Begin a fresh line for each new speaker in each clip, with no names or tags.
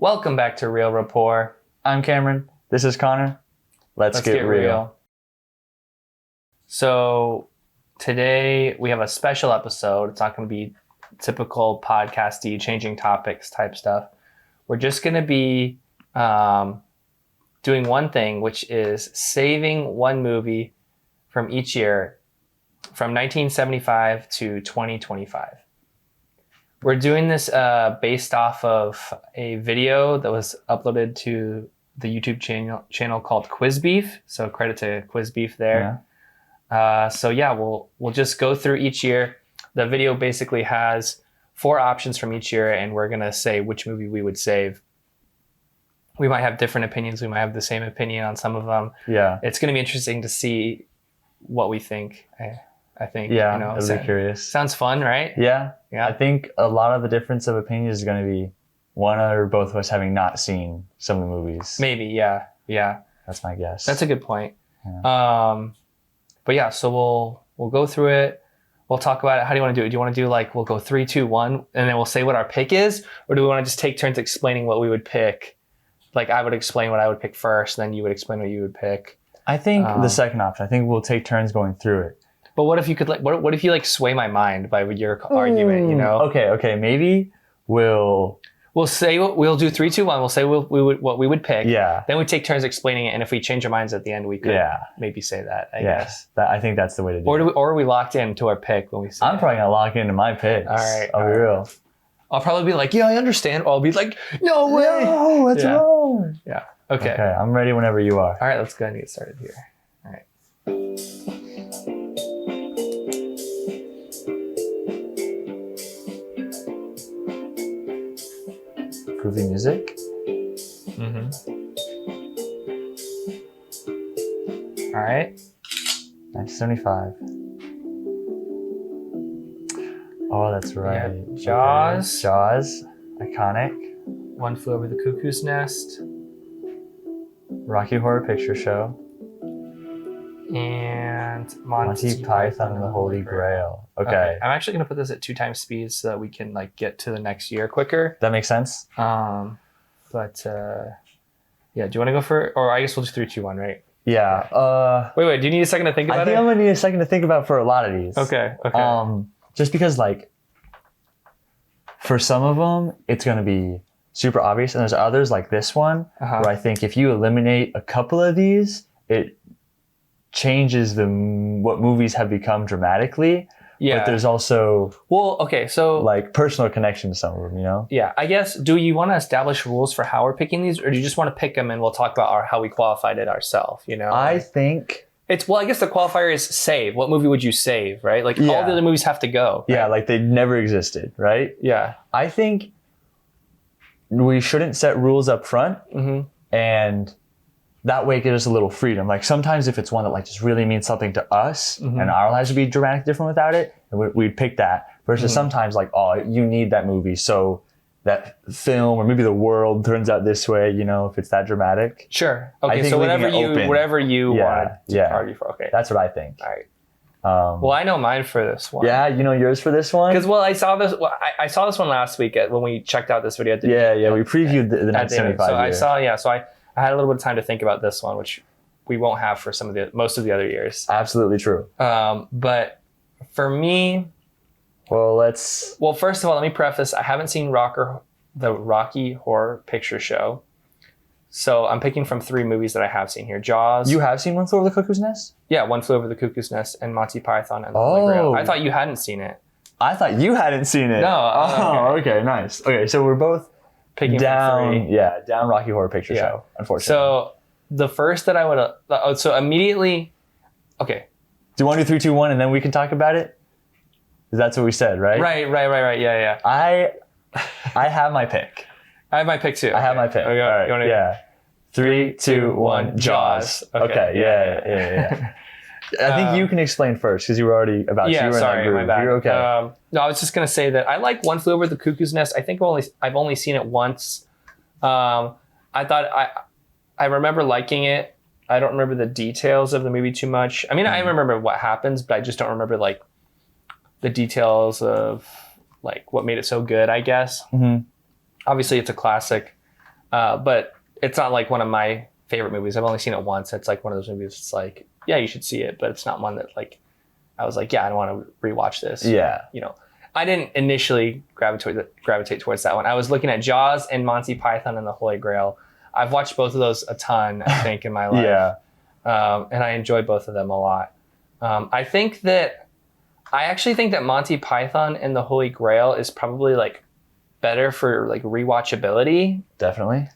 Welcome back to Real Rapport.
I'm Cameron. This is Connor. Let's get real.
So today we have a special episode. It's not going to be typical podcasty, changing topics type stuff. We're just going to be doing one thing, which is saving one movie from each year from 1975 to 2025. We're doing this based off of a video that was uploaded to the YouTube channel called Quiz Beef. So credit to Quiz Beef there. Yeah. We'll just go through each year. The video basically has 4 options from each year, and we're gonna say which movie we would save. We might have different opinions. We might have the same opinion on some of them.
Yeah.
It's gonna be interesting to see what we think. I think.
Yeah, I'll be curious.
Sounds fun, right?
Yeah.
Yeah.
I think a lot of the difference of opinion is going to be one or both of us having not seen some of the movies.
Maybe, yeah.
That's my guess.
That's a good point.
Yeah.
But yeah, so we'll go through it. We'll talk about it. How do you want to do it? Do you want to do like we'll go 3, 2, 1, and then we'll say what our pick is, or do we want to just take turns explaining what we would pick? Like I would explain what I would pick first, then you would explain what you would pick.
I think the second option. I think we'll take turns going through it.
But what if you could what if you like sway my mind by your argument? You know?
Okay. Maybe we'll
say we'll do 3, 2, 1. We'll say what we would pick.
Yeah.
Then we take turns explaining it, and if we change our minds at the end, we could maybe say that. I guess.
I think that's the way to do
it.
it.
Or are we locked into our pick when we say
I'm probably gonna lock into my picks.
All right.
I'll be real.
I'll probably be like, yeah, I understand. Or I'll be like, no way.
No, that's wrong.
Yeah. Okay.
Okay. I'm ready whenever you are.
All right. Let's go ahead and get started here. All right.
Groovy music.
Mm-hmm. All right.
1975. Oh, that's right.
Yeah. Jaws.
Okay. Jaws. Iconic.
One Flew Over the Cuckoo's Nest.
Rocky Horror Picture Show.
And
Monty Python and the Holy Grail. Okay.
I'm actually going to put this at 2 times speed so that we can like get to the next year quicker.
That makes sense.
Yeah, do you want to go for, or I guess we'll do 3, 2, 1, right?
Yeah.
Wait, do you need a second to think about it?
I think I'm going to need a second to think about for a lot of these.
Okay.
Just because like for some of them, it's going to be super obvious. And there's others like this one where I think if you eliminate a couple of these, it changes what movies have become dramatically.
Yeah.
But there's also
so
like personal connection to some of them, you know?
Yeah. I guess, do you want to establish rules for how we're picking these, or do you just want to pick them and we'll talk about how we qualified it ourselves, you know?
I think
I guess the qualifier is save. What movie would you save, right? Like all the other movies have to go. Right?
Yeah, like they never existed, right?
Yeah.
I think we shouldn't set rules up front, and that way give us a little freedom. Like sometimes if it's one that like just really means something to us and our lives would be dramatically different without it, and we'd pick that. Versus sometimes like, oh, you need that movie, so that film or maybe the world turns out this way, you know, if it's that dramatic.
Sure. Okay, so whatever you wanted to argue for. Okay.
That's what I think.
All right. Well, I know mine for this one.
Yeah, you know yours for this one?
Because, I saw this. I saw this one last week when we checked out this video.
We previewed the 1975
So I had a little bit of time to think about this one, which we won't have for most of the other years.
Absolutely true.
But for me, first of all, let me preface. I haven't seen the Rocky Horror Picture Show. So I'm picking from 3 movies that I have seen here. Jaws.
You have seen One Flew Over the Cuckoo's Nest?
Yeah, One Flew Over the Cuckoo's Nest and Monty Python and the Holy Grail. I thought you hadn't seen it.
I thought you hadn't seen it.
No.
Okay, nice. Okay, so we're both
picking
down 3. Yeah, down Rocky Horror Picture Show, unfortunately.
So the first that I would... so immediately... Okay.
Do you want to do 3, 2, 1 and then we can talk about it? Because that's what we said, right?
Right. Yeah.
I have my pick.
I have my pick too.
I have my pick.
Okay.
All right. Yeah. 3, 2, 1. Jaws. Okay. Yeah. I think you can explain first because you were already about.
Yeah. Sorry, my bad.
You're okay.
No, I was just gonna say that I like One Flew Over the Cuckoo's Nest. I think I've only seen it once. I remember liking it. I don't remember the details of the movie too much. I mean, I remember what happens, but I just don't remember like the details of like what made it so good, I guess.
Mm-hmm.
Obviously, it's a classic. But it's not like one of my favorite movies. I've only seen it once. It's like one of those movies. It's like, yeah, you should see it, but it's not one that like I was like, yeah, I don't want to rewatch this.
Yeah.
You know, I didn't initially gravitate towards that one. I was looking at Jaws and Monty Python and the Holy Grail. I've watched both of those a ton, I think, in my life.
Yeah.
And I enjoy both of them a lot. I actually think that Monty Python and the Holy Grail is probably like better for like rewatchability.
Definitely.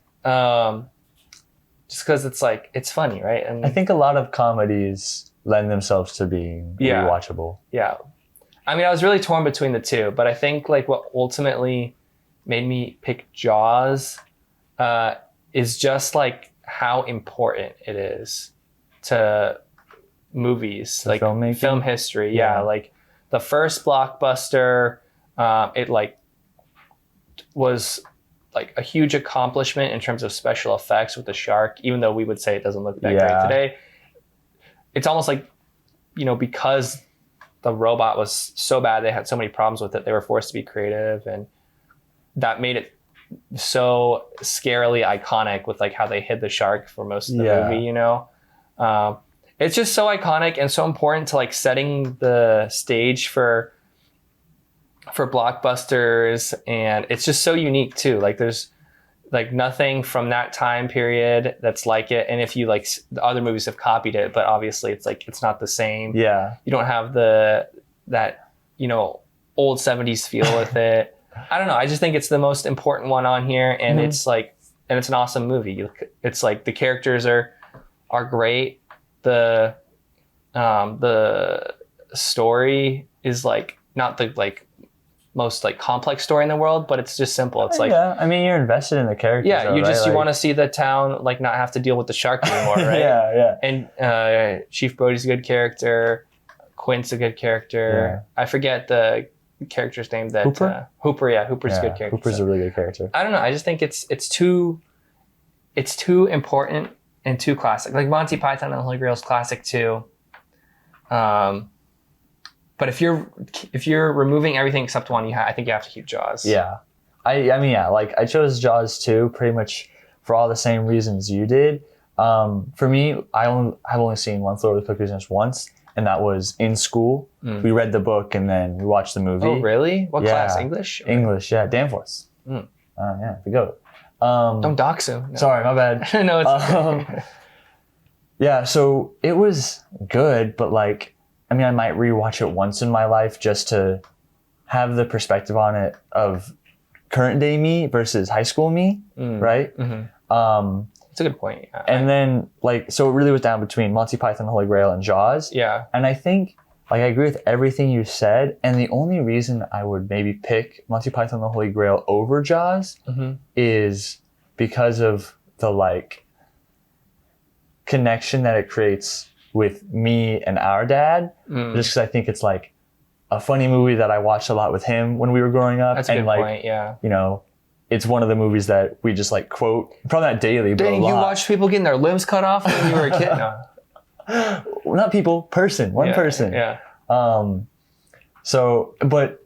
Just because it's like, it's funny, right? And
I think a lot of comedies lend themselves to being rewatchable.
Yeah. I mean, I was really torn between the two, but I think like what ultimately made me pick Jaws is just like how important it is to movies, like
filmmaking?
film history. Yeah. Like the first blockbuster, it like was like a huge accomplishment in terms of special effects with the shark, even though we would say it doesn't look that great today. It's almost like, you know, because the robot was so bad, they had so many problems with it, they were forced to be creative, and that made it so scarily iconic with like how they hid the shark for most of the movie, you know? It's just so iconic and so important to like setting the stage for blockbusters, and it's just so unique too. Like there's like nothing from that time period that's like it, and if you like, the other movies have copied it, but obviously it's like it's not the same.
Yeah,
you don't have that you know, old 70s feel with it. I don't know, I just think it's the most important one on here, and it's like, and it's an awesome movie. It's like the characters are great. The story is like not the like most like complex story in the world, but it's just simple. It's like,
yeah, I mean, you're invested in the characters.
Yeah,
though,
you just
right?
you want to see the town like not have to deal with the shark anymore, right?
Yeah.
And Chief Brody's a good character. Quint's a good character. I forget the character's name. That
Hooper.
Hooper, yeah, Hooper's a good character.
Hooper's a really good character.
I don't know. I just think it's too important and too classic. Like Monty Python and the Holy Grail is classic too. But if you're removing everything except one, I think you have to keep Jaws.
Yeah, I mean, yeah, like I chose Jaws too, pretty much for all the same reasons you did. For me, I've only seen One Flew Over the Cuckoo's Nest once, and that was in school. We read the book and then we watched the movie.
Oh, really? What class? English?
English, yeah, Danforth. Yeah, the goat.
Don't dox him. No.
Sorry, my bad.
No, it's okay.
Yeah, so it was good, but like, I mean, I might rewatch it once in my life just to have the perspective on it of current day me versus high school me, right? Mm-hmm.
It's a good point. Yeah.
And then, like, so it really was down between Monty Python, the Holy Grail, and Jaws.
Yeah.
And I think, like, I agree with everything you said. And the only reason I would maybe pick Monty Python, the Holy Grail over Jaws is because of the, like, connection that it creates with me and our dad. Just because I think it's, like, a funny movie that I watched a lot with him when we were growing up.
That's a good point, yeah.
You know, it's one of the movies that we just like quote, probably not daily, but a lot.
You watched people getting their limbs cut off when you were a kid? No.
Well, not people, one person.
Yeah.
So, but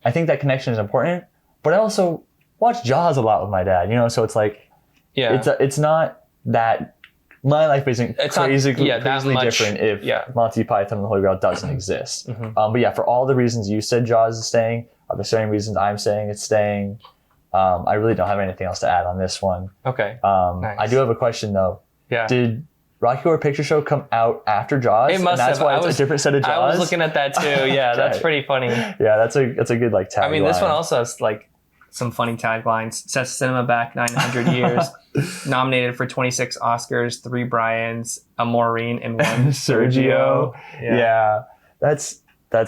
I think that connection is important. But I also watch Jaws a lot with my dad, you know, so it's like, it's not that, my life isn't crazily different if Monty Python and the Holy Grail doesn't exist. But yeah, for all the reasons you said Jaws is staying, are the same reasons I'm saying it's staying. I really don't have anything else to add on this one.
Okay.
Nice. I do have a question though.
Yeah.
Did Rocky Horror Picture Show come out after Jaws?
It must
and that's
have.
why it's a different set of Jaws?
I was looking at that too. Yeah, that's pretty funny.
Yeah, that's a good like tagline.
I mean, this one also has like some funny taglines. Sets cinema back 900 years. Nominated for 26 Oscars, 3 Bryans, a Maureen, and 1 Sergio.
Yeah, that's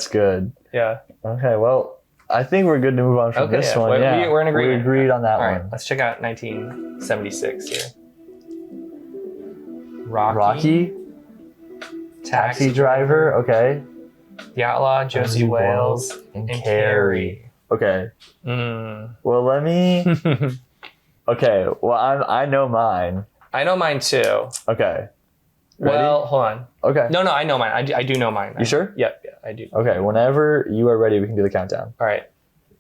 good.
Yeah.
Okay, well, I think we're good to move on from this one.
We're in agreement.
We agreed on that
one.
All
right, let's check out 1976 here.
Rocky. Taxi Driver. Okay.
The Outlaw, Josie Wales, and Carrie.
Okay. Well, let me. Okay. Well, I know mine.
I know mine too.
Okay.
Ready? Well, hold on.
Okay.
No, I know mine. I do know mine.
You sure?
Yep, I do.
Okay. Whenever you are ready, we can do the countdown.
All right.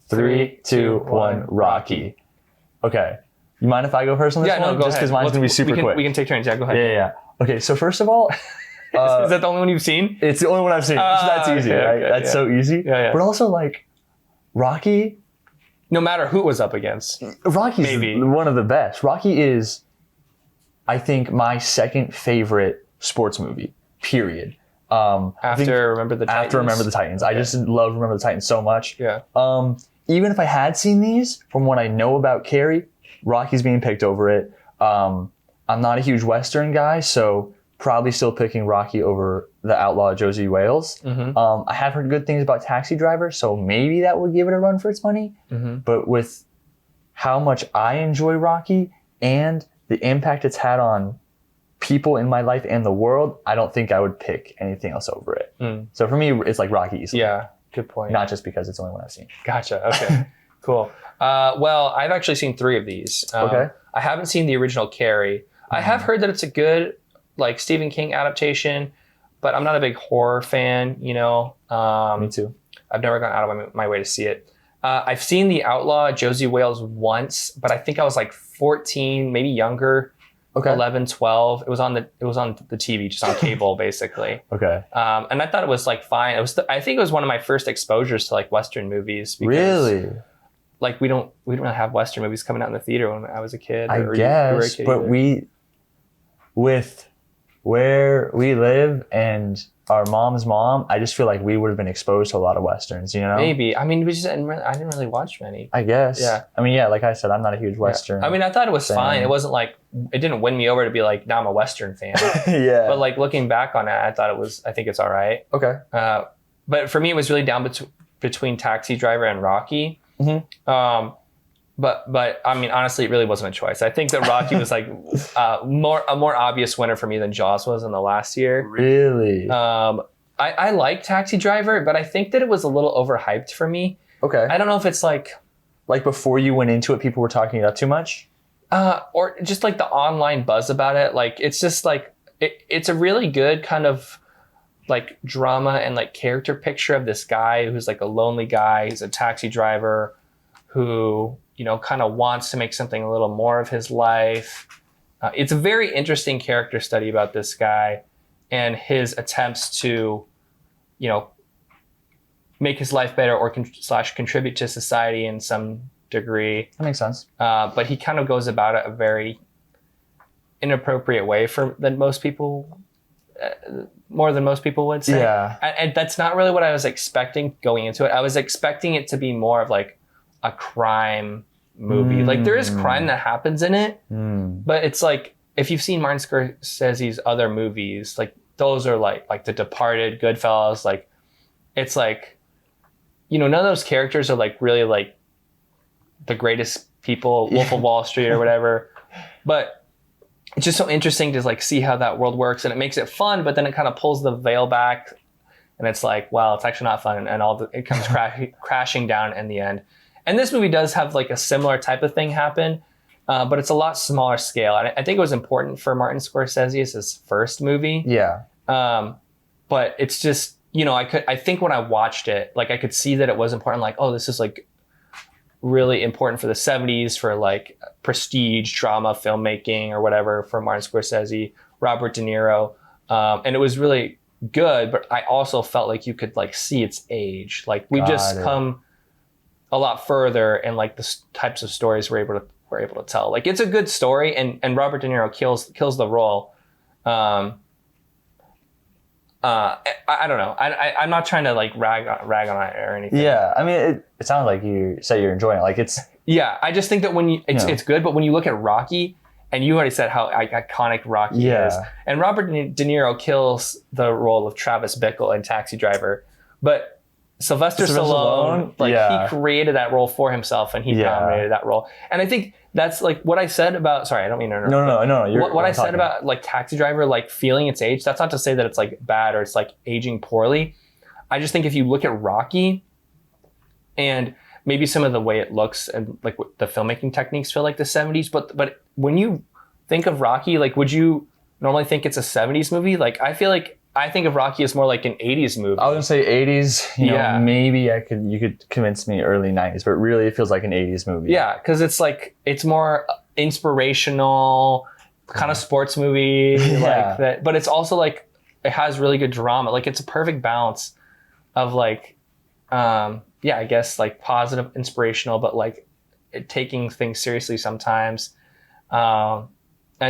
3, 2, 1. Rocky. Okay. You mind if I go first on this
Yeah,
one?
no, go
Just because
ahead.
mine's going to be super quick.
We can take turns. Yeah, go ahead.
Yeah. Okay, so first of all,
Is that the only one you've seen?
it's the only one I've seen. So that's easy,
okay,
right?
okay,
That's so easy.
Yeah.
But also, like, Rocky...
No matter who it was up against.
Rocky's
Maybe.
one of the best. Rocky is, I think, my second favorite sports movie, period.
After Remember the Titans?
After Remember the Titans. I just love Remember the Titans so much.
Yeah.
Even if I had seen these, from what I know about Carrie, Rocky's being picked over it. I'm not a huge Western guy, so probably still picking Rocky over the outlaw Josie Wales. I have heard good things about Taxi Driver, so maybe that would give it a run for its money. But with how much I enjoy Rocky and the impact it's had on people in my life and the world, I don't think I would pick anything else over it. So for me, it's like Rocky easily.
Yeah, good point.
Not just because it's the only one I've seen.
Gotcha. Okay, cool. Well, I've actually seen 3 of these.
Okay.
I haven't seen the original Carrie. I have heard that it's a good, like, Stephen King adaptation, but I'm not a big horror fan, you know.
Me too.
I've never gone out of my way to see it. I've seen The Outlaw, Josie Wales once, but I think I was like 14, maybe younger,
Okay.
11, 12. It was on the TV, just on cable, basically.
Okay.
And I thought it was like fine. It was I think it was one of my first exposures to like Western movies. Because,
Really?
Like we don't have Western movies coming out in the theater when I was a kid.
I
or you
guess,
were a kid
but
either.
with where we live and our mom's mom, I just feel like we would have been exposed to a lot of Westerns, you know?
Maybe. I mean, I didn't really watch many.
I guess.
Yeah.
I mean, yeah, like I said, I'm not a huge Western.
I mean, I thought it was
fan.
fine. It wasn't like it didn't win me over to be like, now I'm a Western fan.
Yeah.
But like looking back on it, I think it's all right.
Okay.
But for me, it was really down between Taxi Driver and Rocky. But I mean, honestly, it really wasn't a choice. I think that Rocky was like a more obvious winner for me than Jaws was in the last year.
Really?
I like Taxi Driver, but I think that it was a little overhyped for me.
Okay.
I don't know if it's like
before you went into it, people were talking it up too much?
or just like the online buzz about it. Like it's just like it's a really good kind of like drama and like character picture of this guy who's like a lonely guy. He's a taxi driver who, you know, kind of wants to make something a little more of his life. It's a very interesting character study about this guy and his attempts to, you know, make his life better or contribute to society in some degree.
That makes sense.
But he kind of goes about it a very inappropriate way than most people, more than most people would say.
Yeah.
And that's not really what I was expecting going into it. I was expecting it to be more of like a crime movie. Like there is crime that happens in it, but it's like, if you've seen Martin Scorsese's other movies, like those are like The Departed, Goodfellas, like it's like, you know, none of those characters are like really like the greatest people, Wolf of Wall Street or whatever. But it's just so interesting to like see how that world works, and it makes it fun, but then it kind of pulls the veil back and it's like, well, it's actually not fun, and it comes crashing down in the end. And this movie does have like a similar type of thing happen, but it's a lot smaller scale. And I think it was important for Martin Scorsese as his first movie.
Yeah.
But it's just, you know, I think when I watched it, like I could see that it was important. Like, oh, this is like really important for the 70s for like prestige drama filmmaking or whatever for Martin Scorsese, Robert De Niro. And it was really good, but I also felt like you could like see its age. Like we just come a lot further in like the types of stories we're able to tell. Like it's a good story, and Robert De Niro kills the role. I don't know. I'm not trying to like rag on it or anything.
Yeah. I mean, it sounds like you say you're enjoying it. Like it's.
Yeah. I just think that when it's good, but when you look at Rocky, and you already said how iconic Rocky is, and Robert De Niro kills the role of Travis Bickle in Taxi Driver, but Sylvester Stallone, he created that role for himself, and he dominated that role. And I think that's like what I said about. Sorry, I don't mean to interrupt.
No.
What I said about like Taxi Driver, like feeling its age. That's not to say that it's like bad or it's like aging poorly. I just think if you look at Rocky, and maybe some of the way it looks and like the filmmaking techniques feel like the 70s, but when you think of Rocky, like would you normally think it's a 70s movie? Like I think of Rocky as more like an 80s movie.
I would say 80s. You know, maybe you could convince me early 90s, but really it feels like an 80s movie.
Yeah, because it's like it's more inspirational kind of sports movie like that, but it's also like it has really good drama. Like it's a perfect balance of like I guess like positive, inspirational, but like taking things seriously sometimes. And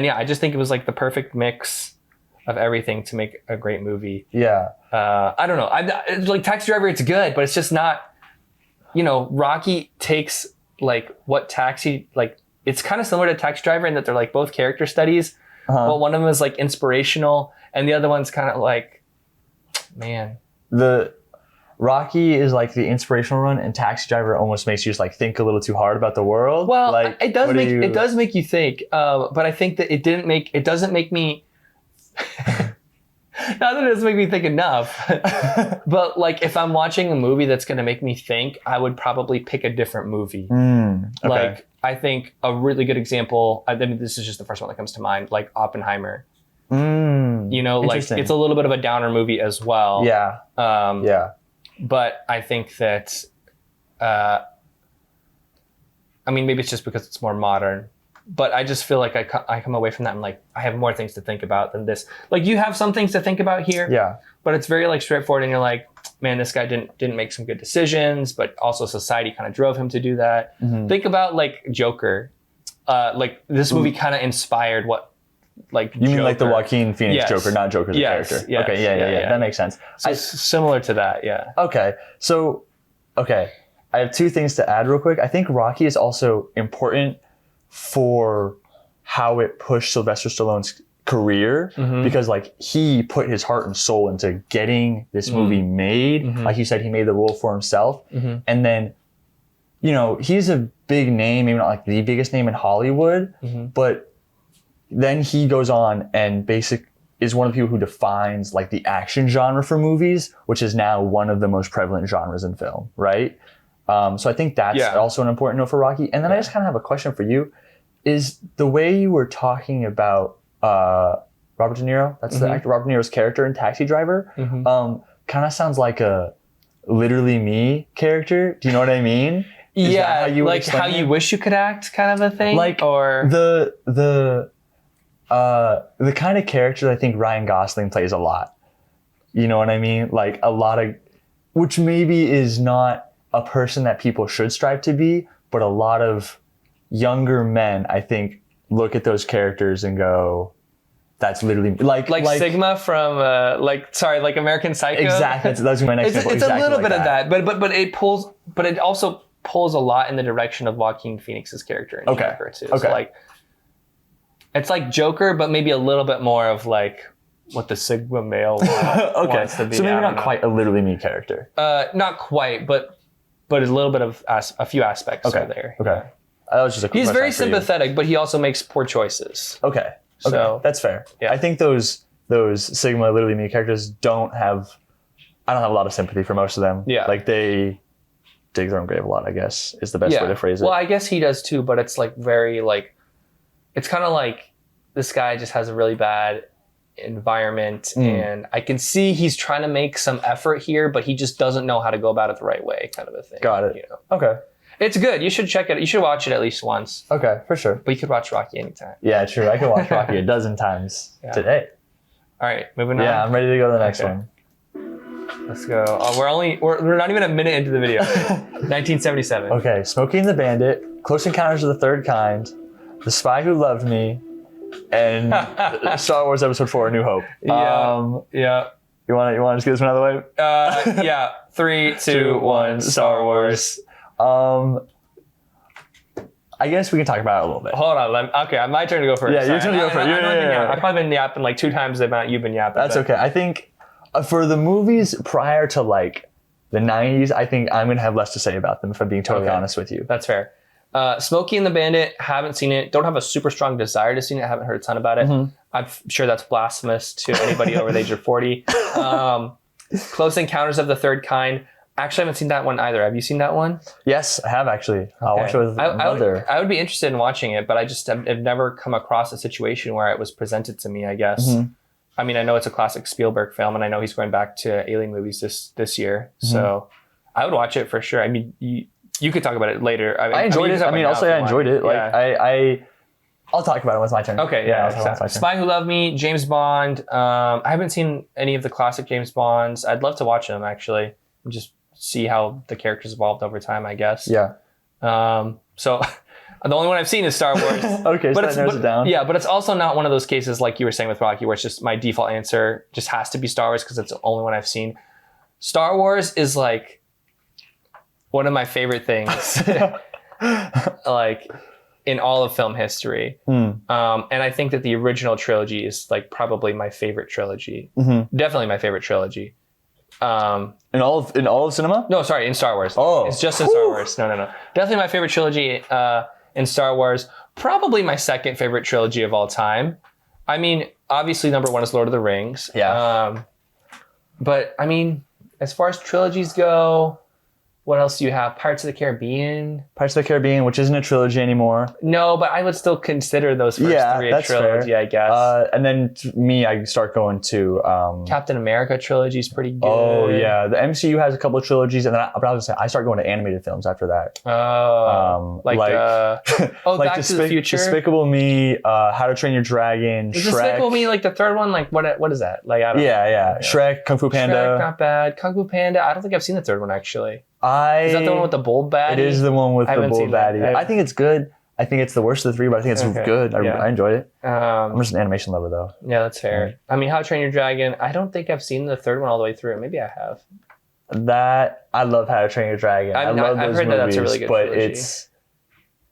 yeah, I just think it was like the perfect mix of everything to make a great movie.
Yeah.
I don't know. It's like Taxi Driver, it's good, but it's just not, Rocky takes like what Taxi, like it's kind of similar to Taxi Driver in that they're like both character studies, but one of them is like inspirational and the other one's kind of like, man.
The Rocky is like the inspirational one, and Taxi Driver almost makes you just like think a little too hard about the world.
Well,
like,
it does make you think, but I think that it doesn't make me. Not that it doesn't make me think enough, but like if I'm watching a movie that's going to make me think, I would probably pick a different movie.
Okay.
Like I think a really good example. I mean, this is just the first one that comes to mind, like Oppenheimer. Like it's a little bit of a downer movie as well.
Yeah.
But I think that, I mean, maybe it's just because it's more modern, but I just feel like I come away from that and like, I have more things to think about than this. Like you have some things to think about here, but it's very like straightforward and you're like, man, this guy didn't make some good decisions, but also society kind of drove him to do that. Think about like Joker. Like this movie kind of inspired what, like
you
Joker.
mean like the Joaquin Phoenix Joker, not Joker the character.
Yes,
okay, yeah. That makes sense.
So similar to that, yeah.
Okay, so I have two things to add real quick. I think Rocky is also important for how it pushed Sylvester Stallone's career because like he put his heart and soul into getting this movie made. Like you said, he made the role for himself, and then he's a big name, maybe not like the biggest name in Hollywood, but then he goes on and is one of the people who defines like the action genre for movies, which is now one of the most prevalent genres in film, right? So I think that's also an important note for Rocky. And then I just kind of have a question for you. Is the way you were talking about Robert De Niro, that's the actor, Robert De Niro's character in Taxi Driver, kind of sounds like a Literally Me character. Do you know what I mean?
How you wish you could act kind of a thing?
Like,
or
the kind of character I think Ryan Gosling plays a lot. You know what I mean? Like a lot of, which maybe is not a person that people should strive to be, but a lot of younger men, I think, look at those characters and go, that's literally like
Sigma from like American Psycho.
Exactly. That's my next example.
It's exactly a little bit of that, but it also pulls a lot in the direction of Joaquin Phoenix's character in Joker too. So like, it's like Joker, but maybe a little bit more of like what the Sigma male wants to be.
So maybe not quite a Literally Me character.
Not quite, but a little bit of a few aspects are there.
Okay. That was just a quick
He's very
question for
sympathetic, but he also makes poor choices.
Okay. So that's fair. Yeah. I think those Sigma Literally Me characters I don't have a lot of sympathy for most of them. Yeah. Like they dig their own grave a lot, I guess, is the best way to phrase it.
Well, I guess he does too, but it's like very like, it's kind of like this guy just has a really bad environment and I can see he's trying to make some effort here, but he just doesn't know how to go about it the right way, kind of a thing.
Got it. Okay.
It's good. You should check it. You should watch it at least once.
Okay, for sure.
But you could watch Rocky anytime.
Yeah, true. I could watch Rocky a dozen times today.
All right, moving on.
Yeah, I'm ready to go to the next one.
Let's go. We're not even a minute into the video. 1977.
Okay, Smokey and the Bandit, Close Encounters of the Third Kind, The Spy Who Loved Me, and Star Wars Episode 4: A New Hope.
Yeah.
You want to just get this one out of
the way? Yeah. 3, 2, 1. Star Wars.
I guess we can talk about it a little bit.
Hold on. Okay, my turn to go first.
Yeah, your turn to go first.
I've probably been yapping like 2 times the amount you've been yapping.
That's okay. I think for the movies prior to like the 90s, I think I'm going to have less to say about them if I'm being totally honest with you.
That's fair. Smokey and the Bandit, haven't seen it. Don't have a super strong desire to see it. Haven't heard a ton about it. I'm sure that's blasphemous to anybody over the age of 40. Close Encounters of the Third Kind. Actually, I haven't seen that one either. Have you seen that one?
Yes, I have actually. I'll watch it with my mother.
I would be interested in watching it, but I've never come across a situation where it was presented to me, I guess. I mean, I know it's a classic Spielberg film, and I know he's going back to Alien movies this year. So I would watch it for sure. I mean, you could talk about it later.
I enjoyed it. I mean, I'll say I enjoyed it. Like, I'll talk about it when it's my turn.
Okay,
I'll talk about it when it's my turn.
Spy Who Loved Me, James Bond. I haven't seen any of the classic James Bonds. I'd love to watch them actually, and just see how the characters evolved over time, I guess.
Yeah.
So the only one I've seen is Star Wars.
Okay, so that narrows it down.
Yeah, but it's also not one of those cases like you were saying with Rocky, where it's just my default answer just has to be Star Wars because it's the only one I've seen. Star Wars is like one of my favorite things, like in all of film history. And I think that the original trilogy is like probably my favorite trilogy. Definitely my favorite trilogy.
In all of cinema?
No, sorry, in Star Wars.
Oh.
It's just in Star Wars. No. Definitely my favorite trilogy in Star Wars. Probably my second favorite trilogy of all time. I mean, obviously number one is Lord of the Rings.
Yeah.
But I mean, as far as trilogies go, what else do you have? Pirates of the Caribbean?
Pirates of the Caribbean, which isn't a trilogy anymore.
No, but I would still consider those first three a trilogy,
fair.
I guess.
And then I start going to...
Captain America trilogy is pretty good.
Oh, yeah. The MCU has a couple of trilogies, and then I start going to animated films after that.
Back to the Future?
Despicable Me, How to Train Your Dragon,
Is
Shrek.
Despicable Me like the third one? Like, what is that? Like, I don't know.
Yeah. Shrek, Kung Fu Panda.
Shrek, not bad. Kung Fu Panda, I don't think I've seen the third one, actually. Is that the one with the bold baddie?
It is the one with
I
the
haven't
bold
seen that.
baddie. I think it's good. I think it's the worst of the three, but I think it's good. I enjoyed it. I'm just an animation lover, though.
Yeah, that's fair. I mean, How to Train Your Dragon, I don't think I've seen the third one all the way through. Maybe I have.
I love How to Train Your Dragon. I love
I've
those
heard
movies,
that's a really good
but
trilogy.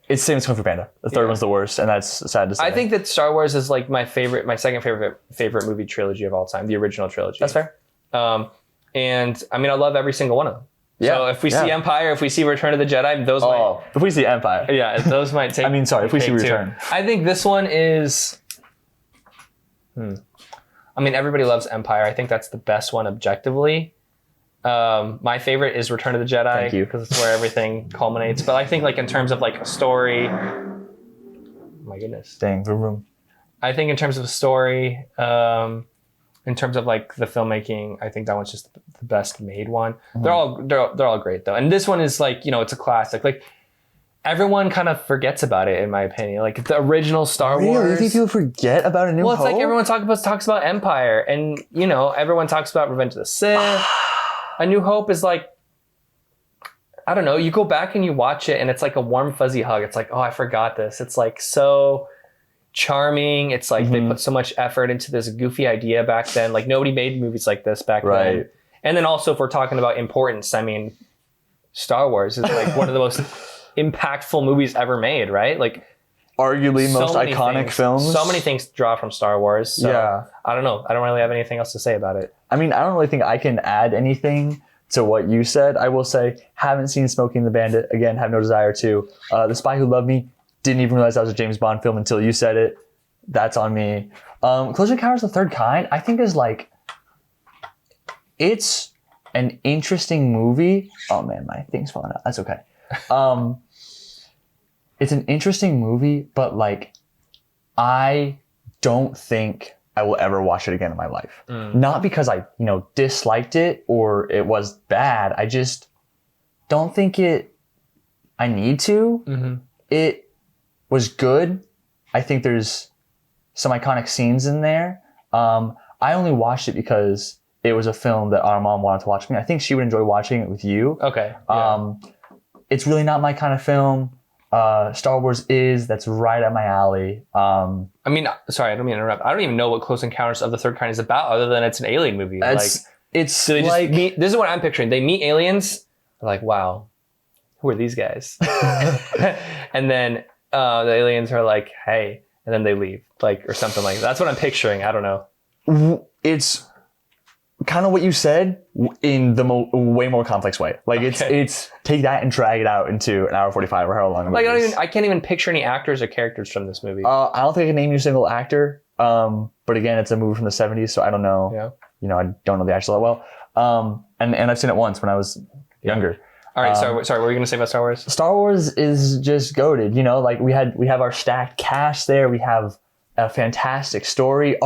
it's same as Kung Fu Panda. The third one's the worst, and that's sad to say.
I think that Star Wars is like my second favorite movie trilogy of all time, the original trilogy.
That's fair.
And I mean, I love every single one of them.
Yeah.
So if we see Empire, if we see Return of the Jedi, those might...
if we see Empire.
Yeah, those might take...
if we see Return.
I think this one is... I mean, everybody loves Empire. I think that's the best one objectively. My favorite is Return of the Jedi.
Thank you.
Because it's where everything culminates. But I think like in terms of like a story... Oh my goodness.
Dang, vroom vroom.
I think in terms of story... in terms of like the filmmaking, I think that one's just the best made one. They're all great though. And this one is like, it's a classic. Like everyone kind of forgets about it in my opinion. Like the original Star Wars.
You think people forget about A New Hope?
Well, it's like everyone talks about Empire and everyone talks about Revenge of the Sith. A New Hope is like, I don't know, you go back and you watch it and it's like a warm fuzzy hug. It's like, oh, I forgot this. It's like so charming. It's like they put so much effort into this goofy idea back then. Like nobody made movies like this back then. And then also if we're talking about importance, I mean, Star Wars is like one of the most impactful movies ever made, right? Like
arguably most iconic films.
So many things draw from Star Wars. So I don't know. I don't really have anything else to say about it.
I mean, I don't really think I can add anything to what you said. I will say, haven't seen Smoking the Bandit. Again, have no desire to. The Spy Who Loved Me. Didn't even realize that was a James Bond film until you said it. That's on me. Close Encounters of the Third Kind, I think is like, it's an interesting movie. Oh man, my thing's falling out. That's okay. It's an interesting movie, but like, I don't think I will ever watch it again in my life. Not because I, disliked it or it was bad. I just don't think I need to. It was good. I think there's some iconic scenes in there. I only watched it because it was a film that our mom wanted to watch with me. I think she would enjoy watching it with you.
Okay. Yeah.
It's really not my kind of film. Star Wars is. That's right up my alley.
I mean, sorry, I don't mean to interrupt. I don't even know what Close Encounters of the Third Kind is about other than it's an alien movie.
This
is what I'm picturing. They meet aliens. They're like, wow, who are these guys? And then the aliens are like, hey, and then they leave, like, or something like that. That's what I'm picturing. I don't know.
It's kind of what you said in the way more complex way. Like it's take that and drag it out into an hour 45 or however long.
Like I can't even picture any actors or characters from this movie.
I don't think I can name you a single actor. But again, it's a movie from the 70s, so I don't know.
Yeah.
I don't know the actor that well. And I've seen it once when I was younger.
All right, sorry, what were you going to say about Star Wars?
Star Wars is just goated. Like we have our stacked cast there. We have a fantastic story.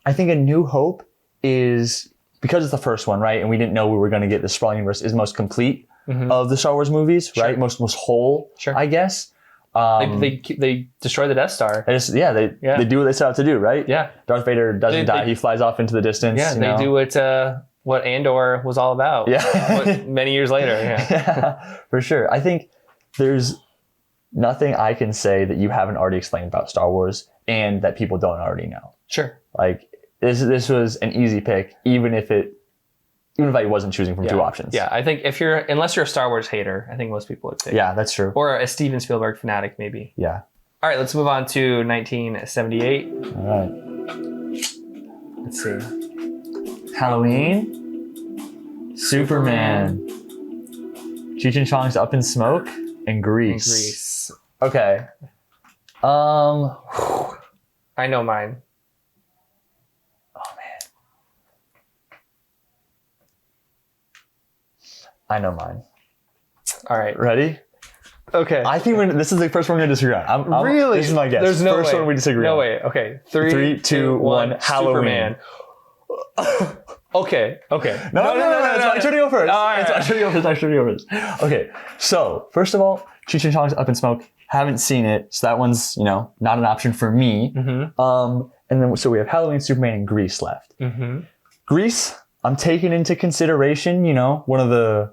I think A New Hope is, because it's the first one, right? And we didn't know we were going to get the sprawling universe, is most complete of the Star Wars movies, right? Most whole, I guess.
They destroy the Death Star.
They do what they set out to do, right?
Yeah.
Darth Vader doesn't die. He flies off into the distance.
Yeah, they do what Andor was all about.
Yeah.
Many years later. Yeah.
Yeah, for sure. I think there's nothing I can say that you haven't already explained about Star Wars and that people don't already know.
Sure.
Like this was an easy pick, even if I wasn't choosing from two options.
Yeah, I think unless you're a Star Wars hater, I think most people would pick.
Yeah, that's true.
Or a Steven Spielberg fanatic, maybe.
Yeah.
All right, let's move on to 1978.
All right.
Let's see.
Halloween, Superman, Cheech and Chong's Up in Smoke, and Grease. Okay.
I know mine.
Oh man. I know mine.
All right.
Ready?
Okay.
I think this is the first one we're gonna disagree on.
Really?
This is my guess.
There's no
first
way.
one we disagree on.
No way. Okay.
Three, two, one. Halloween.
Superman. Okay.
No. It's my turn to go first. It's my turn to go first. Okay. So first of all, Cheech and Chong's Up in Smoke. Haven't seen it, so that one's not an option for me.
Mm-hmm.
And then so we have Halloween, Superman, and Grease left.
Mm-hmm.
Grease, I'm taking into consideration. One of the,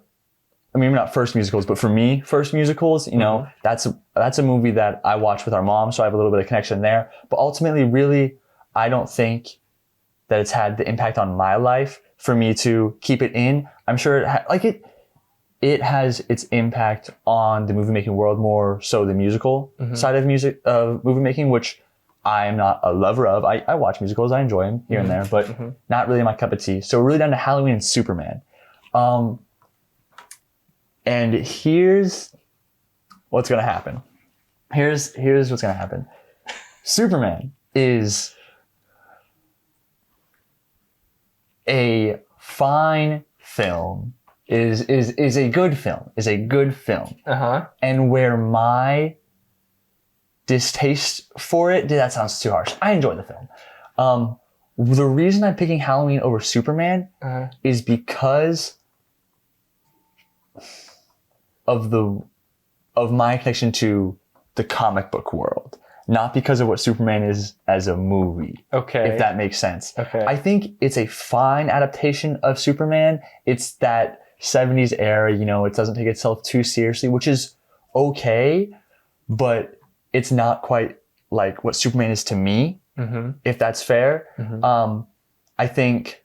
not first musicals, but for me, first musicals. That's a movie that I watched with our mom, so I have a little bit of connection there. But ultimately, really, I don't think that it's had the impact on my life for me to keep it in. I'm sure it has its impact on the movie making world more so the musical side of movie making, which I am not a lover of. I watch musicals, I enjoy them here and there, but not really my cup of tea. So we're really down to Halloween and Superman. And here's what's gonna happen. Here's what's gonna happen. Superman is a fine film, is a good film.
Uh-huh.
And where my distaste for it, that sounds too harsh. I enjoy the film. The reason I'm picking Halloween over Superman is because of my connection to the comic book world, not because of what Superman is as a movie.
Okay.
If that makes sense.
Okay.
I think it's a fine adaptation of Superman. It's that 70s era, it doesn't take itself too seriously, which is okay, but it's not quite like what Superman is to me, if that's fair. I think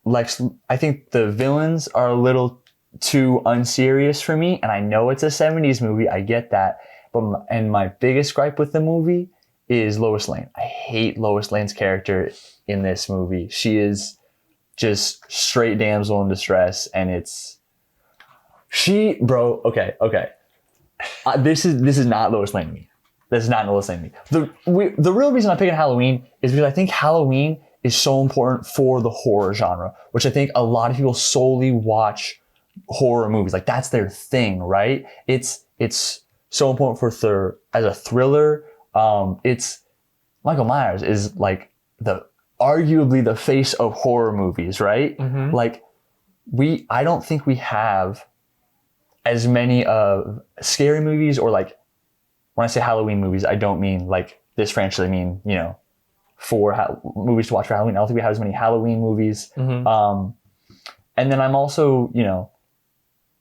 the villains are a little too unserious for me, and I know it's a 70s movie, I get that, and my biggest gripe with the movie is Lois Lane. I hate Lois Lane's character in this movie. She is just straight damsel in distress, and okay. This is not Lois Lane to me. This is not Lois Lane to me. The real reason I'm picking Halloween is because I think Halloween is so important for the horror genre, which I think a lot of people solely watch horror movies. Like that's their thing, right? It's so important as a thriller. It's Michael Myers is like arguably the face of horror movies, right? Like I don't think we have as many of scary movies, or like when I say Halloween movies, I don't mean like this franchise. I mean, for movies to watch for Halloween. I don't think we have as many Halloween movies. And then I'm also,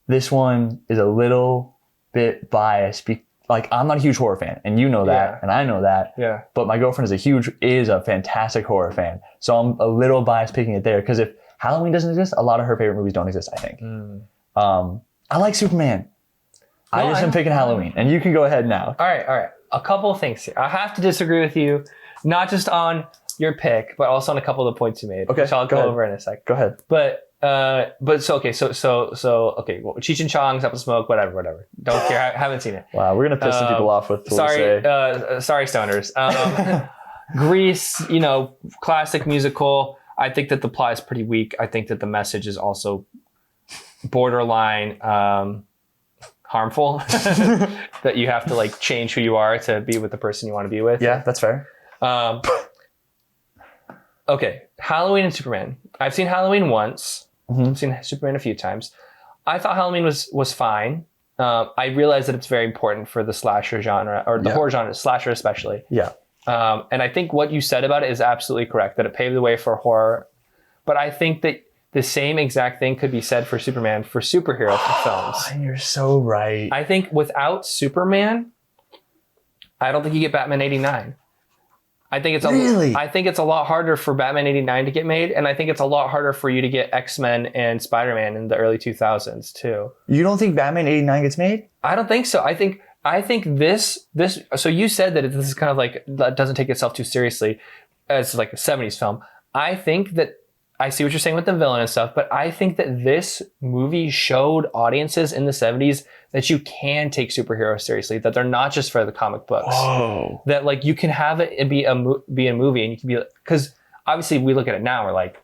this one is a little bit biased. I'm not a huge horror fan, and you know that, and I know that. Yeah. But my girlfriend is a fantastic horror fan, so I'm a little biased picking it there because if Halloween doesn't exist, a lot of her favorite movies don't exist, I think. I like Superman. I just am picking Halloween, and you can go ahead now.
All right. A couple of things here. I have to disagree with you, not just on your pick, but also on a couple of the points you made.
Okay,
which I'll go over in a sec.
Go ahead.
But okay. Well, Cheech and Chong's Up in Smoke, whatever. Don't care. I haven't seen it.
Wow, we're gonna piss some people off with what we say.
Sorry, stoners. Grease, classic musical. I think that the plot is pretty weak. I think that the message is also borderline harmful. That you have to change who you are to be with the person you want to be with.
Yeah, that's fair.
Okay, Halloween and Superman. I've seen Halloween once. I've seen Superman a few times. I thought Halloween was fine. I realize that it's very important for the slasher genre, or the horror genre, slasher especially.
Yeah.
And I think what you said about it is absolutely correct, that it paved the way for horror. But I think that the same exact thing could be said for Superman, for superhero films.
You're so right.
I think without Superman, I don't think you get Batman 89. I think it's a lot harder for Batman 89 to get made, and I think it's a lot harder for you to get X-Men and Spider-Man in the early 2000s too.
You don't think Batman 89 gets made?
I don't think so. I think this so you said that this is kind of like, that doesn't take itself too seriously as like a 70s film. I think that I see what you're saying with the villain and stuff, but I think that this movie showed audiences in the 70s that you can take superheroes seriously, that they're not just for the comic books.
Whoa.
That like you can have it and be a movie, and you can be, because obviously we look at it now, we're like,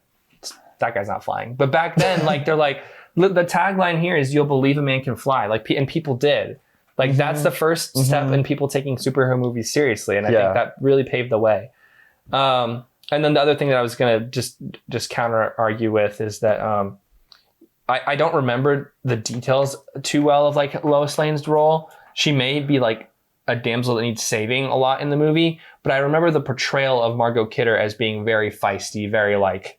that guy's not flying. But back then, like they're like, the tagline here is "You'll believe a man can fly," like, and people did. Like that's the first step in people taking superhero movies seriously, and I think that really paved the way. And then the other thing that I was gonna just counter argue with is that I don't remember the details too well of like Lois Lane's role. She may be like a damsel that needs saving a lot in the movie, but I remember the portrayal of Margot Kidder as being very feisty, very like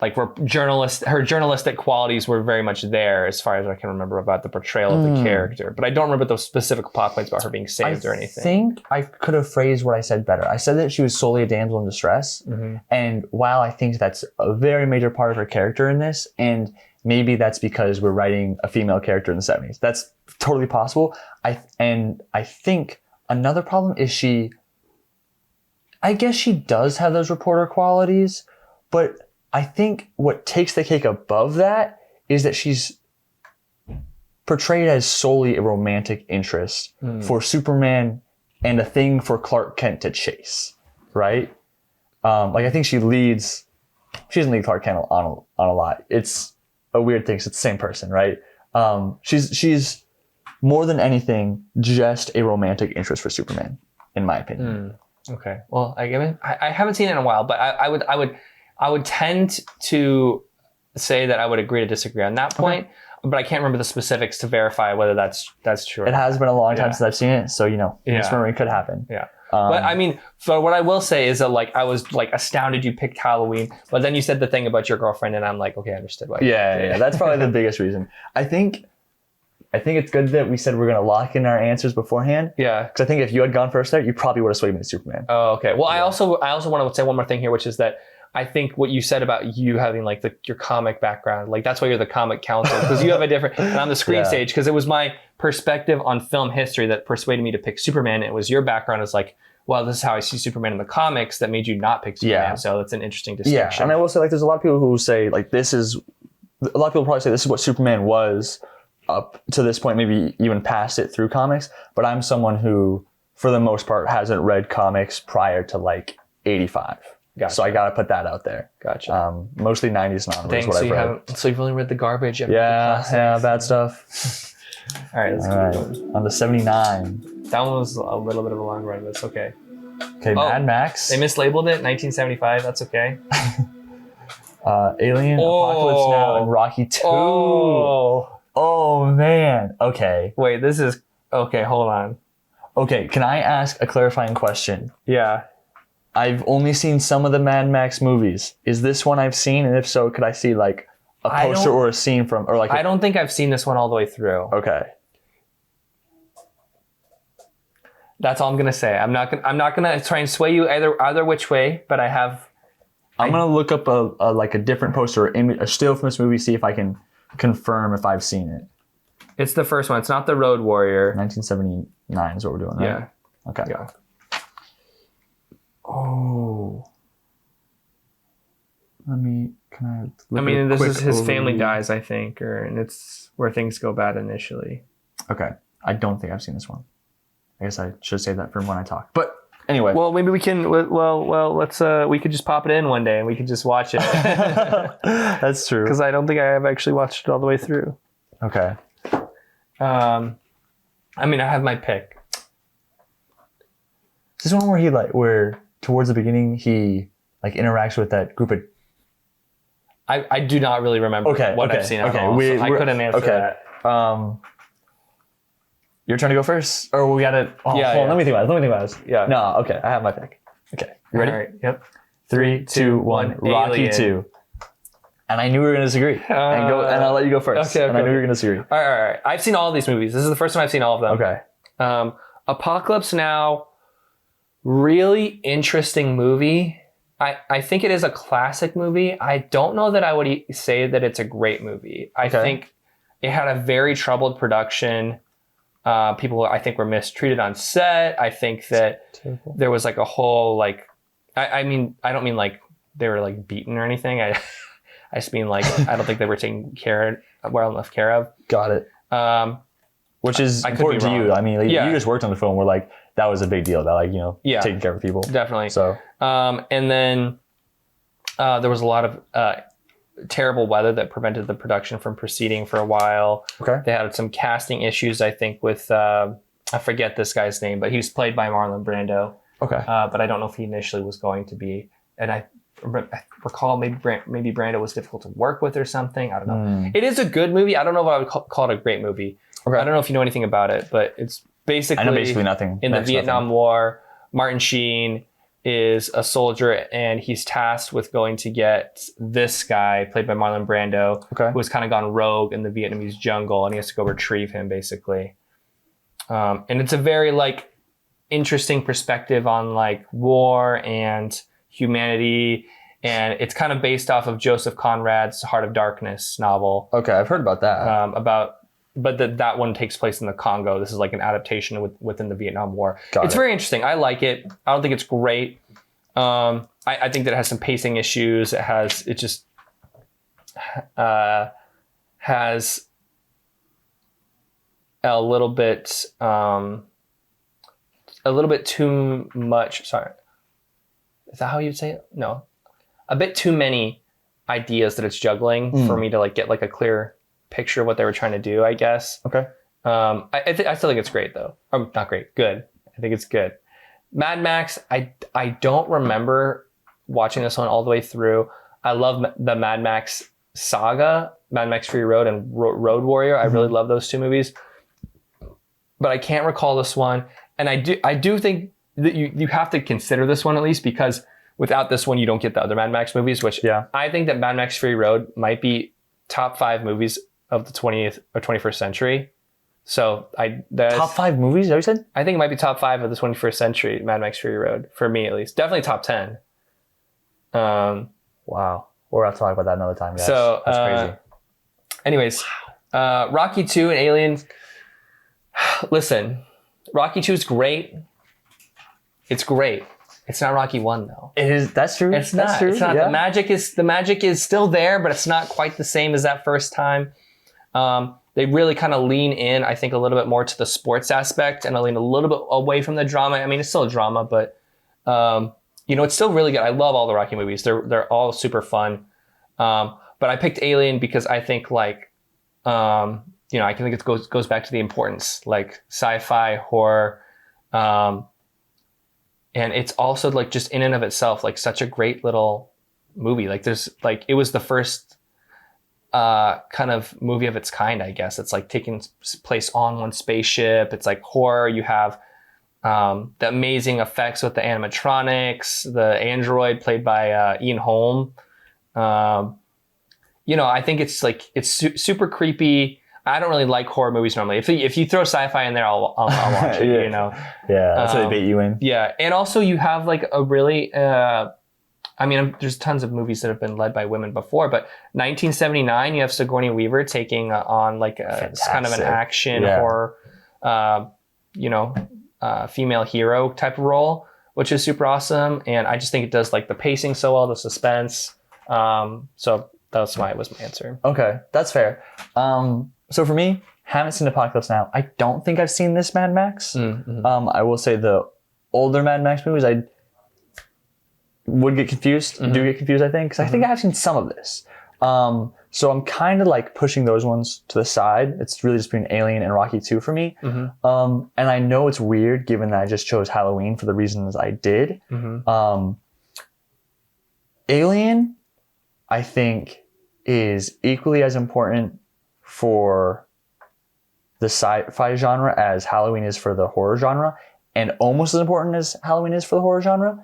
her journalistic qualities were very much there, as far as I can remember, about the portrayal of the character. But I don't remember those specific plot points about her being saved or anything.
I think I could have phrased what I said better. I said that she was solely a damsel in distress. And while I think that's a very major part of her character in this, and maybe that's because we're writing a female character in the 70s, that's totally possible. I think another problem is I guess she does have those reporter qualities, but I think what takes the cake above that is that she's portrayed as solely a romantic interest for Superman and a thing for Clark Kent to chase, right? Like I think she doesn't lead Clark Kent on a lot. It's a weird thing. 'Cause it's the same person, right? She's more than anything just a romantic interest for Superman, in my opinion.
Okay. Well, I haven't seen it in a while, but I would tend to say that I would agree to disagree on that point, but I can't remember the specifics to verify whether that's true.
It has been a long time since I've seen it, so misremembering could happen.
Yeah. But I mean, so what I will say is that like I was like astounded you picked Halloween, but then you said the thing about your girlfriend, and I'm like, okay, I understood why.
Yeah. That's probably the biggest reason. I think it's good that we said we're gonna lock in our answers beforehand.
Yeah.
Because I think if you had gone first there, you probably would have swayed me to Superman.
Oh, okay. Well, I also want to say one more thing here, which is that I think what you said about you having like your comic background, like that's why you're the comic counsel, because you have a different, and on the screen stage, because it was my perspective on film history that persuaded me to pick Superman. It was your background as like, well, this is how I see Superman in the comics that made you not pick Superman. Yeah. So that's an interesting distinction.
Yeah, and I will say like there's a lot of people who say like a lot of people probably say this is what Superman was up to this point, maybe even past it through comics. But I'm someone who, for the most part, hasn't read comics prior to like 85. Gotcha. So I got to put that out there.
Gotcha.
Mostly 90s and onwards.
What I've read. So you've only read the garbage.
Bad stuff.
All right, let's keep going.
On the 79.
That one was a little bit of a long run, but it's okay.
Okay, Mad Max.
They mislabeled it, 1975. That's okay.
Alien, Apocalypse Now, and Rocky 2. Oh, man. Okay.
Wait, this is... Okay, hold on.
Okay, can I ask a clarifying question?
Yeah.
I've only seen some of the Mad Max movies. Is this one I've seen? And if so, could I see like a poster or a scene from, or like?
I don't think I've seen this one all the way through.
Okay.
That's all I'm gonna say. I'm not gonna try and sway you either which way, but
I'm gonna look up a different poster, a still from this movie, see if I can confirm if I've seen it.
It's the first one. It's not the Road Warrior.
1979 is what we're doing, right?
Yeah.
Okay.
Yeah.
Oh.
This is his family dies, I think, and it's where things go bad initially.
Okay. I don't think I've seen this one. I guess I should say that for when I talk. But anyway.
Well, maybe we can, let's, we could just pop it in one day and we could just watch it.
That's true.
Because I don't think I have actually watched it all the way through.
Okay.
I have my pick.
Is this one where towards the beginning he like interacts with that group of...
I do not really remember what I've seen at all. So I couldn't answer that.
Your turn to go first. Or we gotta. Oh,
Yeah,
hold on,
yeah.
let me think about this.
Yeah.
No, okay. I have my pick. Okay. You ready?
All right. Yep.
3, 2, 1. Rocky
Alien.
2. And I knew we were gonna disagree. And I'll let you go first.
Okay,
and I knew
okay.
we were gonna disagree.
All right. I've seen all of these movies. This is the first time I've seen all of them.
Okay.
Apocalypse Now, really interesting movie. I think it is a classic movie. I don't know that I would say that it's a great movie. I think it had a very troubled production. People, I think, were mistreated on set. I think that there was like a whole like, I mean, I don't mean like they were like beaten or anything. I just mean like I don't think they were taken well enough care of.
Got it. Which is important to you. I mean, like, you just worked on the film where like that was a big deal. That like taking care of people.
Definitely.
So
and then there was a lot of terrible weather that prevented the production from proceeding for a while.
Okay.
They had some casting issues, I think, with I forget this guy's name, but he was played by Marlon Brando.
Okay.
But I don't know if he initially was going to be. And I recall maybe Brando was difficult to work with or something. I don't know. It is a good movie. I don't know if I would call it a great movie.
Okay.
I don't know if you know anything about it, but it's basically...
I know basically nothing.
In the Vietnam War, Martin Sheen is a soldier and he's tasked with going to get this guy, played by Marlon Brando, who has kind of gone rogue in the Vietnamese jungle, and he has to go retrieve him, basically. And it's a very, like, interesting perspective on, like, war and humanity, and it's kind of based off of Joseph Conrad's Heart of Darkness novel.
Okay, I've heard about that.
But that one takes place in the Congo. This is like an adaptation within the Vietnam War. It's very interesting. I like it. I don't think it's great. I think that it has some pacing issues. It just has a little bit too much. Sorry, is that how you'd say it? No, a bit too many ideas that it's juggling for me to like get like a clear picture of what they were trying to do, I guess.
Okay.
I still think it's great though. Not great, good. I think it's good. Mad Max, I don't remember watching this one all the way through. I love the Mad Max saga, Mad Max Fury Road and Road Warrior. I really love those two movies. But I can't recall this one. And I do think that you have to consider this one at least, because without this one you don't get the other Mad Max movies, which I think that Mad Max Fury Road might be top 5 movies of the 20th or 21st century. So
top 5 movies, is that what you said?
I think it might be top 5 of the 21st century, Mad Max Fury Road, for me at least. Definitely top 10.
Wow. We'll have to talk about that another time, guys.
So
that's crazy.
Anyways, Rocky 2 and Alien. Listen, Rocky 2 is great. It's great. It's not Rocky 1 though.
It is. That's true.
It's not.
True.
It's not.
Yeah.
The magic is still there, but it's not quite the same as that first time. They really kind of lean in, I think, a little bit more to the sports aspect, and I lean a little bit away from the drama. I mean, it's still a drama, but it's still really good. I love all the Rocky movies. They're all super fun. But I picked Alien because I think I think it goes back to the importance, like sci-fi, horror, and it's also like just in and of itself, like such a great little movie. Like there's like, it was the first kind of movie of its kind, I guess. It's like taking place on one spaceship. It's like horror. You have the amazing effects with the animatronics, the android played by Ian Holm. I think it's like, it's super creepy. I don't really like horror movies normally. If you throw sci-fi in there, I'll watch it.
Yeah, that's what they bait you in.
Yeah, and also you have like a really, there's tons of movies that have been led by women before, but 1979, you have Sigourney Weaver taking on like kind of an action horror, female hero type of role, which is super awesome. And I just think it does like the pacing so well, the suspense. So that's why it was my answer.
Okay, that's fair. So for me, haven't seen Apocalypse Now. I don't think I've seen this Mad Max.
Mm-hmm.
I will say the older Mad Max movies, I would get confused, do get confused, I think, because I think I have seen some of this. So I'm kind of like pushing those ones to the side. It's really just between Alien and Rocky 2 for me. And I know it's weird given that I just chose Halloween for the reasons I did. Alien, I think, is equally as important for the sci-fi genre as Halloween is for the horror genre, and almost as important as Halloween is for the horror genre.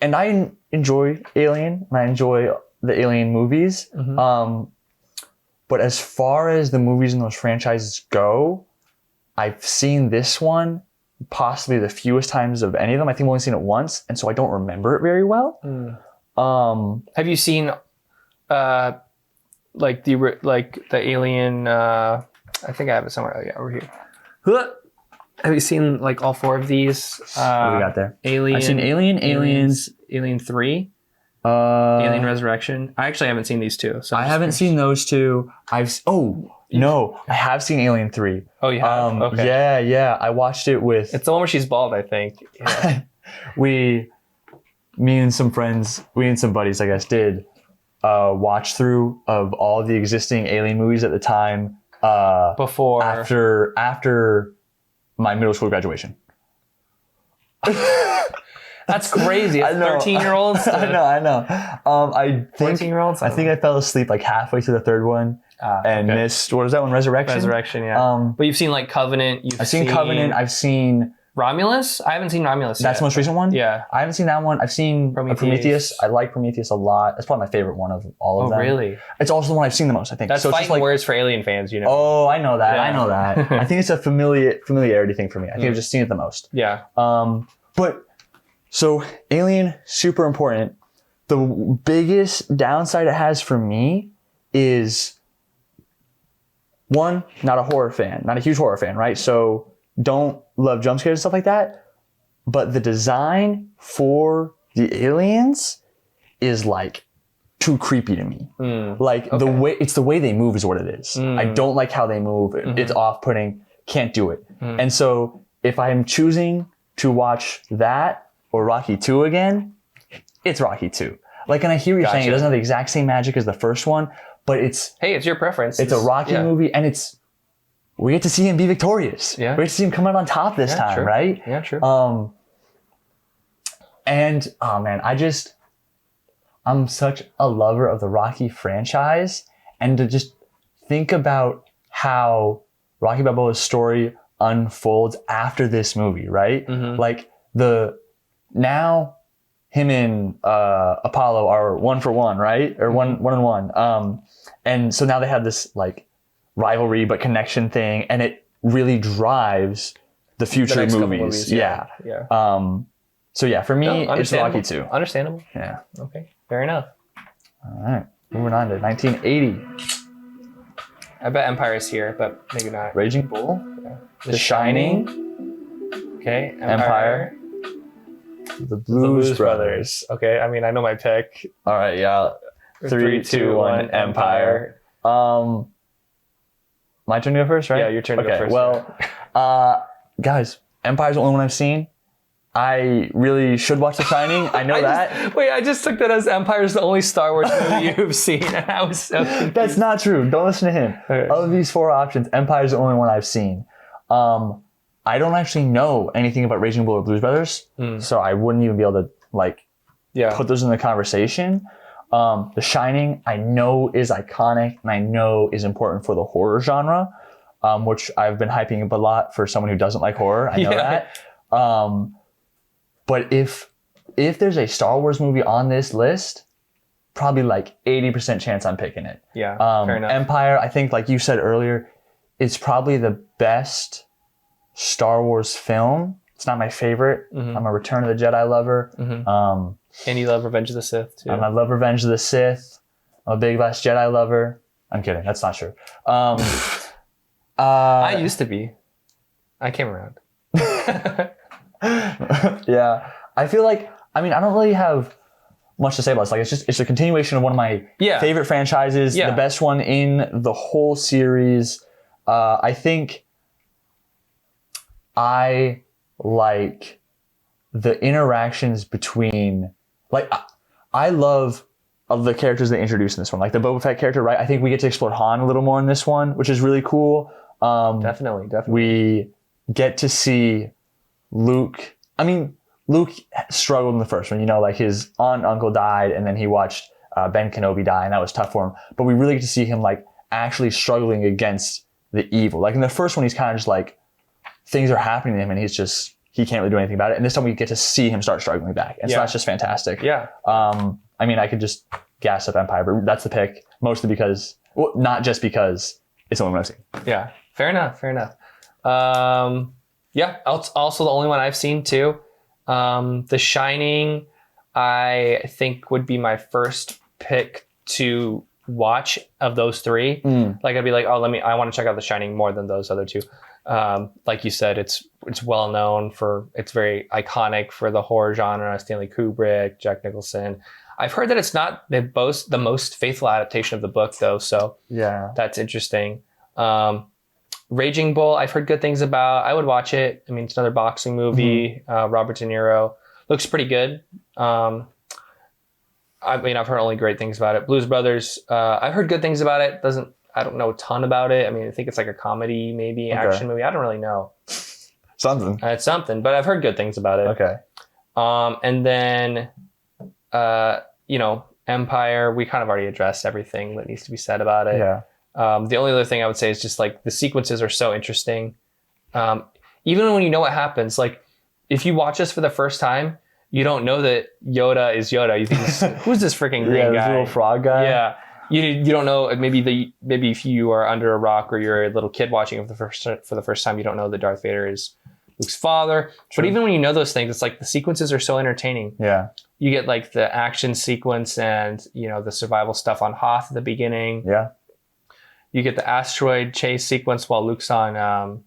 And I enjoy Alien, and I enjoy the Alien movies. But as far as the movies in those franchises go, I've seen this one possibly the fewest times of any of them. I think I've only seen it once, and so I don't remember it very well.
Have you seen like the Alien? I think I have it somewhere. Oh, yeah, over here. Have you seen like all 4 of these?
What do we got there?
Alien.
I've seen Alien, Aliens,
Alien 3, Alien Resurrection. I actually haven't seen these 2. So
I haven't seen those 2. I have seen Alien 3.
Oh, you have? Okay.
Yeah. I watched it with...
It's the one where she's bald, I think. Yeah.
Me and some friends, we and some buddies, I guess, did watch through of all the existing Alien movies at the time.
Before.
After my middle school graduation.
That's crazy. 13-year-olds.
I know. I think
14-year-olds.
I think I fell asleep like halfway through the third one and missed. What was that one? Resurrection.
Resurrection. Yeah. But you've seen like Covenant.
I've seen Covenant. I've seen
Romulus. I haven't seen Romulus.
That's the most recent one.
Yeah.
I haven't seen that one. I've seen Prometheus. I like Prometheus a lot. That's probably my favorite one of all of them.
Oh, really?
It's also the one I've seen the most, I think.
That's
so
fighting
like,
words for Alien fans, you know.
Oh, I know that.
Yeah.
I know that. I think it's a familiarity thing for me. I think I've just seen it the most.
Yeah.
But so Alien, super important. The biggest downside it has for me is, one, not a horror fan, not a huge horror fan, right? So don't love jump scares and stuff like that. But the design for the aliens is like too creepy to me. Like the way they move is what it is. I don't like how they move. It's off-putting. Can't do it. And so if I'm choosing to watch that or Rocky 2 again, it's Rocky 2. Like, and I hear you saying it doesn't have the exact same magic as the first one, but it's
your preference.
It's a Rocky movie, and we get to see him be victorious. Yeah. We get to see him come out on top this time, right?
Yeah, true.
And oh man, I'm such a lover of the Rocky franchise, and to just think about how Rocky Balboa's story unfolds after this movie, right? Like now him and Apollo are 1 for 1, right? Or one and one. And so now they have this like rivalry but connection thing, and it really drives the future movies. Yeah. So yeah, for me, it's Rocky 2.
Understandable.
Yeah.
Okay. Fair enough.
All right. Moving on to 1980.
I bet Empire's here, but maybe not.
Raging Bull.
Yeah. The Shining. Okay. Empire.
The Blues Brothers.
Okay. I mean, I know my pick.
All right. Yeah. 3, 2, 1. Empire. My turn to go first, right?
Yeah, your turn to go first.
Well, guys, Empire's the only one I've seen. I really should watch The Shining. I know that.
I just took that as Empire's the only Star Wars movie you've seen, and I was so confused.
That's not true. Don't listen to him. Okay. Of these 4 options, Empire's the only one I've seen. I don't actually know anything about Raging Bull or Blues Brothers, so I wouldn't even be able to put those in the conversation. The Shining, I know is iconic, and I know is important for the horror genre, which I've been hyping up a lot for someone who doesn't like horror. I know that. But if there's a Star Wars movie on this list, probably like 80% chance I'm picking it.
Yeah, fair enough.
Empire, I think, like you said earlier, it's probably the best Star Wars film. It's not my favorite. I'm a Return of the Jedi lover.
And you love Revenge of the Sith, too.
I love Revenge of the Sith. I'm a big Last Jedi lover. I'm kidding. That's not true.
I used to be. I came around.
Yeah. I feel like, I don't really have much to say about this. Like, it's a continuation of one of my favorite franchises. The best one in the whole series. I think I like the interactions between, like, I love the characters they introduced in this one. Like the Boba Fett character, right? I think we get to explore Han a little more in this one, which is really cool.
Definitely.
We get to see Luke. Luke struggled in the first one. Like his aunt and uncle died, and then he watched Ben Kenobi die, and that was tough for him. But we really get to see him like actually struggling against the evil. Like in the first one, he's kind of just like, things are happening to him and he can't really do anything about it. And this time we get to see him start struggling back. And so that's just fantastic.
Yeah.
I mean, I could just gas up Empire, but that's the pick, mostly because, well, not just because it's the only one I've seen.
Yeah. Fair enough. Yeah. It's also the only one I've seen too. The Shining, I think would be my first pick to watch of those three. Like I'd be like, I want to check out The Shining more than those other two. Like you said, it's well known it's very iconic for the horror genre. Stanley Kubrick, Jack Nicholson. I've heard that it's not the most faithful adaptation of the book though. So
yeah,
that's interesting. Raging Bull, I've heard good things about. I would watch it. I mean, it's another boxing movie. Robert De Niro looks pretty good. I mean, I've heard only great things about it. Blues Brothers, I've heard good things about it. I don't know a ton about it. I mean, I think it's like a comedy, maybe action movie. I don't really know.
Something.
It's something, but I've heard good things about it.
Okay.
And then, Empire, we kind of already addressed everything that needs to be said about it.
Yeah.
The only other thing I would say is just like the sequences are so interesting. Even when you know what happens, like if you watch this for the first time, you don't know that Yoda is Yoda. You think, who's this freaking green guy?
The little frog guy.
Yeah. You don't know. Maybe if you are under a rock or you're a little kid watching it for the first time, you don't know that Darth Vader is Luke's father. True. But even when you know those things, it's like the sequences are so entertaining.
Yeah. You
get like the action sequence and the survival stuff on Hoth at the beginning.
Yeah.
You get the asteroid chase sequence while Luke's on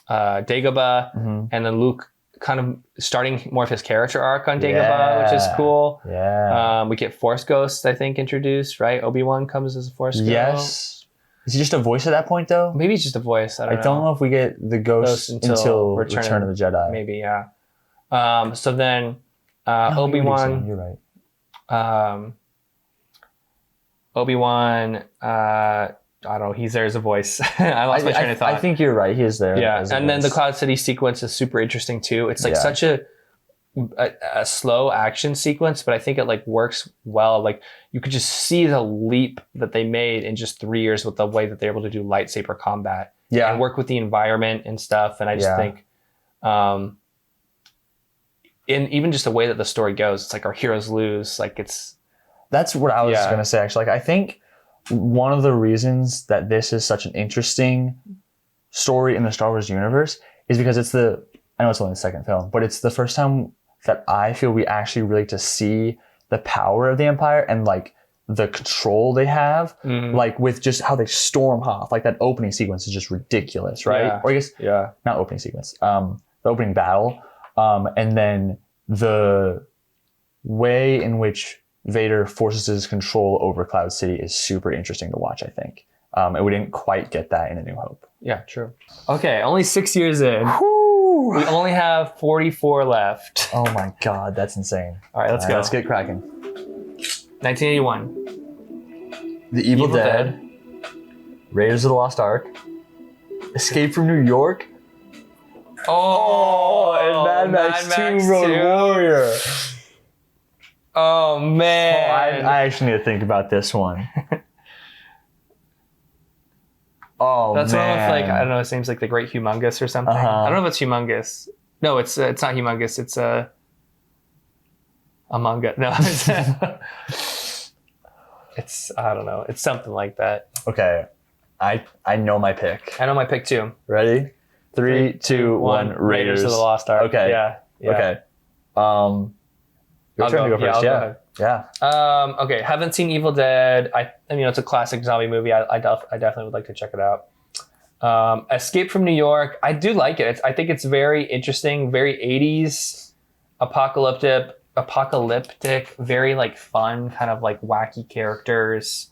Dagobah, and then Luke kind of starting more of his character arc on Dagobah, which is cool.
Yeah.
We get Force Ghosts, I think, introduced, right? Obi-Wan comes as a Force Ghost.
Yes. Is he just a voice at that point, though?
Maybe he's just a voice. I don't know
if we get the ghost until Return of the Jedi.
Maybe, yeah. So then Obi-Wan.
You're right.
Obi-Wan, I don't know. He's there as a voice. I lost my train of thought.
I think you're right. He is there.
Yeah. And then the Cloud City sequence is super interesting too. It's like such a slow action sequence, but I think it like works well. Like you could just see the leap that they made in just 3 years with the way that they're able to do lightsaber combat. Yeah. And work with the environment and stuff. And I just think, in even just the way that the story goes, it's like our heroes lose. Like
that's what I was going to say, actually. Like, I think one of the reasons that this is such an interesting story in the Star Wars universe is because I know it's only the second film, but it's the first time that I feel we actually really get to see the power of the Empire and like the control they have, like with just how they storm Hoth. Like that opening sequence is just ridiculous, right?
Yeah.
Or I guess, not opening sequence, the opening battle. And then the way in which Vader forces his control over Cloud City is super interesting to watch, I think. And we didn't quite get that in A New Hope.
Yeah, true. Okay, only 6 years in. Whew. We only have 44 left.
Oh my God, that's insane.
All right, let's go.
Let's get cracking.
1981.
The Evil Dead. Raiders of the Lost Ark. Escape from New York.
And
Mad Max 2 Road Warrior.
Oh, man.
I actually need to think about this one.
That's one with like, I don't know, it seems like The Great Humongous or something. I don't know if it's Humongous. No, it's not Humongous. It's Among Us. No, it's I don't know. It's something like that.
Okay. I know my pick.
I know my pick too.
Ready? 3, 2, 1. Raiders
of the Lost Ark.
Okay.
Yeah.
Okay. Your turn to go first.
Yeah. Okay. Haven't seen Evil Dead. I mean, it's a classic zombie movie. I definitely would like to check it out. Escape from New York. I do like it. I think it's very interesting, very 80s, apocalyptic, very like fun, kind of like wacky characters.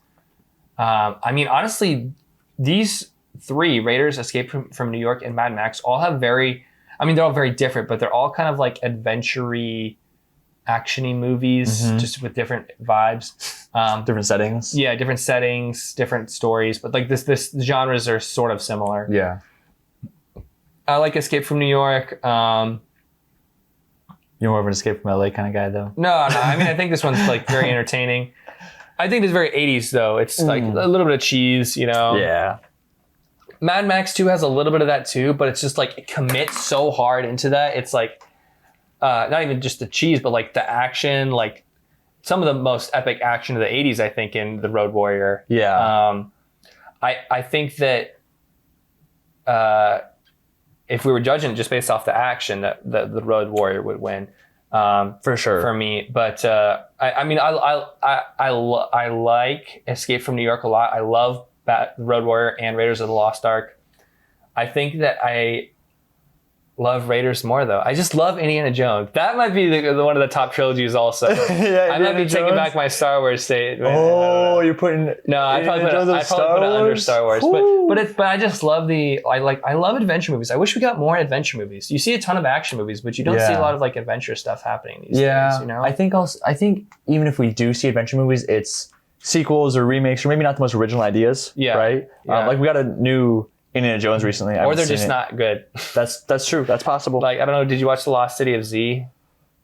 I mean, honestly, these three, Raiders, Escape from New York, and Mad Max, all have they're all very different, but they're all kind of like adventure-y, action-y movies, just with different vibes.
Different settings.
Yeah, different settings, different stories, but like this genres are sort of similar.
Yeah.
I like Escape from New York.
You're more of an Escape from LA kind of guy, though.
No. I mean, I think this one's like very entertaining. I think it's very 80s though. It's like a little bit of cheese, you know.
Yeah.
Mad Max 2 has a little bit of that too, but it's just like it commits so hard into that. It's like not even just the cheese, but like the action, like some of the most epic action of the 80s, I think, in The Road Warrior.
Yeah.
I think that if we were judging it just based off the action, that The Road Warrior would win.
For sure.
For me, but I mean, I like Escape from New York a lot. I love Road Warrior and Raiders of the Lost Ark. I think that I love Raiders more though. I just love Indiana Jones. That might be one of the top trilogies also. I might be taking back my Star Wars statement.
Oh, you're putting
no. I probably put it under Star Wars. But I just love I love adventure movies. I wish we got more adventure movies. You see a ton of action movies, but you don't see a lot of like adventure stuff happening these days. You know.
I think even if we do see adventure movies, it's sequels or remakes or maybe not the most original ideas.
Yeah.
Right.
Yeah.
Like we got a new Indiana Jones recently.
Or they're just not good.
That's true. That's possible.
Like, I don't know. Did you watch The Lost City of Z?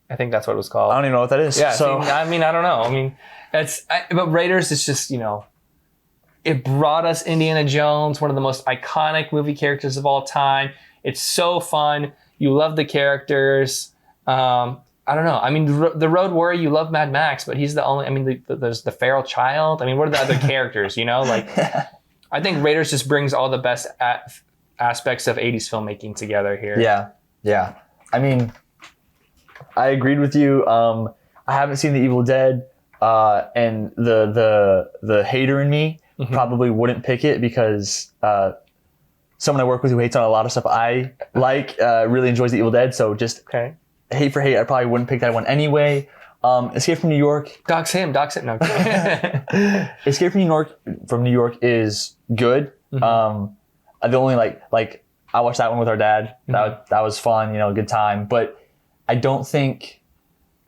I think that's what it was called.
I don't even know what that is.
Yeah.
So
I mean, I don't know. I mean, but Raiders is just, you know, it brought us Indiana Jones, one of the most iconic movie characters of all time. It's so fun. You love the characters. I don't know. I mean, The Road Warrior, you love Mad Max, but he's the only, I mean, there's the feral child. I mean, what are the other characters, you know? Like, I think Raiders just brings all the best aspects of 80s filmmaking together here.
Yeah. Yeah. I mean, I agreed with you. I haven't seen The Evil Dead, and the hater in me probably wouldn't pick it because someone I work with who hates on a lot of stuff I like really enjoys The Evil Dead. So just hate for hate, I probably wouldn't pick that one anyway. Escape from New York.
Dox him. No.
Escape from New York is good. The only like I watched that one with our dad. That was fun, you know, good time. But I don't think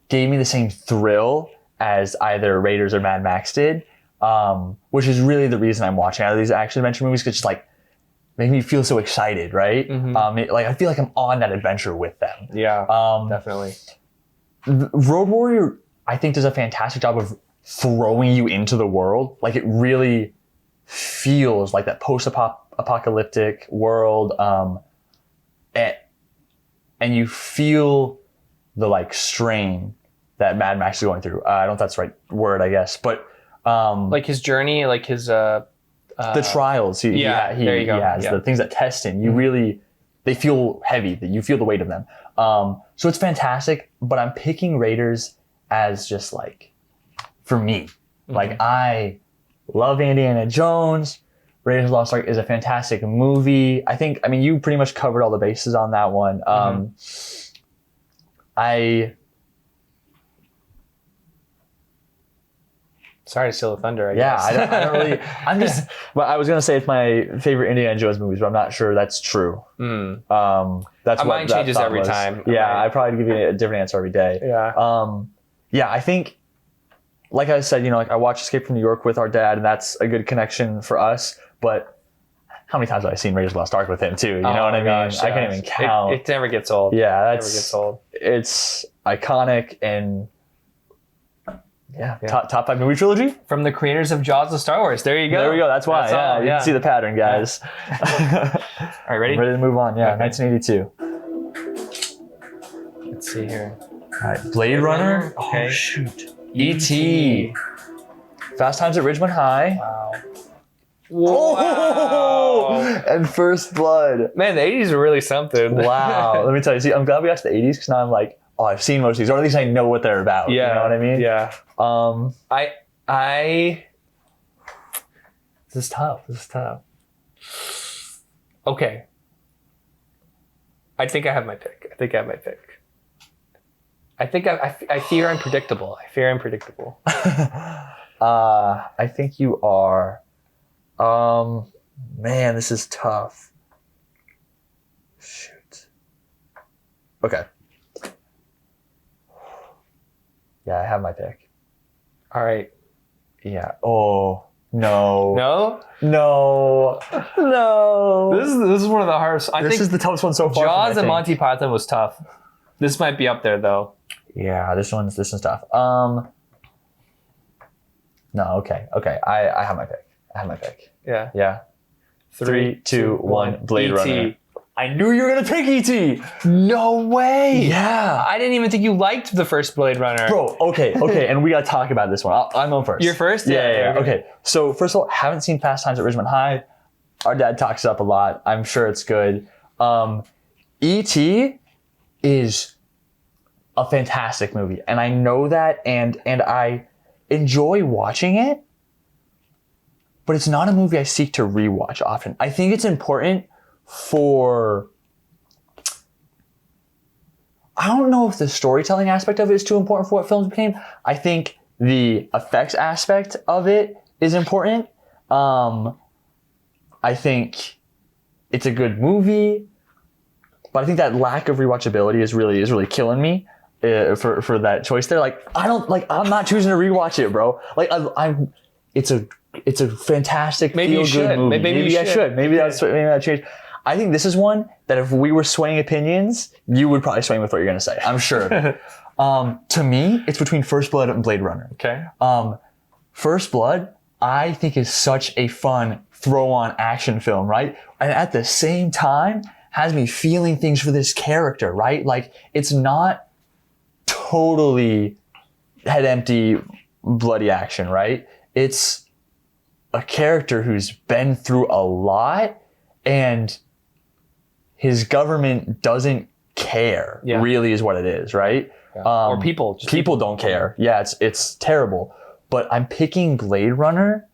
gave me the same thrill as either Raiders or Mad Max did. Which is really the reason I'm watching out of these action adventure movies, because just like make me feel so excited, right? Like I feel like I'm on that adventure with them.
Yeah, definitely.
Road Warrior, I think, does a fantastic job of throwing you into the world. Like it really feels like that post-apocalyptic world, and you feel the like strain that Mad Max is going through. I don't know if that's the right word, I guess, but
like his journey, like his
the trials. There you go. He has the things that test him. You really, they feel heavy. That you feel the weight of them. So it's fantastic, but I'm picking Raiders as just like, for me, like I love Indiana Jones. Raiders of the Lost Ark is a fantastic movie. I mean, you pretty much covered all the bases on that one.
Sorry to steal the thunder, I
guess.
guess.
I don't really, but I was going to say it's my favorite Indiana Jones movies, but I'm not sure that's true. That's
mine changes every time.
Yeah, I probably give you a different answer every day.
Yeah.
I think, like I said, you know, like I watched Escape from New York with our dad, and that's a good connection for us. But how many times have I seen Raiders of the Lost Ark with him too? You know what I mean?
Gosh,
I can't even count.
It never gets old.
Yeah,
it never gets old.
It's iconic and top 5 movie trilogy
from the creators of Jaws of Star Wars. There you go.
There we go. That's why. You can see the pattern, guys.
All right, ready?
Ready to move on. Yeah, okay.
1982. Let's see here.
All right, Blade Runner.
Okay.
Oh shoot. E.T. Fast Times at Ridgemont High.
Wow.
And First Blood.
Man, the 80s were really something.
Wow. Let me tell you. See, I'm glad we got to the 80s because now I'm like, oh, I've seen most of these, or at least I know what they're about.
Yeah.
You know what I mean?
Yeah.
This is tough.
Okay. I think I have my pick. I fear I'm predictable.
I think you are. Man, this is tough. Shoot. Okay. Yeah, I have my pick.
All right.
Yeah. Oh, no.
No?
No.
This is one of the hardest.
This is the toughest one so far.
Jaws and Monty Python was tough. This might be up there though.
Yeah, this one's tough. No, okay. I have my pick.
Yeah.
Yeah. 3, 2, 1. Blade
E.T.
Runner. I knew you were gonna pick E.T.
No way.
Yeah.
I didn't even think you liked the first Blade Runner.
Bro, okay, and we gotta talk about this one. I'm on first.
You're first?
Yeah. Okay. So first of all, haven't seen Fast Times at Ridgemont High. Our dad talks it up a lot. I'm sure it's good. E.T. is a fantastic movie, and I know that, and I enjoy watching it, but it's not a movie I seek to rewatch often. I think it's important for, I don't know if the storytelling aspect of it is too important for what films became. I think the effects aspect of it is important. I think it's a good movie, but I think that lack of rewatchability is really killing me for that choice there. Like, I'm not choosing to rewatch it, bro. Like, it's a fantastic,
Maybe you should.
movie.
Maybe
I should. Maybe that changed. I think this is one that if we were swaying opinions, you would probably sway with what you're going to say. I'm sure. To me, it's between First Blood and Blade Runner.
Okay.
First Blood, I think is such a fun throw-on action film, right? And at the same time, has me feeling things for this character, right? Like, it's not totally head empty, bloody action, right? It's a character who's been through a lot, and his government doesn't care, really is what it is, right?
Yeah. Or people.
People don't care. Yeah, it's terrible. But I'm picking Blade Runner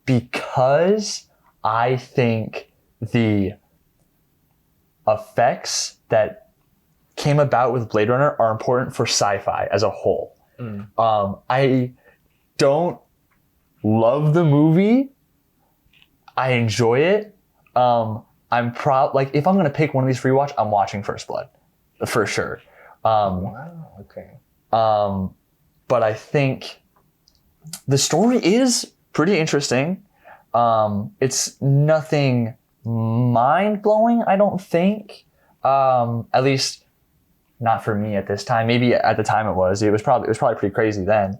because I think the effects that came about with Blade Runner are important for sci-fi as a whole. I don't love the movie. I enjoy it. I'm proud. Like, if I'm gonna pick one of these for rewatch, I'm watching First Blood, for sure.
Wow. Okay.
But I think the story is pretty interesting. It's nothing mind blowing, I don't think. At least not for me at this time. Maybe at the time it was. It was probably pretty crazy then.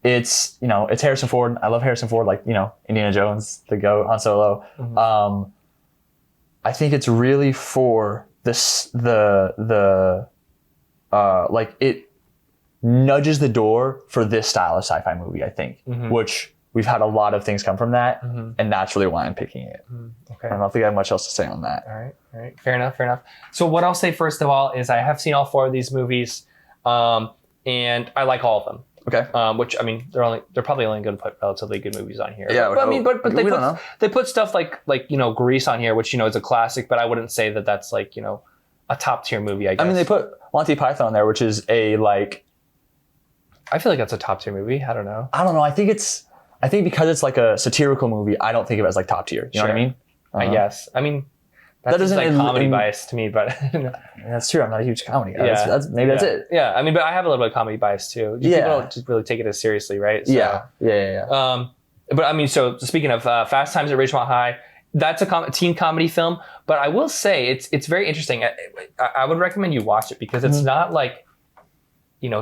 It's Harrison Ford. I love Harrison Ford, like, Indiana Jones, the GOAT, Han Solo. I think it's really for this, it nudges the door for this style of sci-fi movie, I think, which we've had a lot of things come from that, and that's really why I'm picking it.
Okay.
I don't think I have much else to say on that.
All right. Fair enough. So what I'll say first of all is I have seen all 4 of these movies, and I like all of them.
Okay.
Which, I mean, they're probably only going to put relatively good movies on here.
Yeah.
But they put stuff like Grease on here, which is a classic, but I wouldn't say that that's like a top tier movie. I guess.
I mean, they put Monty Python on there, which is I
feel like that's a top tier movie. I don't know.
I think because it's like a satirical movie, I don't think of it as like top tier. You know what I mean?
I guess. I mean, that doesn't like comedy bias to me, but
that's true. I'm not a huge comedy guy.
Yeah.
That's it.
Yeah. I mean, but I have a little bit of comedy bias too. People don't just really take it as seriously, right? So,
yeah.
But I mean, so speaking of Fast Times at Ridgemont High, that's a teen comedy film. But I will say it's very interesting. I would recommend you watch it because it's not like,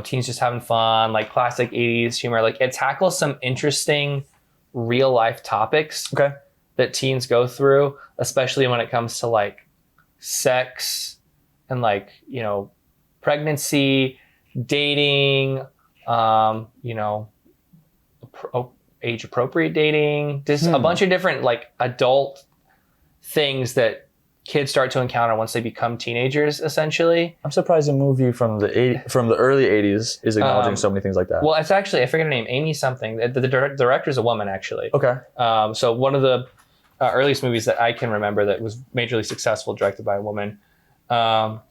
teens just having fun, like classic 80s humor. Like, it tackles some interesting real life topics that teens go through, especially when it comes to like sex and like, pregnancy, dating, age appropriate dating, just a bunch of different like adult things that kids start to encounter once they become teenagers, essentially.
I'm surprised a movie from the early 80s is acknowledging so many things like that.
Well, it's actually, I forget her name, Amy something. The director's a woman, actually.
Okay.
So one of the earliest movies that I can remember that was majorly successful, directed by a woman. But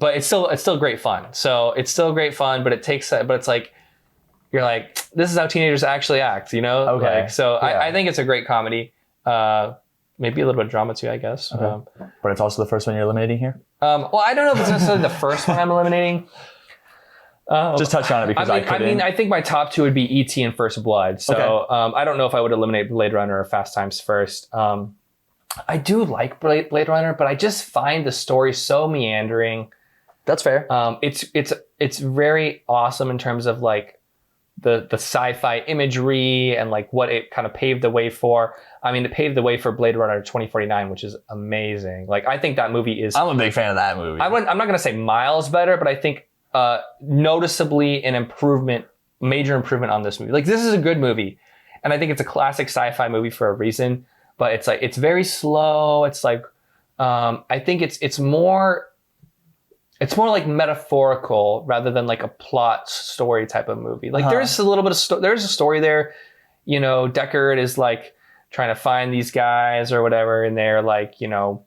it's still great fun. So it's still great fun, but it's like, you're like, this is how teenagers actually act, Okay. Like, so yeah. I think it's a great comedy. Maybe a little bit of drama too, I guess.
Okay. But it's also the first one you're eliminating here?
Well, I don't know if it's necessarily the first one I'm eliminating.
Just touch on it because I couldn't.
I think my top 2 would be E.T. and First Blood. So I don't know if I would eliminate Blade Runner or Fast Times first. I do like Blade Runner, but I just find the story so meandering.
That's fair.
It's very awesome in terms of like the sci-fi imagery and like what it kind of paved the way for. I mean, it paved the way for Blade Runner 2049, which is amazing. Like, I think that movie is...
I'm a big fan of that movie.
I'm not going to say miles better, but I think noticeably an improvement, major improvement on this movie. Like, this is a good movie. And I think it's a classic sci-fi movie for a reason. But it's like, it's very slow. It's like, I think it's more like metaphorical rather than like a plot story type of movie. Like there's a little bit of there's a story there. You know, Deckard is like trying to find these guys or whatever, and they're like, you know,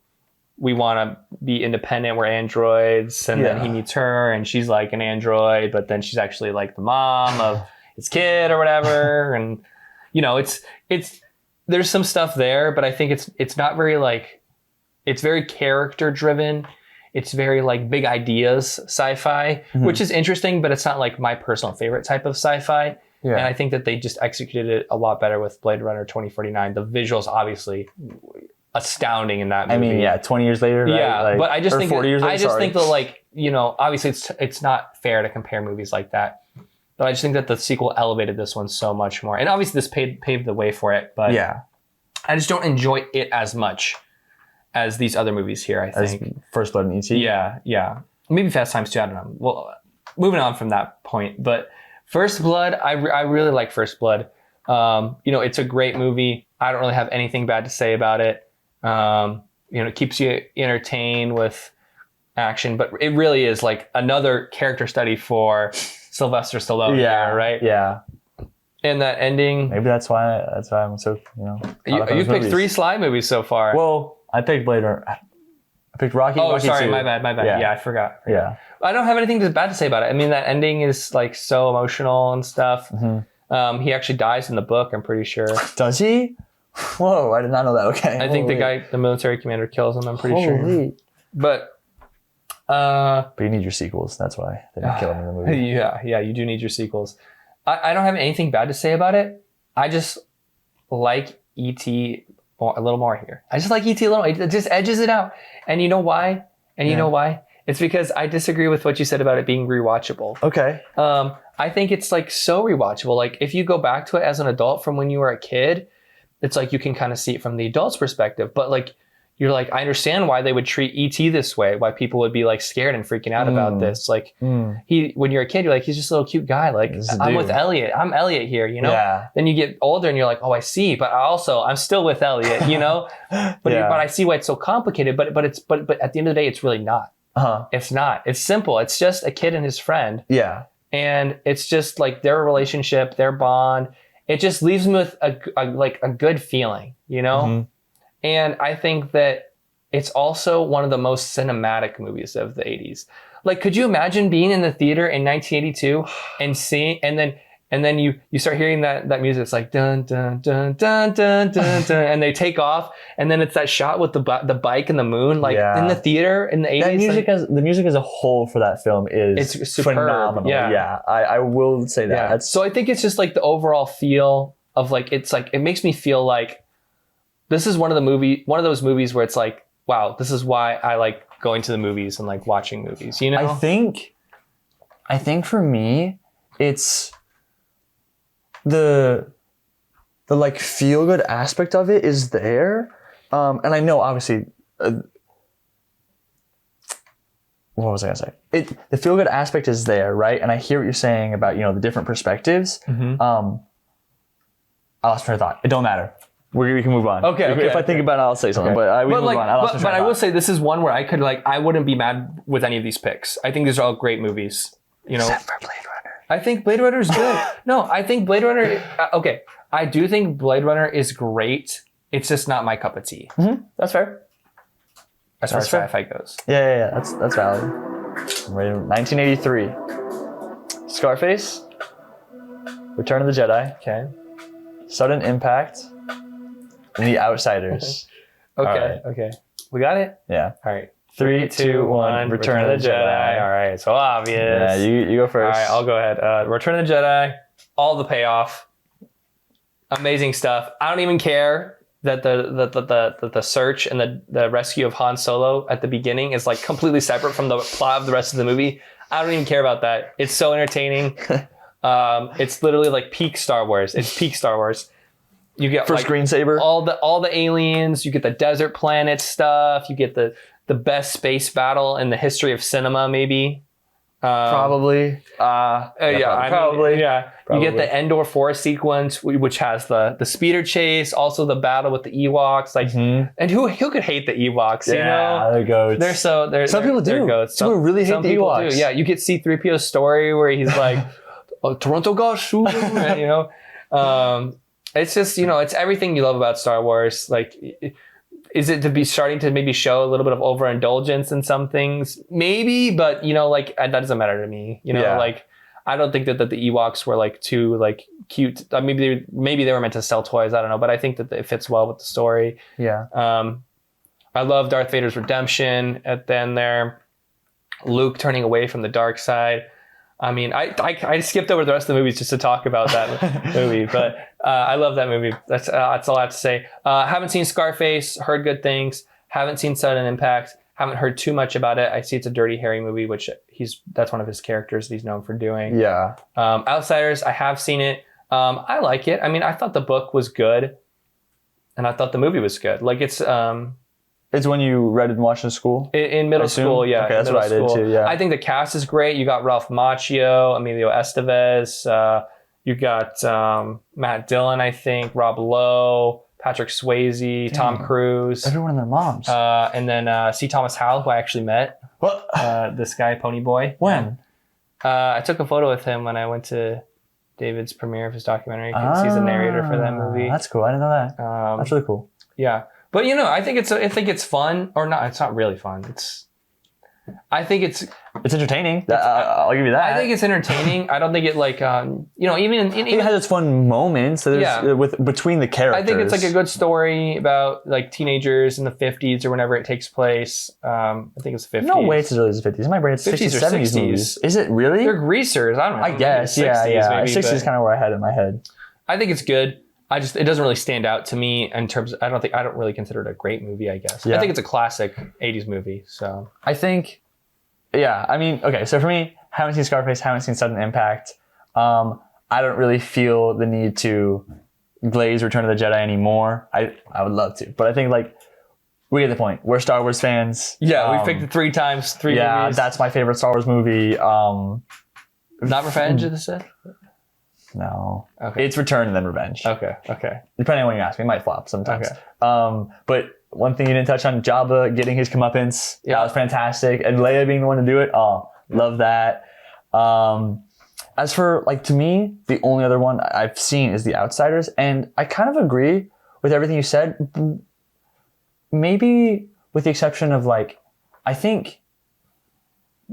we want to be independent. We're androids, and then he meets her, and she's like an android, but then she's actually like the mom of his kid or whatever, and you know, it's there's some stuff there, but I think it's not very like, it's very character driven. It's very like big ideas sci-fi, which is interesting, but it's not like my personal favorite type of sci-fi. Yeah. And I think that they just executed it a lot better with Blade Runner 2049. The visuals obviously astounding in that movie.
I mean, yeah, 20 years later, right?
Yeah,
like,
but I just think
40 years later,
I just think that, like, you know, obviously it's not fair to compare movies like that. But I just think that the sequel elevated this one so much more. And obviously this paved the way for it, but
yeah, I
just don't enjoy it as much as these other movies here, I think.
As First Blood and E.T.?
Yeah. Maybe Fast Times 2, I don't know. Well, moving on from that point. But First Blood, I really like First Blood. You know, it's a great movie. I don't really have anything bad to say about it. You know, it keeps you entertained with action. But it really is like another character study for Sylvester Stallone.
Yeah,
right?
Yeah.
And that ending...
Maybe that's why I'm so, you know...
You've picked 3 Sly movies so far.
Well... I picked Blade Runner. I picked Rocky.
Oh,
Rocky
sorry,
2.
my bad. Yeah, I forgot.
Yeah.
I don't have anything bad to say about it. I mean, that ending is like so emotional and stuff. Mm-hmm. He actually dies in the book, I'm pretty sure.
Does he? Whoa, I did not know that. Okay.
I think the military commander kills him, I'm pretty sure. But
you need your sequels. That's why they didn't kill him in the movie.
Yeah, you do need your sequels. I don't have anything bad to say about it. I just like E.T. a little more here. I just like E.T. a little. It just edges it out. And you know why? You know why? It's because I disagree with what you said about it being rewatchable.
Okay.
I think it's like so rewatchable. Like if you go back to it as an adult from when you were a kid, it's like you can kind of see it from the adult's perspective. But like you're like, I understand why they would treat E.T. this way, why people would be like scared and freaking out about this. Like when you're a kid, you're like, he's just a little cute guy. Like I'm with Elliot. I'm Elliot here, you know? Yeah. Then you get older and you're like, oh, I see. But I'm still with Elliot, you know? But I see why it's so complicated. But at the end of the day, it's really not. It's not. It's simple. It's just a kid and his friend.
Yeah.
And it's just like their relationship, their bond. It just leaves me with a good feeling, you know? Mm-hmm. And I think that it's also one of the most cinematic movies of the 80s. Like, could you imagine being in the theater in 1982 and seeing, and then you start hearing that music. It's like dun dun dun dun dun dun dun, and they take off, and then it's that shot with the bike and the moon, like in the theater in the 80s.
That music, the music as a whole for that film is
it's superb.
Phenomenal. Yeah, I will say that.
Yeah. So I think it's just like the overall feel of like it makes me feel like this is one of those movies where it's like, wow, this is why I like going to the movies and like watching movies, you know?
I think for me, it's the like feel good aspect of it is there. And I know obviously, what was I gonna say? The feel good aspect is there, right? And I hear what you're saying about, you know, the different perspectives. Mm-hmm. I lost my thought. It don't matter. We can move on.
Okay.
If I think about it, I'll say something. But we move on.
But I will say this is one where I wouldn't be mad with any of these picks. I think these are all great movies. You know,
except for Blade Runner.
I think Blade Runner is good. No, I think Blade Runner. Okay, I do think Blade Runner is great. It's just not my cup of tea.
Mm-hmm. That's fair.
As far as sci-fi goes.
Yeah. That's valid. 1983. Scarface. Return of the Jedi.
Okay.
Sudden Impact. And The Outsiders.
Okay. We got it?
Yeah.
All right.
3, 2, 1. Return of the Jedi.
All right. So obvious.
Yeah, you go first.
All right, I'll go ahead. Return of the Jedi. All the payoff. Amazing stuff. I don't even care that the search and the rescue of Han Solo at the beginning is like completely separate from the plot of the rest of the movie. I don't even care about that. It's so entertaining. It's literally like peak Star Wars. It's peak Star Wars. You get
First
like
green saber.
all the aliens. You get the desert planet stuff. You get the best space battle in the history of cinema, maybe.
Probably. Probably.
Yeah.
Probably.
You get the Endor Forest sequence, which has the speeder chase, also the battle with the Ewoks. Like, and who could hate the Ewoks? You know,
they're goats.
some
people do.
Goats.
Some people really hate
some
the
people
Ewoks.
do. Yeah, you get C-3PO's story where he's like, oh, Toronto gosh, you know. It's just, you know, it's everything you love about Star Wars. Like, is it to be starting to maybe show a little bit of overindulgence in some things? Maybe, but, you know, like, that doesn't matter to me. You know, like, I don't think that the Ewoks were, like, too, like, cute. Maybe they were meant to sell toys. I don't know. But I think that it fits well with the story.
Yeah.
I love Darth Vader's redemption at the end there. Luke turning away from the dark side. I mean, I skipped over the rest of the movies just to talk about that movie, but I love that movie. That's all I have to say. Haven't seen Scarface, heard good things. Haven't seen Sudden Impact. Haven't heard too much about it. I see it's a Dirty Harry movie, which that's one of his characters that he's known for doing.
Yeah.
Outsiders, I have seen it. I like it. I mean, I thought the book was good, and I thought the movie was good. Like
It's when you read and watched in school?
In middle school, yeah.
Okay, that's what I did too, yeah.
I think the cast is great. You got Ralph Macchio, Emilio Estevez. You got Matt Dillon, I think, Rob Lowe, Patrick Swayze, Tom Cruise.
Everyone and their moms.
And then C. Thomas Howell, who I actually met.
What?
This guy, Pony Boy.
When?
I took a photo with him when I went to David's premiere of his documentary because he's the narrator for that movie.
That's cool. I didn't know that. That's really cool.
Yeah. But, you know, I think it's fun, or not. It's not really fun. I think it's
entertaining. I'll give you that.
I think it's entertaining. I don't think it like, you know, even
it has its fun moments between the characters.
I think it's like a good story about like teenagers in the 50s or whenever it takes place. I think it's 50s.
No way it's as early as the 50s. In my brain, it's 60s or 70s movies. Is it really?
They're greasers. I don't know.
I guess. 60s, yeah. 60s is kind of where I had it in my head.
I think it's good. It doesn't really stand out to me in terms of, I don't really consider it a great movie, I guess. Yeah. I think it's a classic 80s movie, so.
I think, yeah, I mean, okay, so for me, haven't seen Scarface, haven't seen Sudden Impact. I don't really feel the need to glaze Return of the Jedi anymore. I would love to, but I think like, we get the point. We're Star Wars fans.
Yeah, we picked it 3 times, 3 movies.
Yeah, that's my favorite Star Wars movie.
Not Revenge of the Sith?
No.
Okay.
It's Return and then Revenge.
Okay.
Depending on when you ask me, it might flop sometimes. Okay. But one thing you didn't touch on, Jabba getting his comeuppance. Yeah. That was fantastic. And Leia being the one to do it. Oh, love that. As for, like, to me, the only other one I've seen is The Outsiders. And I kind of agree with everything you said. Maybe with the exception of, like, I think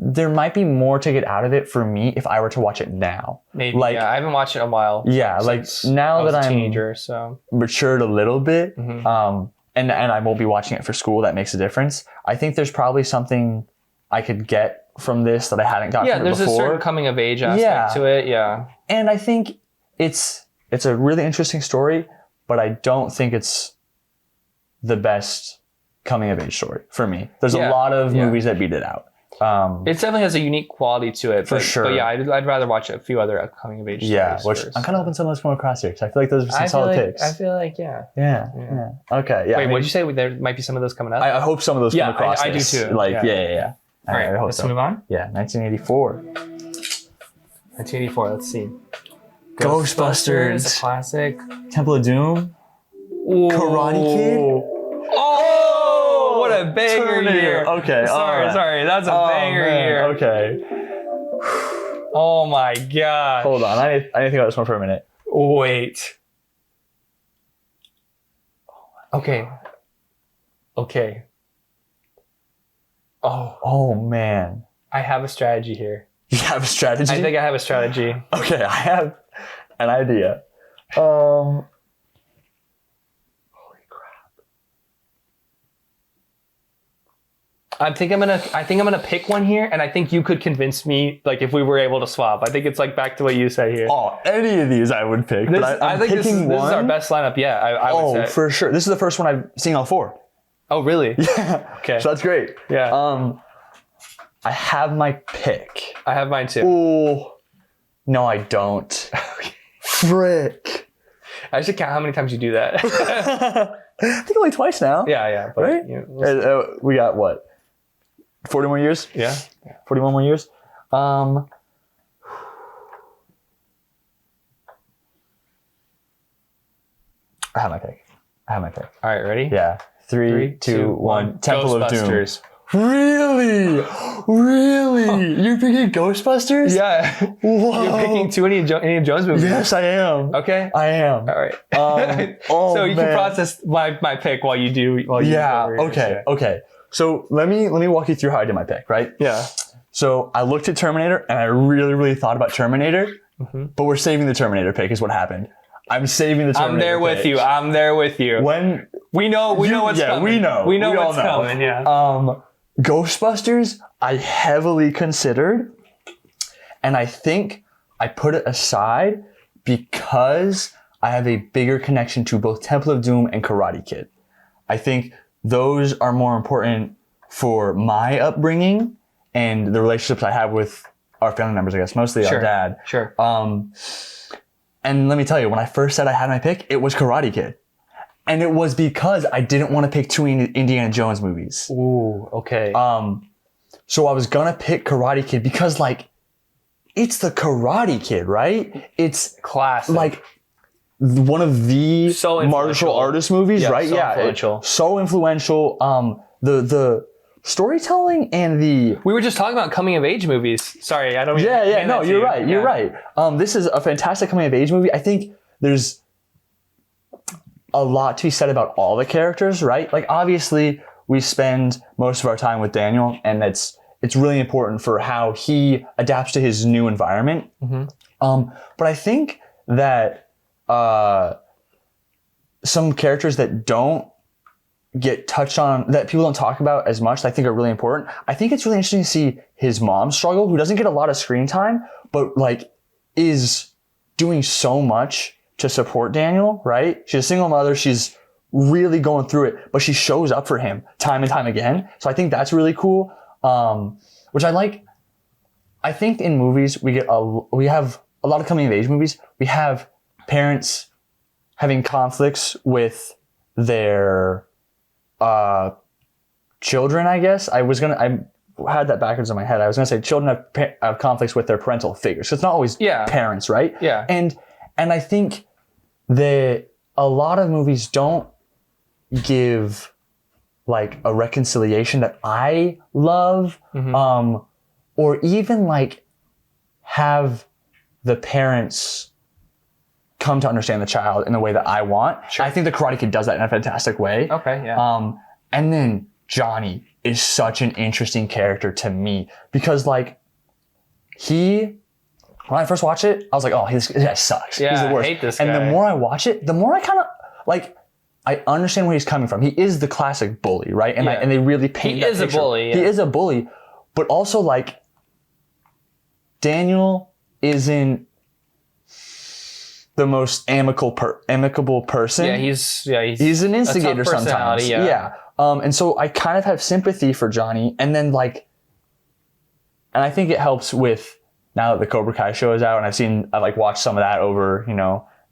there might be more to get out of it for me if I were to watch it now.
Maybe,
like,
yeah. I haven't watched it in a while.
Yeah, like now that I'm a
teenager, so
matured a little bit, and I won't be watching it for school. That makes a difference. I think there's probably something I could get from this that I hadn't gotten from it before.
Yeah, there's a certain coming of age aspect to it. Yeah,
and I think it's a really interesting story, but I don't think it's the best coming of age story for me. There's a lot of movies that beat it out.
It definitely has a unique quality to it.
For sure.
But yeah, I'd rather watch a few other coming of age stories.
Yeah, which I'm kind of hoping some of those come across here because I feel like those are some solid picks.
I feel like, yeah.
Okay, yeah.
Wait, what did you say? There might be some of those coming up?
I hope some of those come across.
I do too.
Like,
yeah. All right, let's move on.
Yeah, 1984.
1984, let's see.
Ghostbusters.
A classic.
Temple of Doom.
Ooh.
Karate Kid.
Oh, what a banger year.
Okay.
Sorry. That's a banger year.
Okay.
Oh my God.
Hold on. I need to think about this one for a minute.
Wait. Okay.
Oh man.
I have a strategy here.
You have a strategy?
I think I have a strategy.
Okay, I have an idea.
I think I'm gonna pick one here, and I think you could convince me. Like if we were able to swap, I think it's like back to what you said here.
Oh, any of these I would pick.
I think this is our best lineup. Yeah, I would say.
For sure. This is the first one I've seen all four.
Oh, really?
Yeah.
Okay.
So that's great.
Yeah.
I have my pick.
I have mine too.
Oh, No, I don't.
Okay.
Frick.
I should count how many times you do that.
I think only twice now.
Yeah. But,
Right? We got what? 40 more years?
Yeah.
41 more years? I have my pick.
All right, ready?
Yeah. 3, 2, 1. Temple of Doom.
Ghostbusters.
Really? Really? You're picking Ghostbusters?
Yeah.
Whoa.
You're picking two Indiana Jones movies.
Yes, I am.
Okay.
I am.
All right.
Oh,
so you can
man.
process my pick while you do.
Yeah. Okay. So let me walk you through how I did my pick, right?
Yeah.
So I looked at Terminator and I really, really thought about Terminator, but we're saving the Terminator pick is what happened. I'm saving the Terminator
I'm there with
pick.
you. I'm there with you.
When
we know what's coming.
we know.
We know
We all
what's
know.
coming. Yeah.
Ghostbusters, I heavily considered, and I think I put it aside because I have a bigger connection to both Temple of Doom and Karate Kid. I think those are more important for my upbringing and the relationships I have with our family members, I guess, mostly our dad.
Sure.
And let me tell you, when I first said I had my pick, it was Karate Kid. And it was because I didn't want to pick two Indiana Jones movies.
Ooh, okay.
So I was gonna pick Karate Kid because, like, it's the Karate Kid, right? It's
classic.
like one of the
So
martial artist movies, right?
So
Yeah,
influential.
so influential. The storytelling and the
We were just talking about coming of age movies. Sorry, I don't mean
yeah. No, you're right. You're right. This is a fantastic coming of age movie. I think there's a lot to be said about all the characters, right? Like, obviously, we spend most of our time with Daniel, and it's really important for how he adapts to his new environment. But I think that some characters that don't get touched on, that people don't talk about as much, I think are really important. I think it's really interesting to see his mom struggle, who doesn't get a lot of screen time, but like is doing so much to support Daniel, right? She's a single mother. She's really going through it, but she shows up for him time and time again. So I think that's really cool. Which I like. I think in movies, we have a lot of coming of age movies. We have parents having conflicts with their children, I guess. I had that backwards in my head. I was going to say children have conflicts with their parental figures. So it's not always parents, right?
Yeah.
And I think that a lot of movies don't give like a reconciliation that I love, or even like have the parents come to understand the child in the way that I want.
Sure.
I think the Karate Kid does that in a fantastic way.
Okay, yeah.
And then Johnny is such an interesting character to me because like when I first watched it, I was like, oh, this guy sucks.
Yeah,
he's the worst.
I hate this
And
guy.
the more I watch it, the more I kind of like, I understand where he's coming from. He is the classic bully, right? And and they really paint that
is a
picture.
bully, yeah.
He is a bully, but also like Daniel isn't the most amicable person.
Yeah,
he's an instigator
a tough
sometimes.
personality, yeah.
And so I kind of have sympathy for Johnny, and then like, and I think it helps with now that the Cobra Kai show is out, and I like watched some of that over,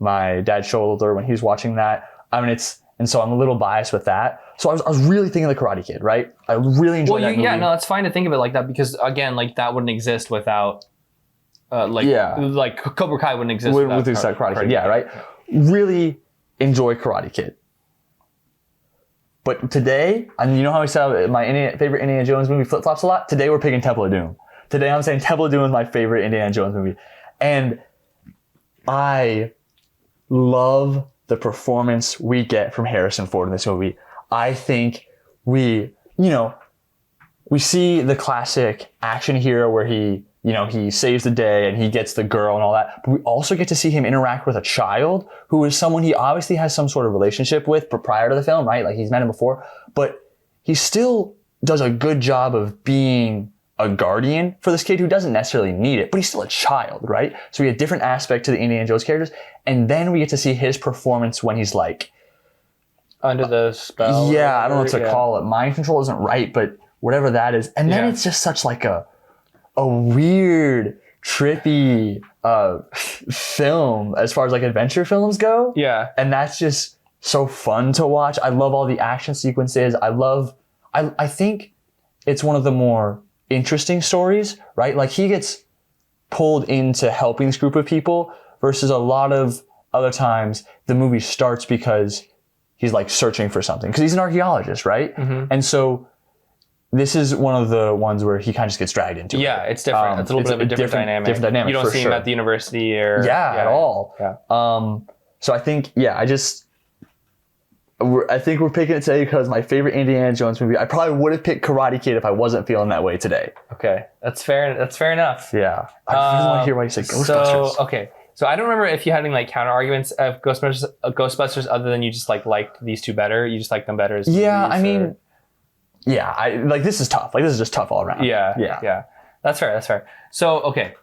my dad's shoulder when he was watching that. I mean, and so I'm a little biased with that. So I was really thinking of the Karate Kid, right? I really enjoyed that movie.
Yeah, no, it's fine to think of it like that because again, like that wouldn't exist without, like Cobra Kai wouldn't exist
with Karate Kid. Yeah, right. Really enjoy Karate Kid. But today, and you know how I said my favorite Indiana Jones movie flip-flops a lot? Today we're picking Temple of Doom. Today I'm saying Temple of Doom is my favorite Indiana Jones movie. And I love the performance we get from Harrison Ford in this movie. I think we see the classic action hero where he saves the day and he gets the girl and all that. But we also get to see him interact with a child who is someone he obviously has some sort of relationship with prior to the film, right? Like he's met him before, but he still does a good job of being a guardian for this kid who doesn't necessarily need it, but he's still a child, right? So we have a different aspect to the Indiana Jones characters. And then we get to see his performance when he's like,
under the spell.
Yeah, I don't know what to call it. Mind control isn't right, but whatever that is. And then it's just such like a weird trippy film as far as like adventure films go.
Yeah.
And that's just so fun to watch. I love all the action sequences. I think it's one of the more interesting stories, right? Like he gets pulled into helping this group of people versus a lot of other times the movie starts because he's like searching for something because he's an archaeologist, right? And so this is one of the ones where he kind of just gets dragged into it.
Yeah, it's different. It's a little bit of a different dynamic.
Different dynamic.
You don't
for
see
sure.
him at the university or
at all.
Yeah.
So I think I think we're picking it today because my favorite Indiana Jones movie. I probably would have picked Karate Kid if I wasn't feeling that way today.
Okay, that's fair. That's fair enough.
Yeah, I really want to hear why you said Ghostbusters.
So I don't remember if you had any like counter arguments of Ghostbusters other than you just like liked these two better. You just like them better. As
Yeah,
movies,
I mean, yeah, I like this is tough. Like this is just tough all around.
Yeah. That's fair. So okay.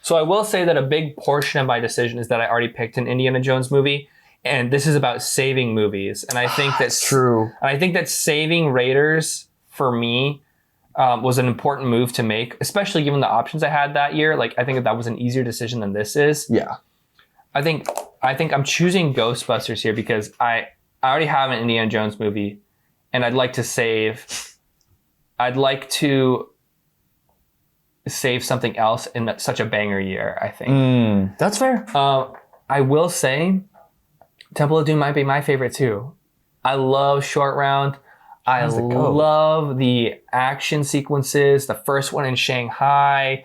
So I will say that a big portion of my decision is that I already picked an Indiana Jones movie. And this is about saving movies. And I think that's
true.
And I think that saving Raiders for me was an important move to make, especially given the options I had that year. Like, I think that was an easier decision than this is.
Yeah.
I think I'm choosing Ghostbusters here because I already have an Indiana Jones movie and I'd like to save something else in such a banger year, I think.
That's fair.
I will say Temple of Doom might be my favorite too. I love Short Round. I love the action sequences. The first one in Shanghai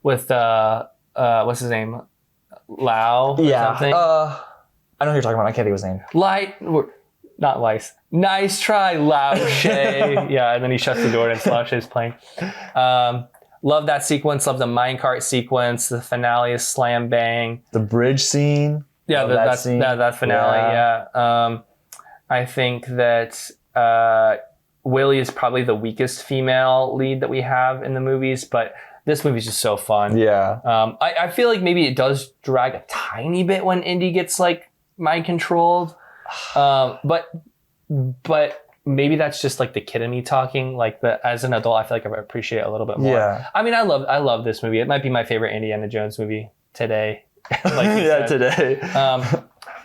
with what's his name? Lau or something.
I know who you're talking about. I can't think of his name.
Not Lice. Nice try, Lao Shay. Yeah, and then he shuts the door and it's Lao Shay's playing. Love that sequence. Love the minecart sequence. The finale is slam bang.
The bridge scene.
Yeah, that finale. Yeah. I think that Willie is probably the weakest female lead that we have in the movies, but this movie's just so fun.
Yeah.
I feel like maybe it does drag a tiny bit when Indy gets like mind controlled, but maybe that's just like the kid in me talking. Like as an adult, I feel like I appreciate it a little bit more.
Yeah.
I mean, I love this movie. It might be my favorite Indiana Jones movie today. Like
yeah, today.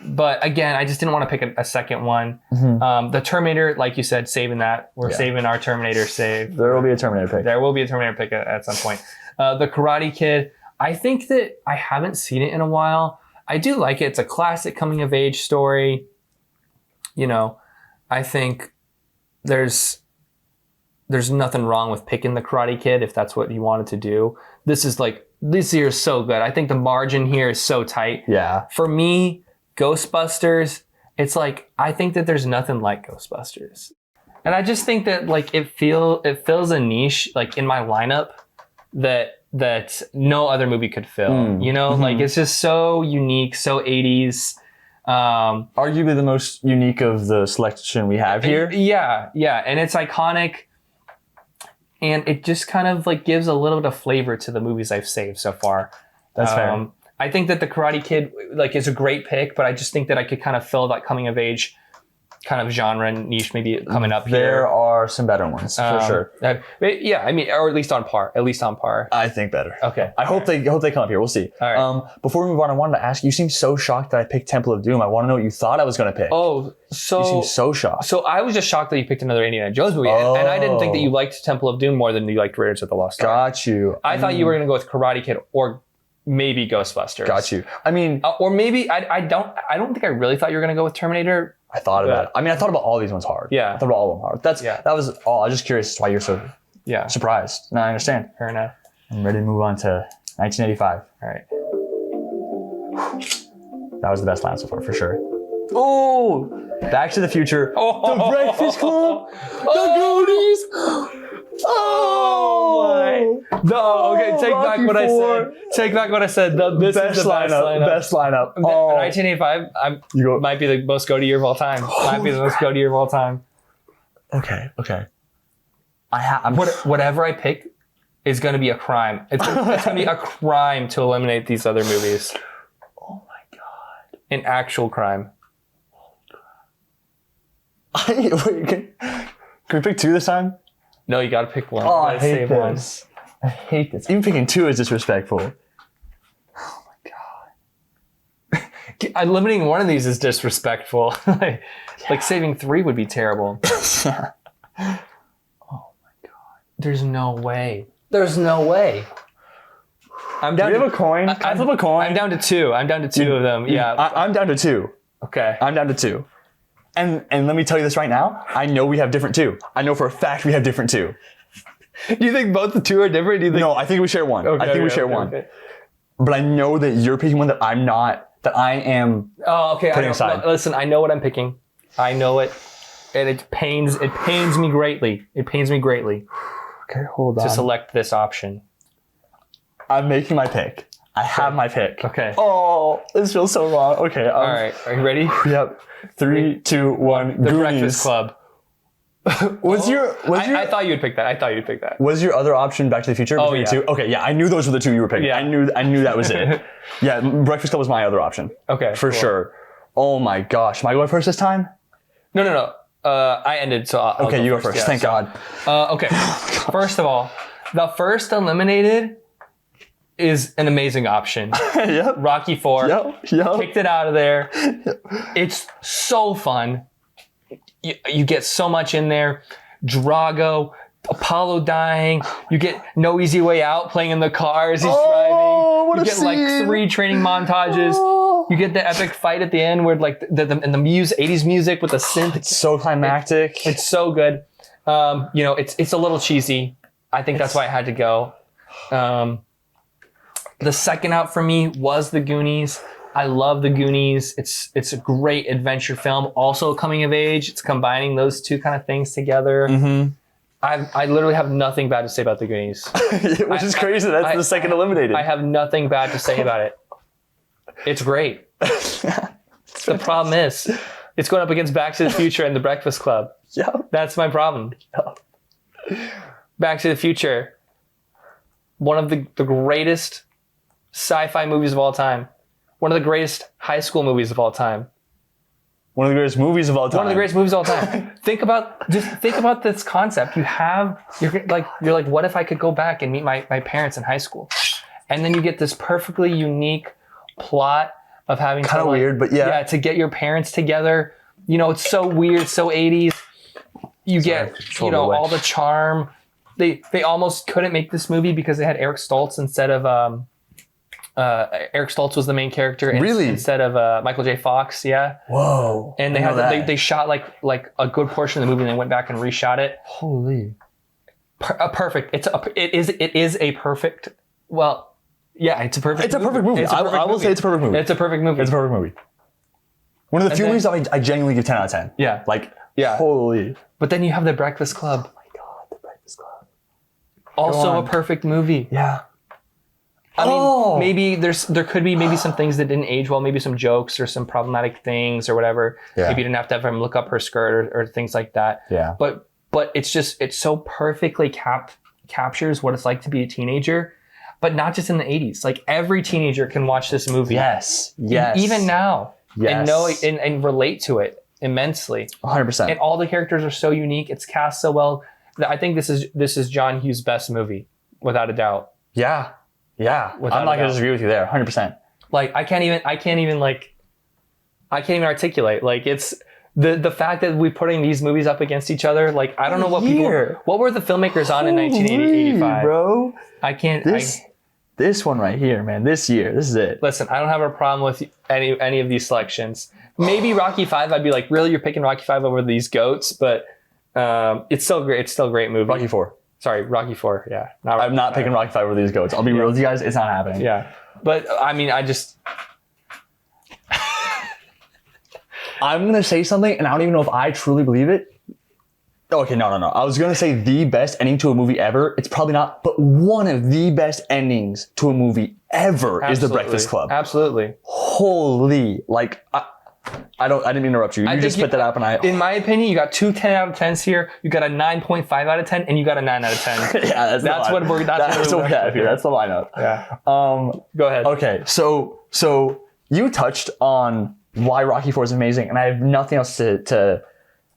But again, I just didn't want to pick a second one. The Terminator, like you said, saving that. We're saving our Terminator save.
There will be a Terminator pick.
There will be a Terminator pick at some point. The Karate Kid, I think that I haven't seen it in a while. I do like it. It's a classic coming of age story. You know, I think there's nothing wrong with picking the Karate Kid if that's what you wanted to do. This year is so good. I think the margin here is so tight.
Yeah.
For me, Ghostbusters, it's like, I think that there's nothing like Ghostbusters. And I just think that like it fills a niche like in my lineup that no other movie could fill. You know, like it's just so unique, so 80s.
Arguably the most unique of the selection we have here.
Yeah. And it's iconic. And it just kind of like gives a little bit of flavor to the movies I've saved so far.
That's fair.
I think that the Karate Kid like is a great pick, but I just think that I could kind of fill that coming of age kind of genre niche maybe coming up here.
There are some better ones for sure.
Yeah, I mean, or at least on par.
I think better.
Okay.
I hope they come up here. We'll see.
All right.
Before we move on, I wanted to ask you seem so shocked that I picked Temple of Doom. I want to know what you thought I was going to pick.
Oh, so
you seem so shocked.
So I was just shocked that you picked another Indiana Jones movie, and I didn't think that you liked Temple of Doom more than you liked Raiders of the Lost Ark.
Got you.
I thought you were going to go with Karate Kid or maybe Ghostbusters.
Got you. I mean,
or maybe I don't think I really thought you were going to go with Terminator.
I thought about it. I mean, I thought about all these ones hard.
Yeah.
I thought about all of them hard. That was all. I was just curious why you're so surprised. Now I understand.
Fair enough.
I'm ready to move on to 1985.
All right.
That was the best line so far, for sure. Oh! Back to the Future.
Oh.
The Breakfast Club. The Goonies.
Oh my! No, okay, take back what I said. Take back what I said. This is the best lineup.
Best lineup.
1985 might be the most GOAT year of all time. Might be the most GOAT year of all time.
Okay.
Whatever I pick is going to be a crime. It's going to be a crime to eliminate these other movies.
Oh my god!
An actual crime.
Wait, can we pick two this time?
No, you got to pick one.
Oh, I hate this. I hate this. Even picking 2 is disrespectful.
Limiting one of these is disrespectful. Like saving 3 would be terrible.
Oh my god.
There's no way. There's no way. I'm down.
Do you have a coin? Can I flip a coin?
I'm down to 2. I'm down to 2 of them. Yeah.
I'm down to 2.
Okay.
I'm down to 2. And let me tell you this right now. I know we have different 2. I know for a fact we have different 2.
Do you think both the 2 are different? Do you think?
No, I think we share one. I think we share one.
Okay.
But I know that you're picking one that I'm not. That I am.
Oh, okay.
Putting aside.
No, listen, I know what I'm picking. I know it, and it pains me greatly. It pains me greatly
Okay, hold on.
to select this option.
I'm making my pick. I have my pick.
Okay.
Oh, this feels so wrong. Okay.
All right. Are you ready?
Yep. 3, 2, 1.
The
Goonies.
Breakfast Club.
Was your
I thought you'd pick that.
was your other option Back to the Future?
Oh,
between
yeah.
the 2? Okay, yeah, I knew those were the 2 you were picking.
Yeah.
I knew that was it. Yeah, Breakfast Club was my other option.
Okay.
For
cool.
sure. Oh my gosh. Am I going first this time?
No. I ended, so I'll
Okay,
go
you go first.
Yeah,
Thank God.
Okay. First of all, the first eliminated is an amazing option.
Yep.
Rocky 4.
Yep.
Kicked it out of there. It's so fun. You get so much in there. Drago, Apollo dying. You get No Easy Way Out playing in the car as he's driving.
what
You
a
get like
scene.
3 training montages.
Oh.
You get the epic fight at the end where like the music, 80s music with the synth.
It's so climactic.
It's so good. It's a little cheesy. I think that's why I had to go. The second out for me was The Goonies. I love The Goonies. It's a great adventure film. Also coming of age. It's combining those 2 kind of things together.
Mm-hmm.
I literally have nothing bad to say about The Goonies.
Which is crazy. That's the second eliminated.
I have nothing bad to say about it. It's great. The problem is, it's going up against Back to the Future and The Breakfast Club.
Yeah.
That's my problem. Back to the Future, one of the greatest sci-fi movies of all time. One of the greatest high school movies of all time.
One of the greatest movies of all time.
One of the greatest movies of all time. think about this concept. You're like, what if I could go back and meet my parents in high school? And then you get this perfectly unique plot of having
Kind of weird, but yeah.
Yeah, to get your parents together. It's so weird, so 80s. You get, all the charm. They almost couldn't make this movie because they had Eric Stoltz instead of Eric Stoltz was the main character instead of Michael J. Fox. Yeah.
Whoa.
And they shot like a good portion of the movie and they went back and reshot it.
Holy.
Perfect. It is a perfect. Well, yeah, it's a perfect.
It's a perfect movie. I will say it's a perfect movie.
It's a perfect movie.
It's a perfect movie. One of the few movies that I genuinely give 10 out of 10.
Yeah.
Yeah. Holy.
But then you have The Breakfast Club.
Oh my God, The Breakfast Club.
Also a perfect movie.
Yeah.
I mean, maybe there could be maybe some things that didn't age well, maybe some jokes or some problematic things or whatever.
Yeah.
Maybe you didn't have to have him look up her skirt or things like that.
Yeah.
But it's so perfectly captures what it's like to be a teenager, but not just in the 80s. Like every teenager can watch this movie.
Yes.
Even now.
Yes.
And know and relate to it immensely.
100%.
And all the characters are so unique. It's cast so well. I think this is John Hughes' best movie, without a doubt.
Yeah. Yeah.
Without
I'm not
a
going to
doubt.
disagree with you there. 100%.
Like I can't even articulate. Like it's the fact that we're putting these movies up against each other. Like I don't know what were the filmmakers on in 1985,
bro.
I can't.
This one right here, man. This year. This is it.
Listen, I don't have a problem with any of these selections. Maybe Rocky 5, I'd be like, really, you're picking Rocky 5 over these goats, but it's still great. It's still a great movie.
Rocky 4.
Sorry, Rocky 4. Yeah,
I'm not picking Rocky 5 over these goats. I'll be real with you guys. It's not happening.
Yeah, but I mean,
I'm gonna say something, and I don't even know if I truly believe it. Okay, no. I was gonna say the best ending to a movie ever. It's probably not, but one of the best endings to a movie ever is The Breakfast Club.
Absolutely.
Holy, like I didn't interrupt you. You just put that up, and
in my opinion, you got 2 10 out of 10s here. You got a 9.5 out of 10, and you got a 9 out of 10.
Yeah, that's what we have here. That's the lineup.
Yeah.
Go ahead. Okay, so you touched on why Rocky 4 is amazing, and I have nothing else to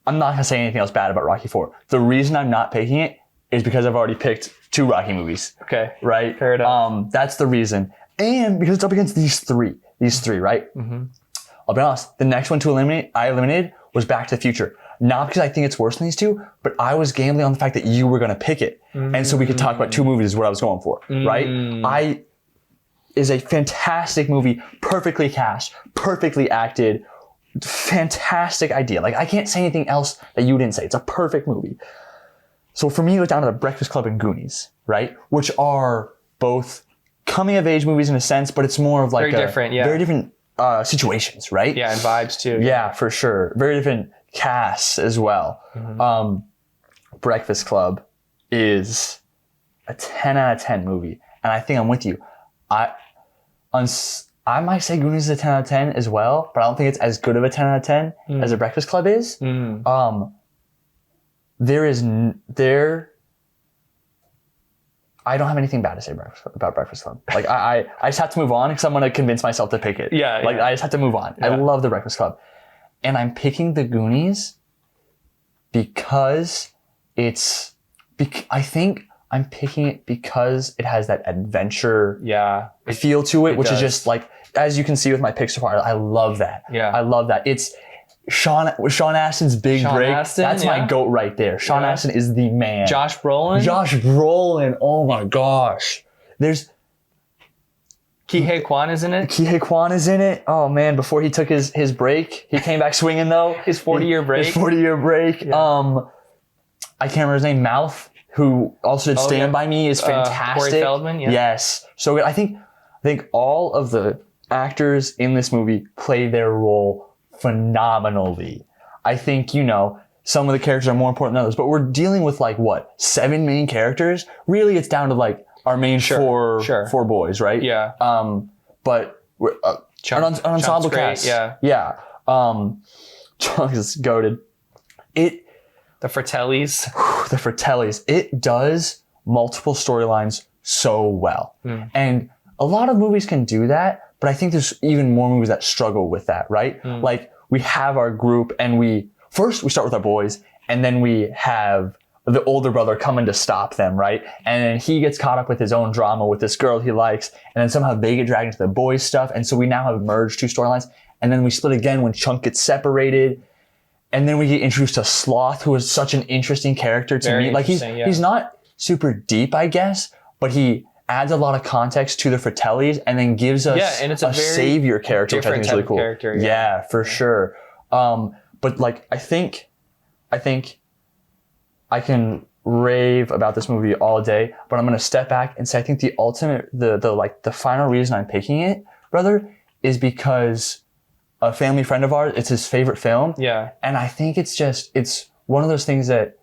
I'm not going to say anything else bad about Rocky 4. The reason I'm not picking it is because I've already picked 2 Rocky movies,
Okay.
right?
Fair enough.
That's the reason. And because it's up against these three, right?
Mm-hmm.
I'll be honest, the next one I eliminated was Back to the Future. Not because I think it's worse than these two, but I was gambling on the fact that you were going to pick it. And so we could talk about 2 movies is what I was going for, right? Is a fantastic movie, perfectly cast, perfectly acted, fantastic idea. Like, I can't say anything else that you didn't say. It's a perfect movie. So for me, it was down to The Breakfast Club and Goonies, right? Which are both coming of age movies in a sense, but it's more of like
Very different
situations, right?
Yeah, and vibes too.
Yeah, for sure. Very different casts as well. Breakfast Club is a 10 out of 10 movie. And I think I'm with you. I might say Goonies is a 10 out of 10 as well, but I don't think it's as good of a 10 out of 10 as a Breakfast Club is. I don't have anything bad to say about Breakfast Club. Like, I just have to move on because I'm going to convince myself to pick it. I just have to move on. Yeah. I love the Breakfast Club. And I'm picking the Goonies because I think I'm picking it because it has that adventure feel to it, which is just like, as you can see with my picks so far, I love that.
Yeah.
I love that. It's Sean Astin's big break. That's my GOAT right there. Sean Astin is the man.
Josh Brolin. Oh my gosh. There's
Kihei Kwan is in it. Oh man, before he took his break, he came back swinging though.
His 40-year break.
Yeah. I can't remember his name. Mouth, who also did Stand By Me, is fantastic.
Corey Feldman. Yeah.
Yes. So I think all of the actors in this movie play their role phenomenally. I think, some of the characters are more important than others, but we're dealing with 7 main characters. Really, it's down to our main four boys, right?
Yeah.
But we're an ensemble cast. Yeah. Chunk is goated.
The Fratellis.
The Fratellis. It does multiple storylines so well. And a lot of movies can do that, but I think there's even more movies that struggle with that, right? Like, we have our group and we start with our boys, and then we have the older brother coming to stop them, right? And then he gets caught up with his own drama with this girl he likes, and then somehow they get dragged into the boys' stuff, and so we now have merged 2 storylines, and then we split again when Chunk gets separated, and then we get introduced to Sloth, who is such an interesting character to me. Like, he's not super deep, I guess, but he adds a lot of context to the Fratellis and then gives us
and it's
a savior character, which I think is really cool.
Yeah,
for sure. But I think I can rave about this movie all day, but I'm going to step back and say I think the ultimate, the final reason I'm picking it, brother, is because a family friend of ours, it's his favorite film.
Yeah.
And I think it's one of those things that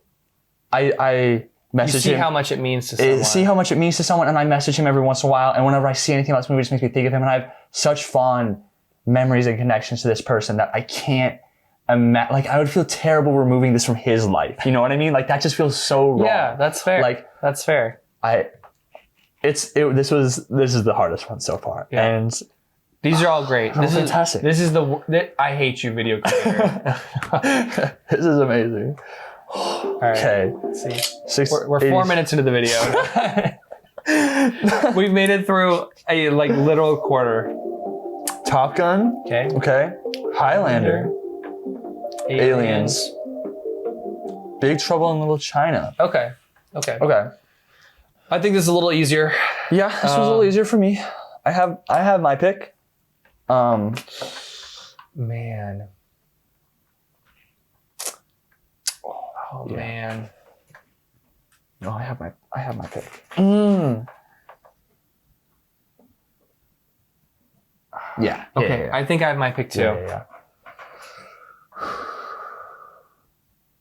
I message him.
How much it means to someone.
See how much it means to someone, and I message him every once in a while, and whenever I see anything about this movie, it just makes me think of him, and I have such fond memories and connections to this person that I can't imagine. I would feel terrible removing this from his life. You know what I mean? That just feels so wrong.
Yeah, that's fair. That's fair.
This is the hardest one so far. Yeah. And
these are all great. This is
fantastic.
This is I hate you video creator.
This is amazing.
All right.
Okay.
Let's see. We're 4 minutes into the video. We've made it through a literal quarter.
Top Gun. Okay. Highlander. Aliens. Big Trouble in Little China.
Okay. I think this is a little easier.
Yeah, this was a little easier for me. I have my pick.
Man. Oh yeah. Man.
No, I have my pick. Yeah.
Okay. I think I have my pick too.
Yeah.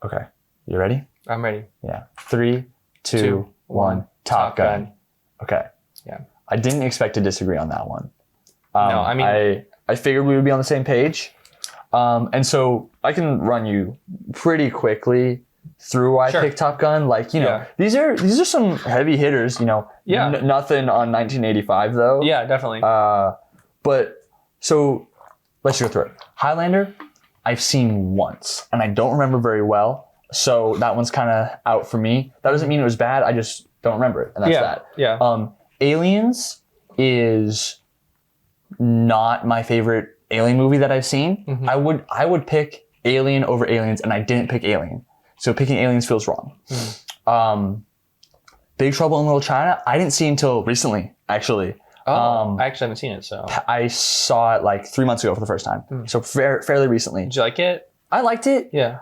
Okay. You ready?
I'm ready.
Yeah. 3, 2, 1. Top Gun. Okay.
Yeah.
I didn't expect to disagree on that one.
No, I mean,
I figured we would be on the same page. And so I can run you pretty quickly through why I picked Top Gun. These are some heavy hitters, nothing on 1985 though.
Yeah, definitely.
But so let's go through it. Highlander, I've seen once and I don't remember very well. So that one's kind of out for me. That doesn't mean it was bad. don't remember it, and that's that.
Yeah.
Aliens is not my favorite Alien movie that I've seen.
Mm-hmm.
I would pick Alien over Aliens, and I didn't pick Alien, so picking Aliens feels wrong. Big Trouble in Little China, I didn't see until recently, actually.
I actually haven't seen it, so.
I saw it like 3 months ago for the first time, so fairly recently.
Did you like it?
I liked it.
Yeah.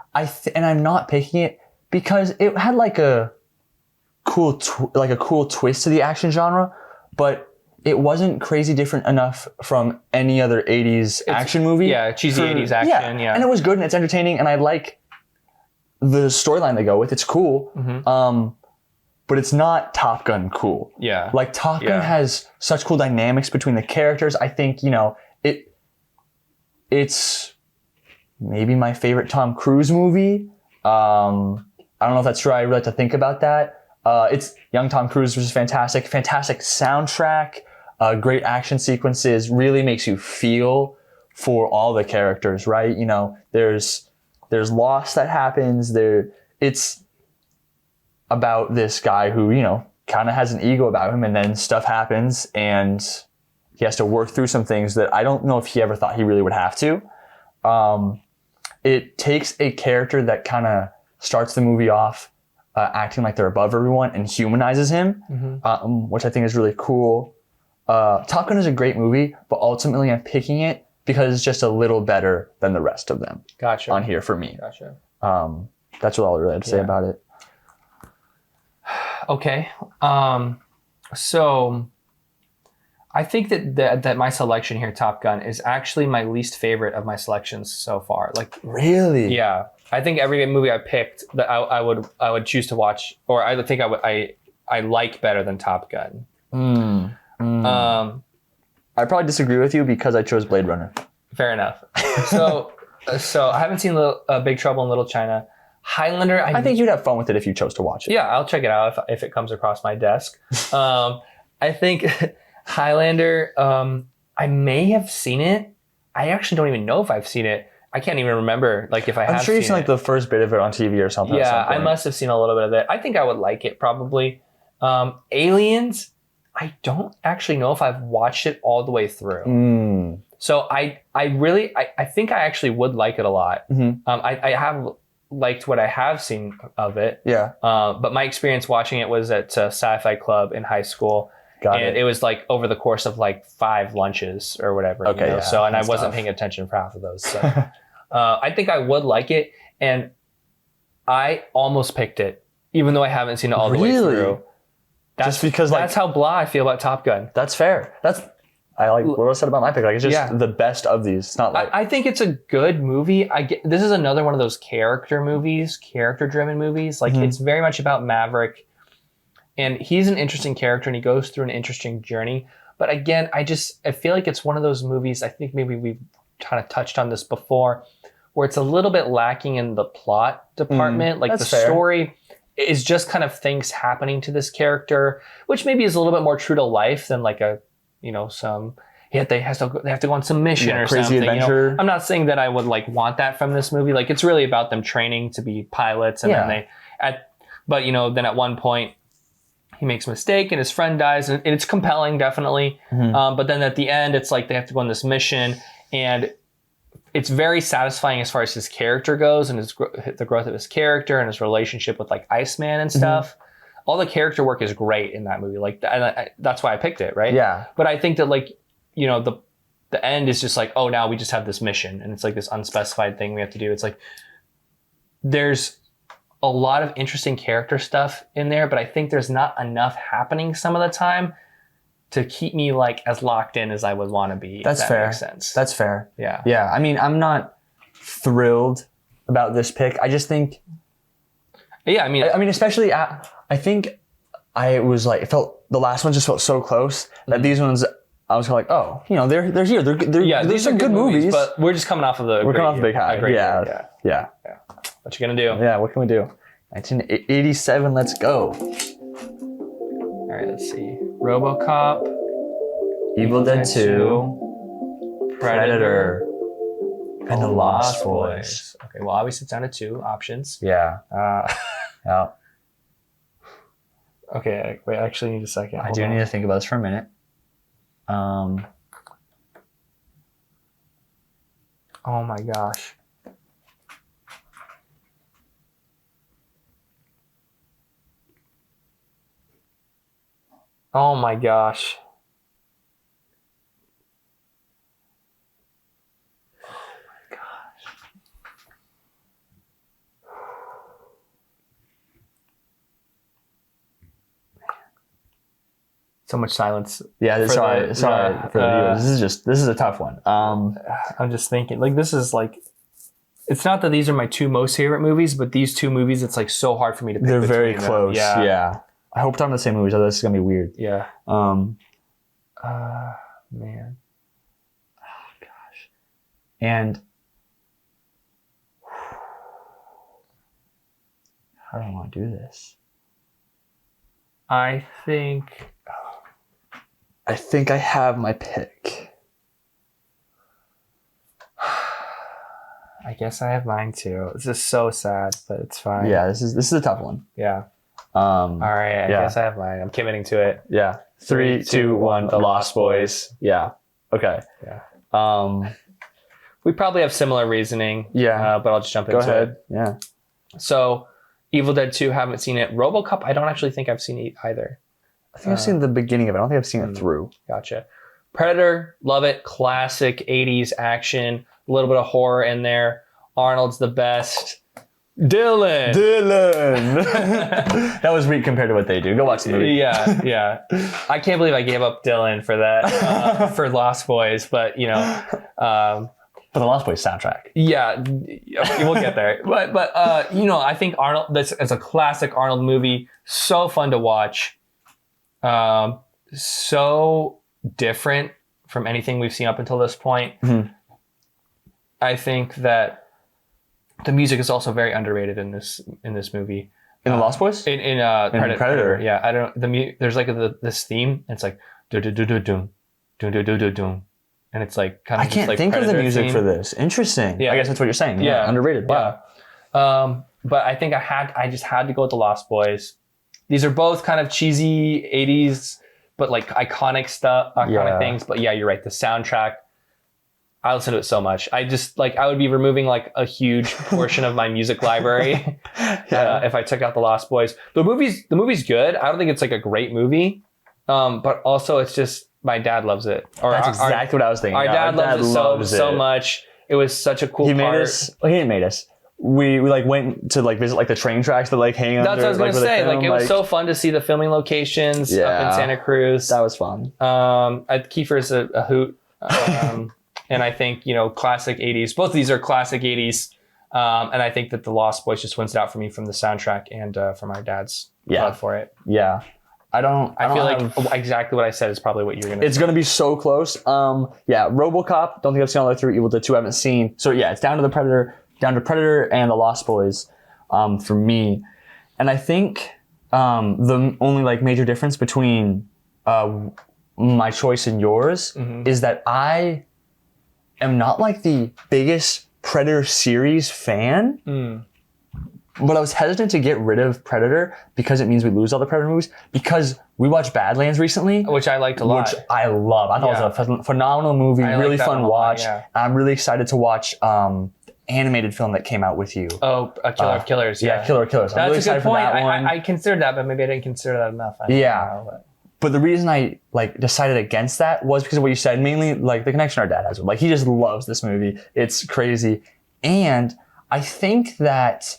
And I'm not picking it because it had like a cool twist to the action genre, but it wasn't crazy different enough from any other 80s action movie.
Yeah, cheesy 80s action, yeah.
And it was good and it's entertaining and I like the storyline they go with. It's cool. But it's not Top Gun cool.
Yeah.
Like Top Gun has such cool dynamics between the characters. I think, it's maybe my favorite Tom Cruise movie. I don't know if that's true. I really like to think about that. It's young Tom Cruise, which is fantastic. Fantastic soundtrack, great action sequences, really makes you feel for all the characters, right? There's loss that happens. It's about this guy who, kind of has an ego about him and then stuff happens and he has to work through some things that I don't know if he ever thought he really would have to. It takes a character that kind of starts the movie off acting like they're above everyone and humanizes him, which I think is really cool. Top Gun is a great movie, but ultimately I'm picking it because it's just a little better than the rest of them.
Gotcha.
On here for me.
Gotcha.
That's what I'll really have to say about it.
Okay. So I think that my selection here, Top Gun, is actually my least favorite of my selections so far. Like,
really?
Yeah. I think every movie I picked that I would choose to watch, or I would think I like better than Top Gun.
I probably disagree with you because I chose Blade Runner.
Fair enough. So I haven't seen Big Trouble in Little China. Highlander.
I think you'd have fun with it if you chose to watch it.
Yeah, I'll check it out if it comes across my desk. I think Highlander. I may have seen it. I actually don't even know if I've seen it. I can't even remember if I have.
I'm sure you've seen like the first bit of it on TV or something.
Yeah, I must have seen a little bit of it. I think I would like it probably. Aliens. I don't actually know if I've watched it all the way through. So I think I actually would like it a lot. I have liked what I have seen of it.
Yeah.
But my experience watching it was at Sci-Fi Club in high school. It was like over the course of like 5 lunches or whatever.
Okay.
Yeah, so, and I wasn't
tough.
paying attention for half of those. So I think I would like it. And I almost picked it, even though I haven't seen it all the way through.
Just because
that's how blah I feel about Top Gun.
That's fair. I like what I said about my pick. Like it's just the best of these. It's not like
I think it's a good movie. This is another one of those character-driven movies. Like it's very much about Maverick, and he's an interesting character, and he goes through an interesting journey. But again, I feel like it's one of those movies. I think maybe we've kind of touched on this before, where it's a little bit lacking in the plot department. Like the story is just kind of things happening to this character, which maybe is a little bit more true to life than like a. They have to go on some mission or
crazy
something.
adventure.
I'm not saying that I would want that from this movie. Like it's really about them training to be pilots, and then then at one point he makes a mistake and his friend dies, and it's compelling, definitely. But then at the end, it's like they have to go on this mission, and it's very satisfying as far as his character goes, and the growth of his character and his relationship with like Iceman and stuff. All the character work is great in that movie. Like that's why I picked it, right?
Yeah.
But I think that the end is just like, oh, now we just have this mission, and it's like this unspecified thing we have to do. It's like there's a lot of interesting character stuff in there, but I think there's not enough happening some of the time to keep me like as locked in as I would want to be.
That's fair.
Makes sense.
That's fair.
Yeah.
Yeah. I mean, I'm not thrilled about this pick. I just think.
Yeah. I mean,
especially I think it felt the last one just felt so close that these ones I was kind of like, oh, they're here. There's some good movies,
but we're just coming off of
the big high. Yeah.
What you gonna do?
Yeah. What can we do? 1987. Let's go.
All right. Let's see. RoboCop,
Evil Dead 2, Predator, and The Lost Boys.
Okay. Well, obviously it's down to 2 options.
Yeah. Yeah.
Okay, wait, I actually need a second.
I do need to think about this for a minute.
Oh my gosh. Oh my gosh. So much silence.
Yeah,
For
sorry
the-
for the viewers. This is a tough one.
I'm just thinking, like, this is like, it's not that these are my two most favorite movies, but these two movies, it's like so hard for me to pick
They're very
between them.
close.
Yeah.
Yeah. I hope we're talking the same movies, otherwise this is gonna be weird.
Yeah. Man.
And how do I want to do this?
I think
I have my pick.
I guess I have mine too. This is so sad, but it's fine.
Yeah, this is a tough one.
Yeah. All right. I
yeah.
guess I have mine. I'm committing to it.
Yeah. 3, 2, 1. The Lost Boys. Yeah. Okay.
Yeah. We probably have similar reasoning.
Yeah.
But I'll just jump
Go
into
ahead.
it.
Yeah.
So, Evil Dead 2, haven't seen it. RoboCop, I don't actually think I've seen it either.
I think I've seen the beginning of it. I don't think I've seen it through.
Gotcha. Predator, love it. Classic 80s action. A little bit of horror in there. Arnold's the best. Dylan.
That was weak compared to what they do. Go watch the movie.
Yeah. I can't believe I gave up Dylan for that, for Lost Boys, but, you know.
For the Lost Boys soundtrack.
Yeah, we'll get there. But you know, I think Arnold, this is a classic Arnold movie. So fun to watch. So different from anything we've seen up until this point.
Mm-hmm.
I think that the music is also very underrated in this movie.
In the Lost Boys?
In
Predator.
Yeah, I don't. There's like this theme. And it's like do do do do doom, do do do do doom, and it's like kind of.
I can't
like
think of the
Predator
music
theme.
for this. Interesting.
Yeah.
I guess that's what you're saying. Yeah. Underrated. Wow.
Yeah. But I think I just had to go with the Lost Boys. These are both kind of cheesy 80s, but like iconic things. But yeah, you're right. The soundtrack, I listen to it so much. I just I would be removing like a huge portion of my music library if I took out the Lost Boys. The movie's good. I don't think it's like a great movie, but also it's just my dad loves it. Or
That's exactly what I was thinking.
Our dad loves it so much. It was such a cool
He
part.
made us. Well, he didn't make us. We went to like visit like the train tracks that like hang under.
That's what I was gonna say. Like it was so fun to see the filming locations up in Santa Cruz.
That was fun.
Kiefer's a hoot. And I think, you know, classic 80s. Both of these are classic 80s. And I think that The Lost Boys just wins it out for me from the soundtrack and from our dad's love for it.
Yeah. I
feel like exactly what I said is probably what you're going to say.
It's going to be so close. Yeah, RoboCop, don't think I've seen all the way through. Evil Dead 2, I haven't seen. So yeah, it's down to Predator and The Lost Boys for me. And I think the only like major difference between my choice and yours is that I am not like the biggest Predator series fan. But I was hesitant to get rid of Predator because it means we lose all the Predator movies, because we watched Badlands recently.
Which I liked a lot.
Which I love. I thought it was a phenomenal movie, really fun watch. Yeah. I'm really excited to watch animated film that came out with you.
Oh, Killer of Killers.
Yeah, Killer of Killers. I'm
That's
really
a good
excited for
point.
that one.
I considered that, but maybe I didn't consider that enough.
But the reason I like decided against that was because of what you said, mainly like the connection our dad has with. Like he just loves this movie. It's crazy. And I think that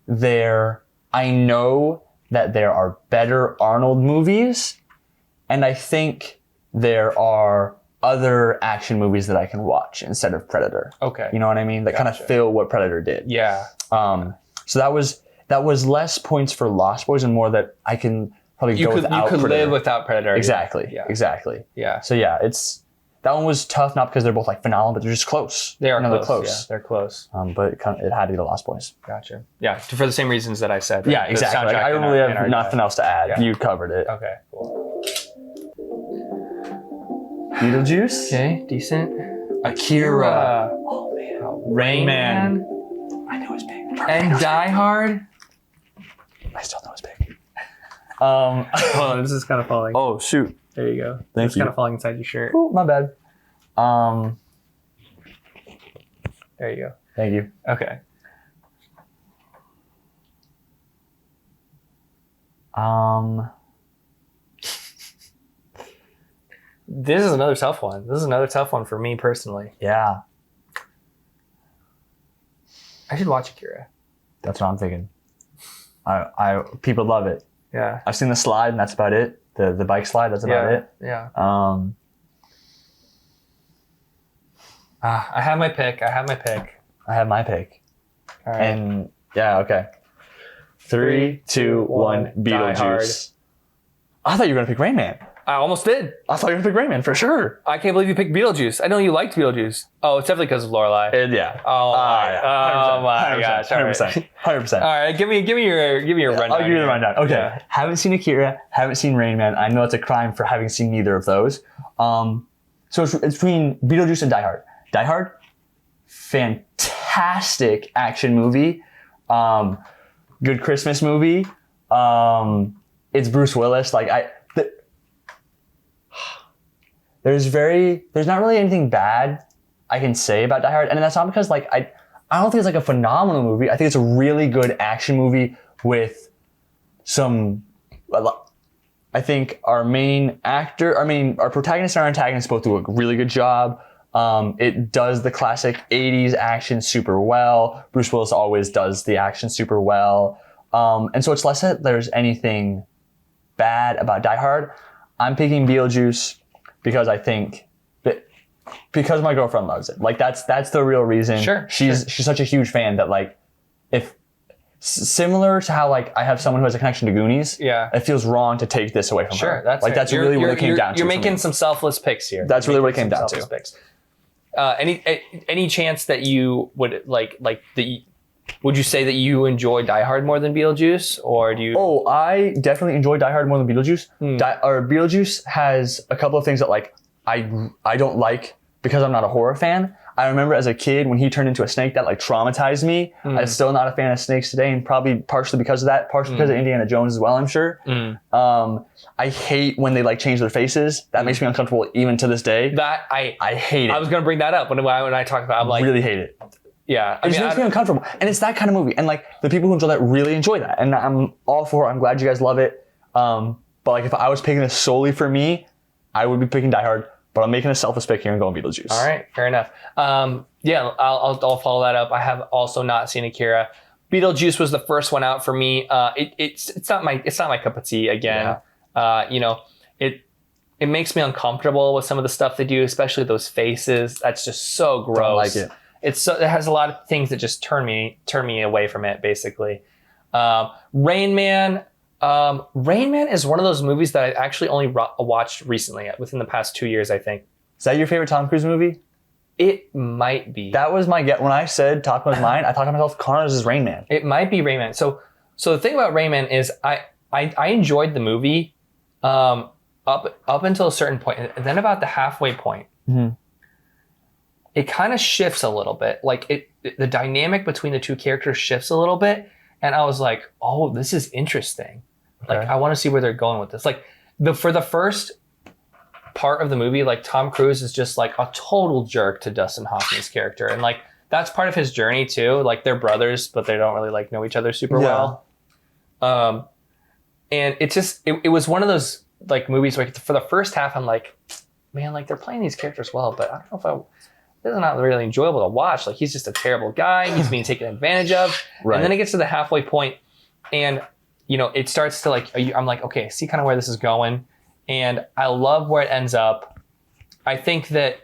I know that there are better Arnold movies, and I think there are other action movies that I can watch instead of Predator.
Okay.
You know what I mean? That kind of fill what Predator did.
Yeah.
So that was less points for Lost Boys and more that I can probably go without Predator.
You could live without Predator.
Exactly.
Yeah.
Exactly.
Yeah.
So yeah, that one was tough, not because they're both like phenomenal, but they're just close.
They are close.
They're close.
Yeah, they're close.
But it had to be the Lost Boys.
Gotcha. Yeah, for the same reasons that I said. Right?
Yeah, exactly. Like, I don't really have nothing else to add.
Yeah.
You covered it.
Okay, cool.
Beetlejuice.
Okay, decent.
Akira.
Oh man. Rain Man.
I know it's big.
And Die Hard.
I still know it's big.
Oh, this is kind of falling.
Oh shoot!
There you go.
Thank
It's
you.
kind of falling inside your shirt.
Ooh, my bad.
There you go.
Thank you.
Okay. This is another tough one. This is another tough one for me personally.
Yeah,
I should watch Akira.
that's what I'm thinking. People love it.
Yeah.
I've seen the slide, and that's about it. The bike slide, that's about it.
Yeah.
I
I have my pick.
have my pick.
All right.
And yeah, okay. 3, 2, 1,
Die Hard.
Beetlejuice. I thought you were gonna pick Rain Man.
I almost did.
I thought you were gonna pick Rain Man for sure.
I can't believe you picked Beetlejuice. I know you liked Beetlejuice. Oh, it's definitely because of Lorelai.
And yeah.
Oh my,
yeah.
oh my gosh. All right.
100%. 100%.
All right, give me your rundown.
I'll give you the
here.
rundown. Okay.
Yeah.
Haven't seen Akira. Haven't seen Rain Man. I know it's a crime for having seen neither of those. So it's between Beetlejuice and Die Hard. Die Hard, fantastic action movie. Good Christmas movie. It's Bruce Willis. There's not really anything bad I can say about Die Hard, and that's not because I don't think it's like a phenomenal movie. I think it's a really good action movie with some. I think our protagonist and our antagonist both do a really good job. It does the classic 80s action super well. Bruce Willis always does the action super well. And so it's less that there's anything bad about Die Hard. I'm picking Beetlejuice because I think that because my girlfriend loves it. That's the real reason.
Sure.
She's such a huge fan that if similar to how I have someone who has a connection to Goonies.
Yeah.
It feels wrong to take this away from her.
Sure, that's fair.
That's really what it came down to.
You're
for
making
me.
some selfless picks here.
That's really what it came down
Selfless
to.
Picks. Any chance that you would would you say that you enjoy Die Hard more than Beetlejuice, or do you?
Oh, I definitely enjoy Die Hard more than Beetlejuice. Beetlejuice has a couple of things that I don't like because I'm not a horror fan. I remember as a kid when he turned into a snake that traumatized me. I'm still not a fan of snakes today, and probably partially because of that, partially because of Indiana Jones as well, I'm sure. I hate when they change their faces. That makes me uncomfortable even to this day.
That
I hate it.
I was going to bring that up when I talk about. I'm like,
really hate it.
yeah.
It just makes me uncomfortable. And it's that kind of movie. And the people who enjoy that really enjoy that. And I'm all for it. I'm glad you guys love it. But if I was picking this solely for me, I would be picking Die Hard. But I'm making a selfish pick here and going Beetlejuice.
All right, fair enough. Yeah, I'll follow that up. I have also not seen Akira. Beetlejuice was the first one out for me. It's not my cup of tea again. Yeah. It makes me uncomfortable with some of the stuff they do, especially those faces. That's just so gross.
Don't like it.
It has a lot of things that just turn me away from it, basically. Rain Man. Rain Man is one of those movies that I actually only watched recently, within the past 2 years, I think.
Is that your favorite Tom Cruise movie?
It might be.
That was my get. When I said Top Gun was mine, I thought to myself, Connor's is Rain Man.
It might be Rain Man. So the thing about Rain Man is I enjoyed the movie up until a certain point, and then about the halfway point, it kind of shifts a little bit. The dynamic between the two characters shifts a little bit, and I was like, oh, this is interesting.
Okay.
I want to see where they're going with this. For the first part of the movie, Tom Cruise is just a total jerk to Dustin Hoffman's character, and that's part of his journey too. They're brothers, but they don't really know each other super well. And it was one of those movies where for the first half I'm like, man, they're playing these characters well, but I don't know if this is not really enjoyable to watch. He's just a terrible guy. He's being taken advantage of.
Right.
And then it gets to the halfway point, and it starts to I'm like, okay, I see kind of where this is going, and I love where it ends up. I think that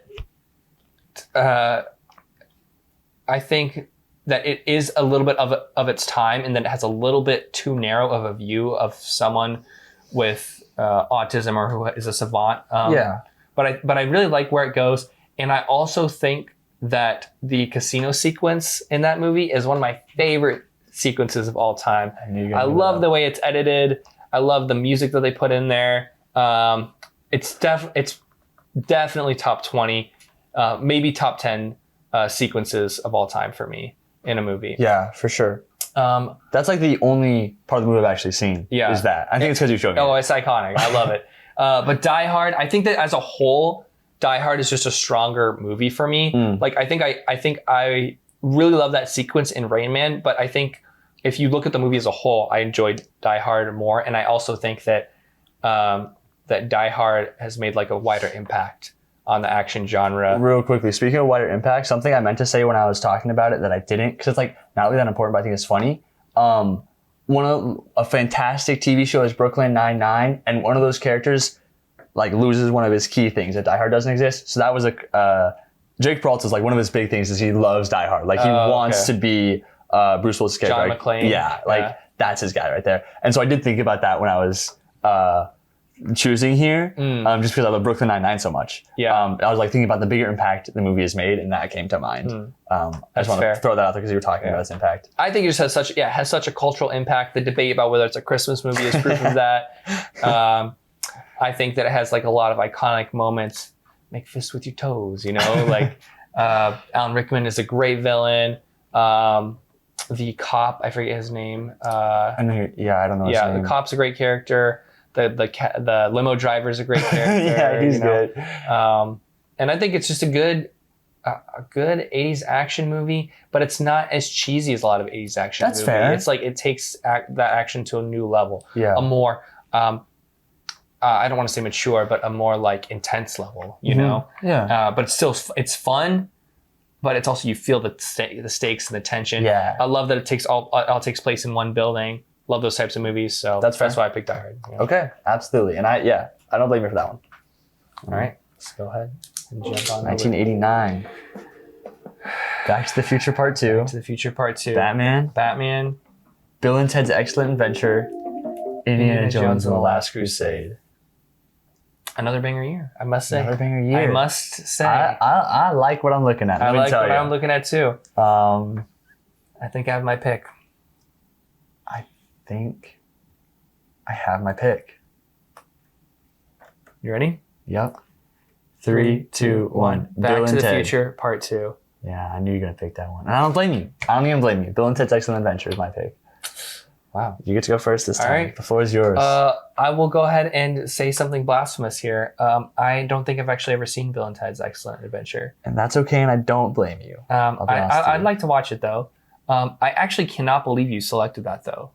it is a little bit of its time, and then it has a little bit too narrow of a view of someone with autism or who is a savant. But I really like where it goes. And I also think that the casino sequence in that movie is one of my favorite sequences of all time. I love the way it's edited. I love the music that they put in there. It's definitely top 20, maybe top 10 sequences of all time for me in a movie.
Yeah, for sure. That's like the only part of the movie I've actually seen.
Yeah.
Is that. I think it's because you showed me.
Oh, it's iconic. I love it. But Die Hard, I think that as a whole, Die Hard is just a stronger movie for me. Like I think I really love that sequence in Rain Man, but I think if you look at the movie as a whole, I enjoyed Die Hard more, and I also think that that Die Hard has made like a wider impact on the action genre.
Real quickly, speaking of wider impact, something I meant to say when I was talking about it that I didn't, because it's like not really that important, but I think it's funny. A fantastic TV show is Brooklyn Nine-Nine, and one of those characters like loses one of his key things that Die Hard doesn't exist. So that was Jake Peralta's like one of his big things is he loves Die Hard. Like he wants to be Bruce Willis' character.
John
Like,
McClane.
yeah, like that's his guy right there. And so I did think about that when I was choosing here, just because I love Brooklyn Nine-Nine so much.
Yeah.
I was like thinking about the bigger impact the movie has made, and that came to mind. I just want to throw that out there because you were talking about its impact.
I think it just has such a cultural impact. The debate about whether it's a Christmas movie is proof of that. I think that it has like a lot of iconic moments. Make fists with your toes, you know, like Alan Rickman is a great villain. The cop, I forget his name.
I don't know his name.
The cop's a great character. The limo driver is a great character.
Yeah, he's good.
And I think it's just a good 80s action movie, but it's not as cheesy as a lot of 80s action movies.
That's fair.
It's like it takes that action to a new level.
Yeah.
A more I don't want to say mature, but a more like intense level, you know?
Yeah.
But it's fun, but it's also, you feel the stakes and the tension.
Yeah.
I love that it all takes place in one building. Love those types of movies. So
That's
why I picked Die Hard. Yeah.
Okay, absolutely. And I don't blame you for that one.
All right, let's go ahead and jump on
1989. Back to the Future Part 2.
Back to the Future Part 2.
Batman. Bill and Ted's Excellent Adventure. Indiana Jones and the Last Crusade.
Another banger year, I must say.
Another banger year.
I must say.
I like what I'm looking at.
I like what I'm looking at too. I think I have my pick.
I think I have my pick.
You ready?
Yep. 3, 2, 1.
Back to the Future Part 2.
Yeah, I knew you were going to pick that one. And I don't blame you. I don't even blame you. Bill and Ted's Excellent Adventure is my pick. Wow. You get to go first this time.
All right.
The floor is yours.
I will go ahead and say something blasphemous here. I don't think I've actually ever seen Bill and Ted's Excellent Adventure.
And that's okay, and I don't blame you.
I'd like to watch it, though. I actually cannot believe you selected that, though.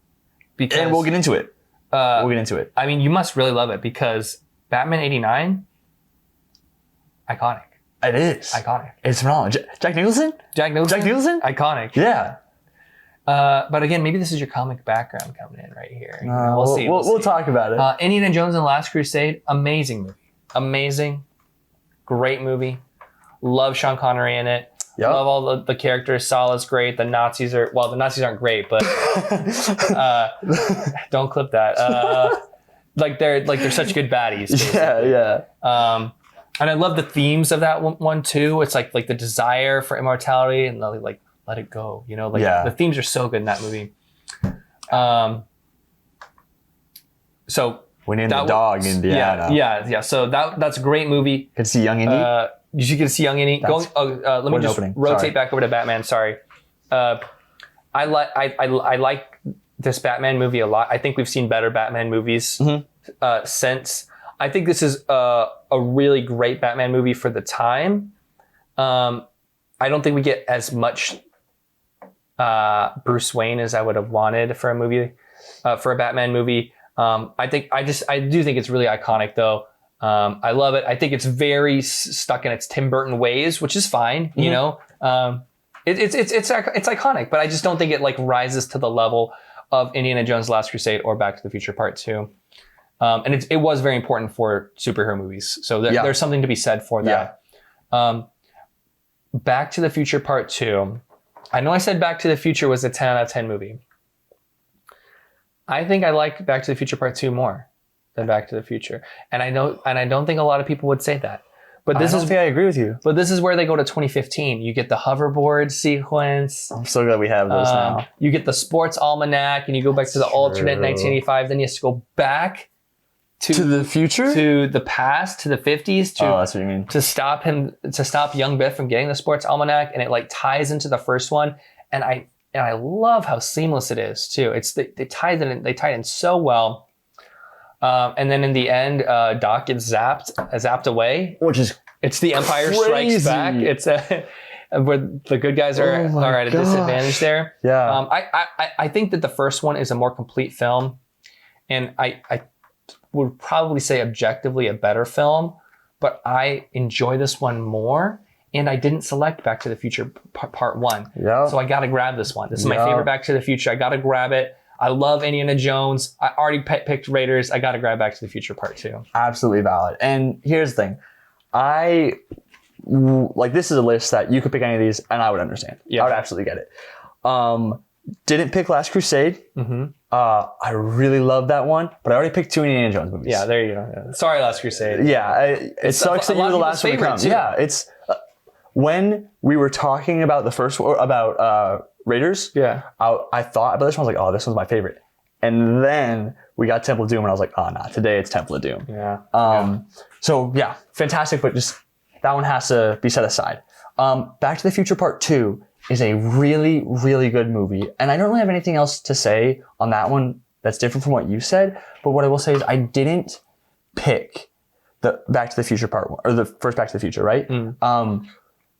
Because,
and we'll get into it.
I mean, you must really love it because Batman 89, iconic.
It is.
Iconic.
It's phenomenal. Jack Nicholson?
Jack Nicholson? Iconic.
Yeah.
But again, maybe this is your comic background coming in right here.
We'll see. We'll talk about it.
Indiana Jones and the Last Crusade, amazing movie. Amazing. Great movie. Love Sean Connery in it. Yep. Love all the characters. Salah's great. The Nazis aren't great, but don't clip that. They're such good baddies. Basically.
Yeah.
And I love the themes of that one too. It's like the desire for immortality and like let it go. You know, the themes are so good in that movie. So
Winnie and the Dog, Indiana.
Yeah. So that's a great movie.
Could see Young Indy.
You get to see Young Indy. Let me just rotate back over to Batman. Sorry. I like this Batman movie a lot. I think we've seen better Batman movies since. I think this is a really great Batman movie for the time. I don't think we get as much Bruce Wayne as I would have wanted for a movie, for a Batman movie. I do think it's really iconic though. I love it. I think it's very stuck in its Tim Burton ways, which is fine. You know, it's iconic, but I just don't think it like rises to the level of Indiana Jones: Last Crusade or Back to the Future Part 2. And it was very important for superhero movies. So there's something to be said for that. Back to the Future Part 2. I know I said Back to the Future was a 10 out of 10 movie. I think I like Back to the Future Part 2 more than Back to the Future. And I don't think a lot of people would say that. But I
agree with you.
But this is where they go to 2015. You get the hoverboard sequence.
I'm so glad we have those now.
You get the sports almanac and you go back to the alternate 1985. Then you have to go back to
the future?
To the past, to the 50s.
That's what you mean.
To stop young Biff from getting the sports almanac. And it like ties into the first one. And and I love how seamless it is too. They tied it in so well. And then in the end, Doc gets zapped away.
Which is
It's the Empire
crazy.
Strikes Back. It's where the good guys are at a disadvantage there.
Yeah.
I think that the first one is a more complete film, and I would probably say objectively a better film, but I enjoy this one more. And I didn't select Back to the Future Part 1.
Yeah.
So I got to grab this one. This is my favorite Back to the Future. I got to grab it. I love Indiana Jones. I already picked Raiders. I got to grab Back to the Future Part 2.
Absolutely valid. And here's the thing. This is a list that you could pick any of these and I would understand.
Yeah.
I would absolutely get it. Didn't pick Last Crusade.
Mm-hmm.
I really love that one, but I already picked 2 Indiana Jones movies.
Yeah, there you go. Yeah. Sorry, Last Crusade.
Yeah, it sucks that you were the last one to come.
Too.
Yeah, it's when we were talking about the first about Raiders.
Yeah,
I thought about this one. I was like, oh, this one's my favorite. And then we got Temple of Doom, and I was like, oh, nah, today it's Temple of Doom.
Yeah.
So yeah, fantastic, but just that one has to be set aside. Back to the Future Part 2 is a really, really good movie, and I don't really have anything else to say on that one that's different from what you said. But what I will say is I didn't pick the Back to the Future Part 1 or the first Back to the Future, right?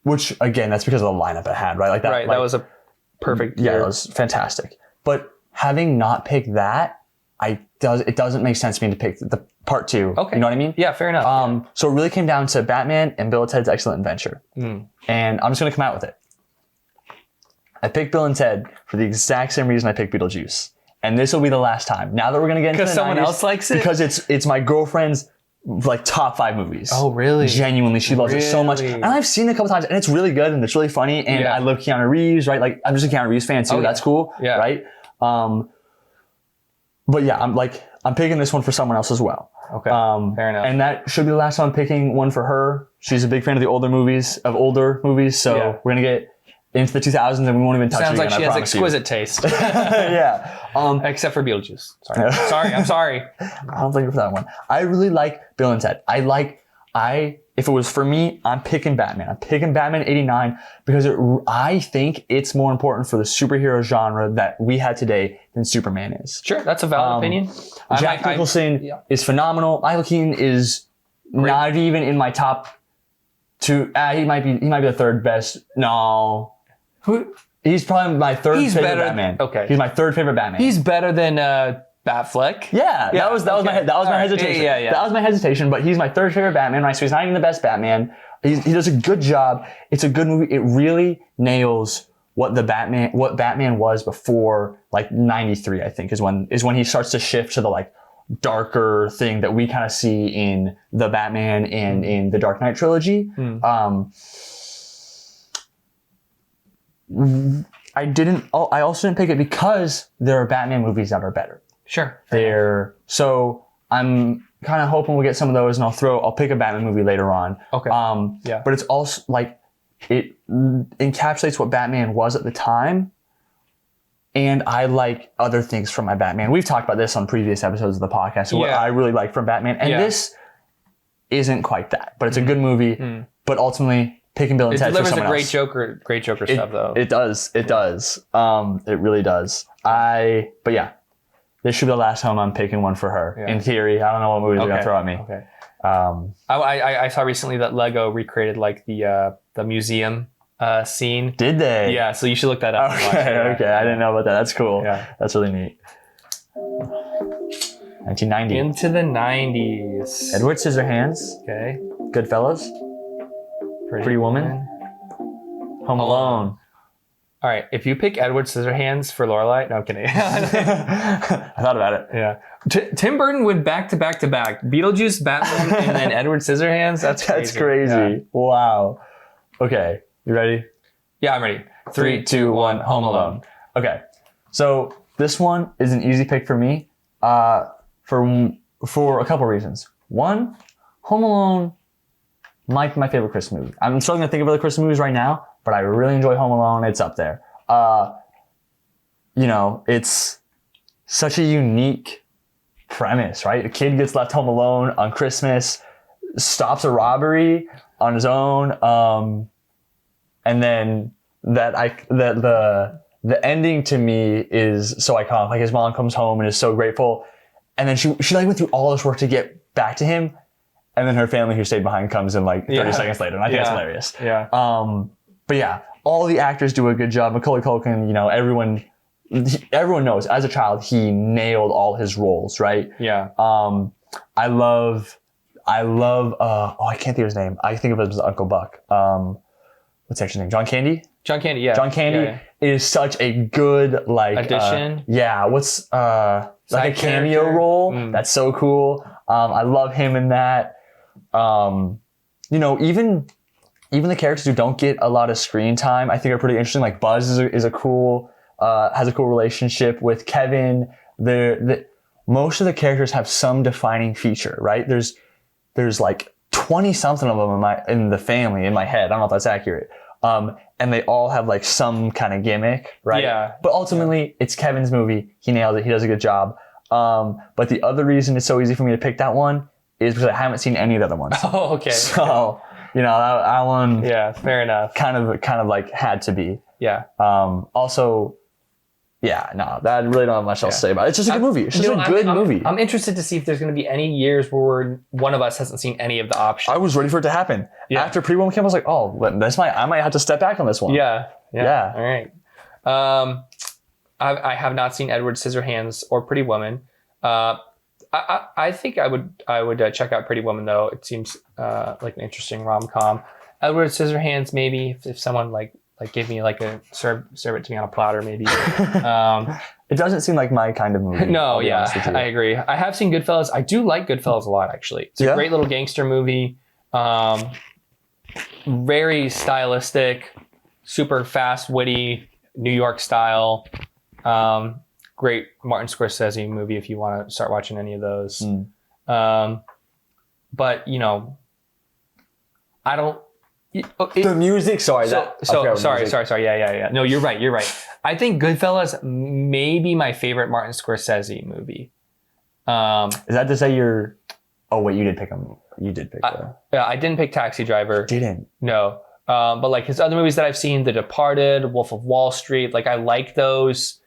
Which again, that's because of the lineup it had, right? Like that.
Right.
Like,
that was a perfect.
Yeah,
year.
that was fantastic. But having not picked that, it doesn't make sense to me to pick the Part 2.
Okay.
You know what I mean?
Yeah, fair enough.
So it really came down to Batman and Bill and Ted's Excellent Adventure. And I'm just going to come out with it. I picked Bill and Ted for the exact same reason I picked Beetlejuice. And this will be the last time. Now that we're going to get into the
Because someone
90s,
else likes it?
Because it's my girlfriend's like top 5 movies.
Oh, really?
Genuinely, she loves it so much.
Really?
And I've seen it a couple times, and it's really good, and it's really funny, and
Yeah.
I love Keanu Reeves, right? Like, I'm just a Keanu Reeves fan, too.
Oh, yeah.
That's cool,
Yeah.
right? But yeah, I'm picking this one for someone else as well.
Okay, fair enough.
And that should be the last time I'm picking one for her. She's a big fan of older movies, so
Yeah.
we're gonna get into the 2000s, and we won't even touch
Sounds
it
like
again,
she
I
has
promise
exquisite taste.
you. Yeah.
Except for Beetlejuice. Sorry. I'm sorry.
I don't blame you for that one. I really like Bill and Ted. If it was for me, I'm picking Batman. I'm picking Batman 89 because I think it's more important for the superhero genre that we had today than Superman is.
Sure, that's a valid opinion.
Jack Nicholson is phenomenal. Michael Keaton is not even in my top 2. He might be the third best. No.
Who?
He's probably my third favorite Batman.
Okay.
He's my third favorite Batman.
He's better than Batfleck.
Yeah, that was my hesitation.
Yeah.
That was my hesitation, but he's my third favorite Batman, right? So he's not even the best Batman. He does a good job. It's a good movie. It really nails what Batman was before like 93, I think, is when he starts to shift to the like darker thing that we kind of see in the Batman and in the Dark Knight trilogy. I also didn't pick it because there are Batman movies that are better.
Sure.
So I'm kind of hoping we'll get some of those, and I'll pick a Batman movie later on.
Okay. Yeah.
But it's also like it encapsulates what Batman was at the time, and I like other things from my Batman. We've talked about this on previous episodes of the podcast. What I really like from Batman, and this isn't quite that, but it's a good movie. But ultimately, picking Bill and Ted for someone else.
Great Joker stuff though.
It does. It really does. But yeah. This should be the last time I'm picking one for her. Yeah. In theory, I don't know what movies they're gonna throw at me.
Okay. I saw recently that Lego recreated like the museum scene.
Did they?
Yeah. So you should look that up.
Okay. I didn't know about that. That's cool.
Yeah.
That's really neat. 1990.
Into the 90s.
Edward Scissorhands.
Okay.
Goodfellas. Pretty Woman. Home Alone.
All right, if you pick Edward Scissorhands for Lorelai, no, I'm kidding.
I thought about it.
Yeah. Tim Burton went back to back to back. Beetlejuice, Batman, and then Edward Scissorhands. That's crazy.
Yeah. Wow. Okay, you ready?
Yeah, I'm ready.
3, 2, 1, Home Alone. Okay, so this one is an easy pick for me for a couple reasons. One, Home Alone might be my favorite Christmas movie. I'm struggling to think of other Christmas movies right now, but I really enjoy Home Alone. It's up there. It's such a unique premise, right? A kid gets left home alone on Christmas, stops a robbery on his own, and then the the ending to me is so iconic. Like his mom comes home and is so grateful. And then she like went through all this work to get back to him. And then her family who stayed behind comes in like 30 seconds later. And I think it's hilarious.
Yeah.
But yeah, all the actors do a good job. Macaulay Culkin, you know, everyone knows as a child, he nailed all his roles, right?
Yeah.
I love, I can't think of his name. I think of him as Uncle Buck. What's actually his name? John Candy?
John Candy, yeah.
John Candy is such a good, like...
addition?
What's... like a cameo
character?
role. That's so cool. I love him in that. You know, even the characters who don't get a lot of screen time, I think are pretty interesting. Like Buzz is a cool... has a cool relationship with Kevin. Most of the characters have some defining feature, right? There's like 20 something of them in the family in my head. I don't know if that's accurate. And they all have like some kind of gimmick, right?
Yeah.
But ultimately, it's Kevin's movie. He nailed it. He does a good job. But the other reason it's so easy for me to pick that one is because I haven't seen any of the other ones.
Oh, okay.
So, you know, that one.
Yeah, fair enough.
Kind of like had to be.
Yeah.
Also. Yeah, no, I really don't have much else to say about it. It's just a good movie. It's just a good movie.
I'm interested to see if there's going to be any years where one of us hasn't seen any of the options.
I was ready for it to happen. Yeah. After Pretty Woman came, I was like, oh, I might have to step back on this one.
Yeah. All right. I have not seen Edward Scissorhands or Pretty Woman. I think I would check out Pretty Woman though. It seems like an interesting rom-com. Edward Scissorhands, maybe if someone like give me like serve it to me on a platter maybe.
It doesn't seem like my kind of movie.
No, yeah, I agree. I have seen Goodfellas. I do like Goodfellas a lot actually. It's a great little gangster movie. Very stylistic, super fast, witty, New York style. Great Martin Scorsese movie if you want to start watching any of those. But you know, I don't.
The music, sorry.
Sorry. Yeah. No, you're right. I think Goodfellas may be my favorite Martin Scorsese movie.
Is that to say you're... Oh, wait, you did pick him. You did pick
Yeah, I didn't pick Taxi Driver.
Didn't?
No. But like his other movies that I've seen, The Departed, Wolf of Wall Street, like I like those.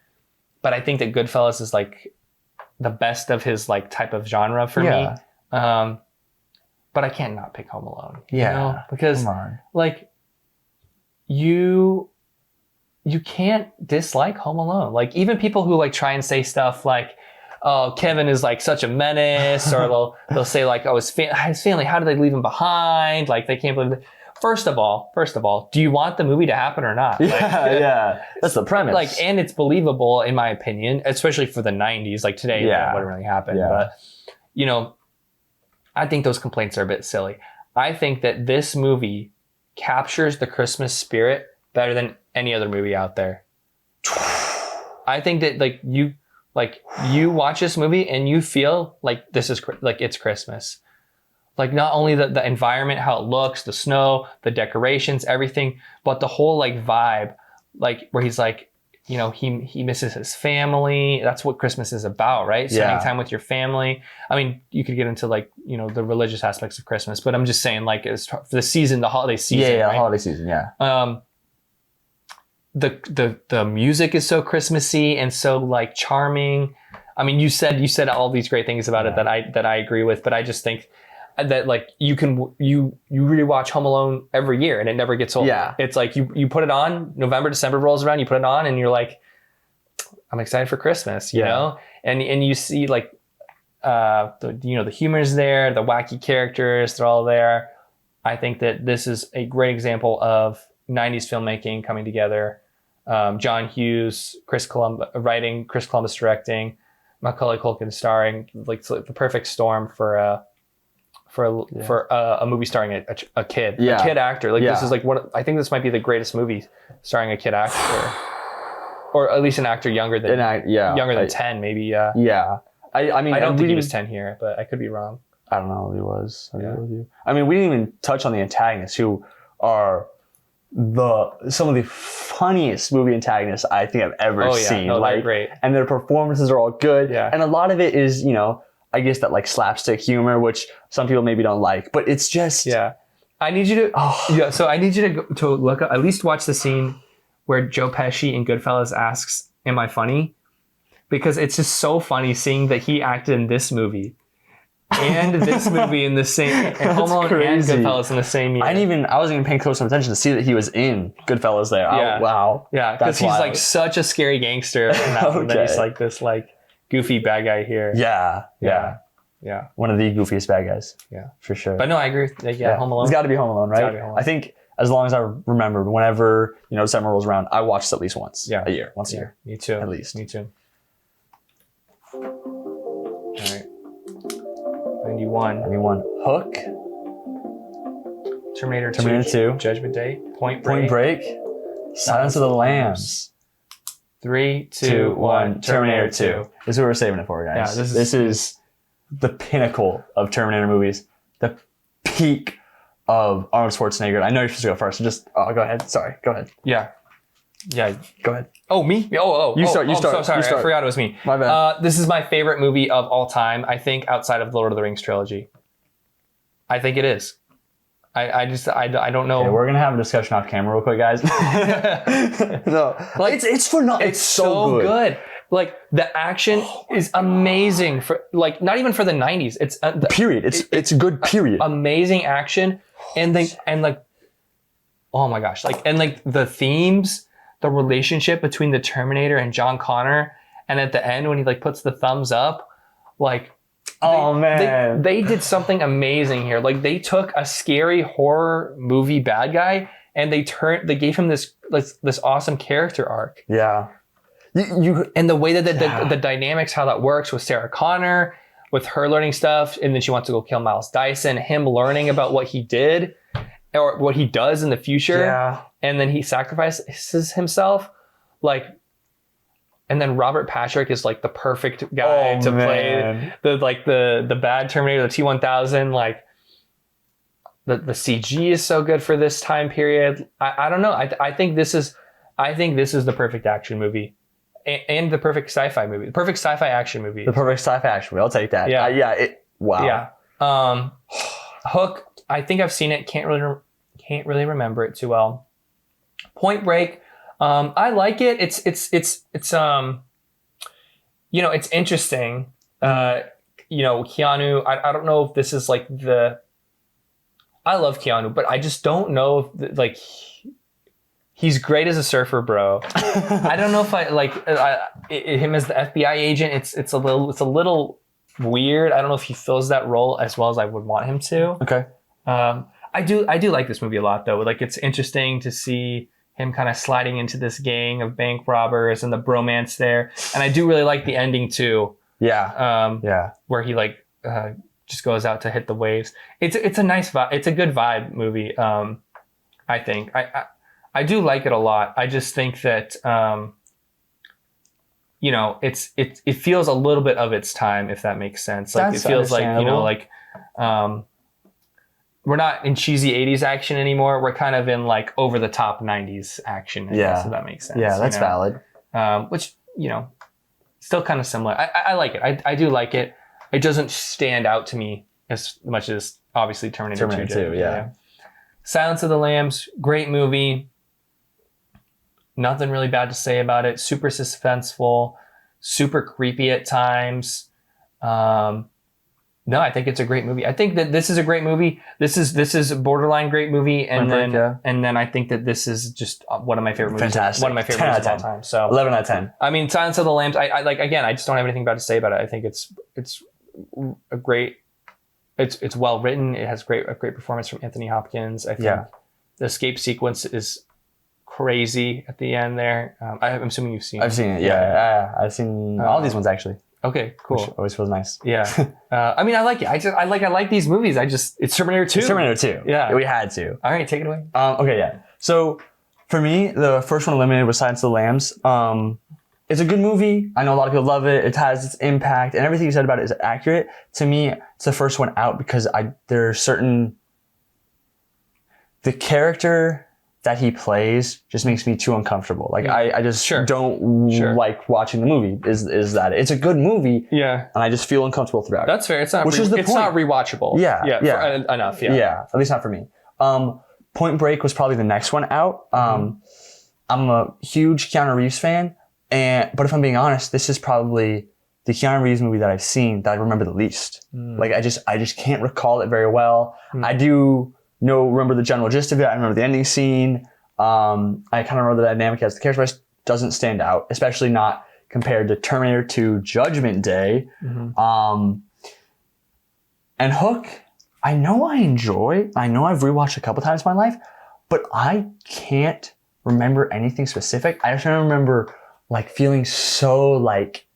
But I think that Goodfellas is like the best of his like type of genre for me. But I can't not pick Home Alone.
Yeah.
You know? Because like you can't dislike Home Alone. Like even people who like try and say stuff like, oh, Kevin is like such a menace, or they'll say like, oh, his family, how did they leave him behind? Like they can't believe it. First of all, do you want the movie to happen or not?
Yeah. That's the premise.
Like, and it's believable in my opinion, especially for the 90s. Like today, that wouldn't really happen. Yeah. But you know, I think those complaints are a bit silly. I think that this movie captures the Christmas spirit better than any other movie out there. I think that you watch this movie and you feel like this is like it's Christmas. Like not only the environment, how it looks, the snow, the decorations, everything, but the whole like vibe, like where he's like, you know, he misses his family. That's what Christmas is about, right? Spending time with your family. I mean, you could get into like, you know, the religious aspects of Christmas, but I'm just saying like it's for the season, the holiday season.
Yeah,
right?
Holiday season, yeah.
The music is so Christmassy and so like charming. I mean, you said all these great things about it that I agree with, but I just think that like you rewatch Home Alone every year and it never gets old.
Yeah.
It's like you put it on, November, December rolls around, you put it on and you're like, I'm excited for Christmas, you know? And you see like the humor's there, the wacky characters, they're all there. I think that this is a great example of 90s filmmaking coming together. John Hughes, Chris Columbus writing, Chris Columbus directing, Macaulay Culkin starring, like it's like the perfect storm for a movie starring a kid, a kid actor. Like this is like I think this might be the greatest movie starring a kid actor, or at least an actor younger than 10, maybe. Yeah. I mean, I don't think he was 10 here, but I could be wrong.
I don't know if he was. I mean, we didn't even touch on the antagonists, who are some of the funniest movie antagonists I think I've ever seen.
No, they're great.
And their performances are all good.
Yeah.
And a lot of it is, you know, I guess that like slapstick humor, which some people maybe don't like, but it's just
I need you to so I need you to look up, at least watch the scene where Joe Pesci in Goodfellas asks, "Am I funny?" Because it's just so funny seeing that he acted in this movie and this movie in the same, and Home Alone and
crazy.
Goodfellas in the same year.
I wasn't even paying close attention to see that he was in Goodfellas there.
Yeah.
Oh, wow.
Yeah, because
That's
he's
wild.
like such a scary gangster in that one, that
Okay.
he's like this like goofy bad guy here.
Yeah.
Yeah.
One of the goofiest bad guys.
Yeah.
For sure.
But no, I agree. Like, yeah, Home Alone.
It's got to be Home Alone,
gotta
right?
be Home Alone.
I think as long as I remember, whenever, December rolls around, I watch it at least once
Yeah.
a year. Once a
Yeah,
year.
me too.
At least.
Me too. All right. 91.
Anyone? Hook?
Terminator 2.
Terminator 2.
Judgment Day. Point Break.
Point Break? Silence of the Lambs.
3, 2, 1.
Terminator 2. This is what we're saving it for, guys.
Yeah,
this is the pinnacle of Terminator movies. The peak of Arnold Schwarzenegger. I know you're supposed to go first, so just go ahead. Sorry, go ahead.
Yeah. Yeah.
Go ahead.
Oh, me?
You start, you
I'm
start,
so sorry.
you start.
I forgot it was me.
My bad.
This is my favorite movie of all time, I think, outside of the Lord of the Rings trilogy. I think it is. I don't know.
Okay, we're gonna have a discussion off camera real quick, guys. No,
Like,
it's for not. It's so good.
Like the action is amazing for like not even for the 90s. It's
Period. It's good. Period.
amazing action and like oh my gosh, like and like the themes, the relationship between the Terminator and John Connor, and at the end when he like puts the thumbs up, like
oh man,
they did something amazing here. Like they took a scary horror movie bad guy and they gave him this awesome character arc.
yeah. You
And the way that the dynamics, how that works with Sarah Connor, with her learning stuff, and then she wants to go kill Miles Dyson, him learning about what he did or what he does in the future,
yeah.
and then he sacrifices himself, like, and then Robert Patrick is like the perfect guy to play the bad Terminator, the T-1000, like the CG is so good for this time period. I don't know. I think this is the perfect action movie. And the perfect sci-fi movie, the perfect sci-fi action movie.
The perfect sci-fi action movie. I'll take that.
Yeah.
Wow.
Yeah. Hook. I think I've seen it. Can't really remember it too well. Point Break. I like it. It's it's interesting. Keanu. I don't know if this is like I love Keanu, but I just don't know if like. He's great as a surfer, bro. I don't know if I like him as the FBI agent. It's a little weird. I don't know if he fills that role as well as I would want him to.
Okay.
I do like this movie a lot though. Like it's interesting to see him kind of sliding into this gang of bank robbers and the bromance there. And I do really like the ending too.
Yeah.
Where he like just goes out to hit the waves. It's a nice vibe. It's a good vibe movie. I think I do like it a lot. I just think that it feels a little bit of its time, if that makes sense. Like
That's
it feels like
understandable.
We're not in cheesy 80s action anymore. We're kind of in like over the top 90s action. I guess, if that makes sense.
Yeah, that's valid.
Which still kind of similar. I like it. I do like it. It doesn't stand out to me as much as obviously Terminator 2 did.
Yeah.
Silence of the Lambs, great movie. Nothing really bad to say about it. Super suspenseful, super creepy at times. No, I think it's a great movie. I think that this is a great movie. This is a borderline great movie, and then I think that this is just one of my favorite movies.
Fantastic.
One of my favorite movies of all time. So
11 out of 10.
I mean, Silence of the Lambs. I like again. I just don't have anything bad to say about it. I think it's a great. It's well written. It has a great performance from Anthony Hopkins. I think the escape sequence is crazy at the end there. I'm assuming you've seen it.
I've seen it. Yeah. I've seen all these ones actually.
Okay, cool.
Which always feels nice.
Yeah. I mean, I like it. I like these movies. It's Terminator 2.
It's Terminator 2.
Yeah.
We had to.
All right, take it away.
Okay, yeah. So for me, the first one eliminated was Silence of the Lambs. It's a good movie. I know a lot of people love it. It has its impact, and everything you said about it is accurate. To me, it's the first one out because the character that he plays just makes me too uncomfortable. Like I just don't like watching the movie. Is that it's a good movie?
Yeah,
and I just feel uncomfortable throughout.
That's fair. It's not. It's not rewatchable.
Yeah.
Enough. Yeah.
Yeah. At least not for me. Point Break was probably the next one out. I'm a huge Keanu Reeves fan, but if I'm being honest, this is probably the Keanu Reeves movie that I've seen that I remember the least. Like I just can't recall it very well. I do remember the general gist of it. I remember the ending scene. I kind of remember the dynamic as the character, but it doesn't stand out, especially not compared to Terminator 2 Judgment Day. And Hook, I know I've rewatched a couple times in my life, but I can't remember anything specific. I just remember like feeling so like,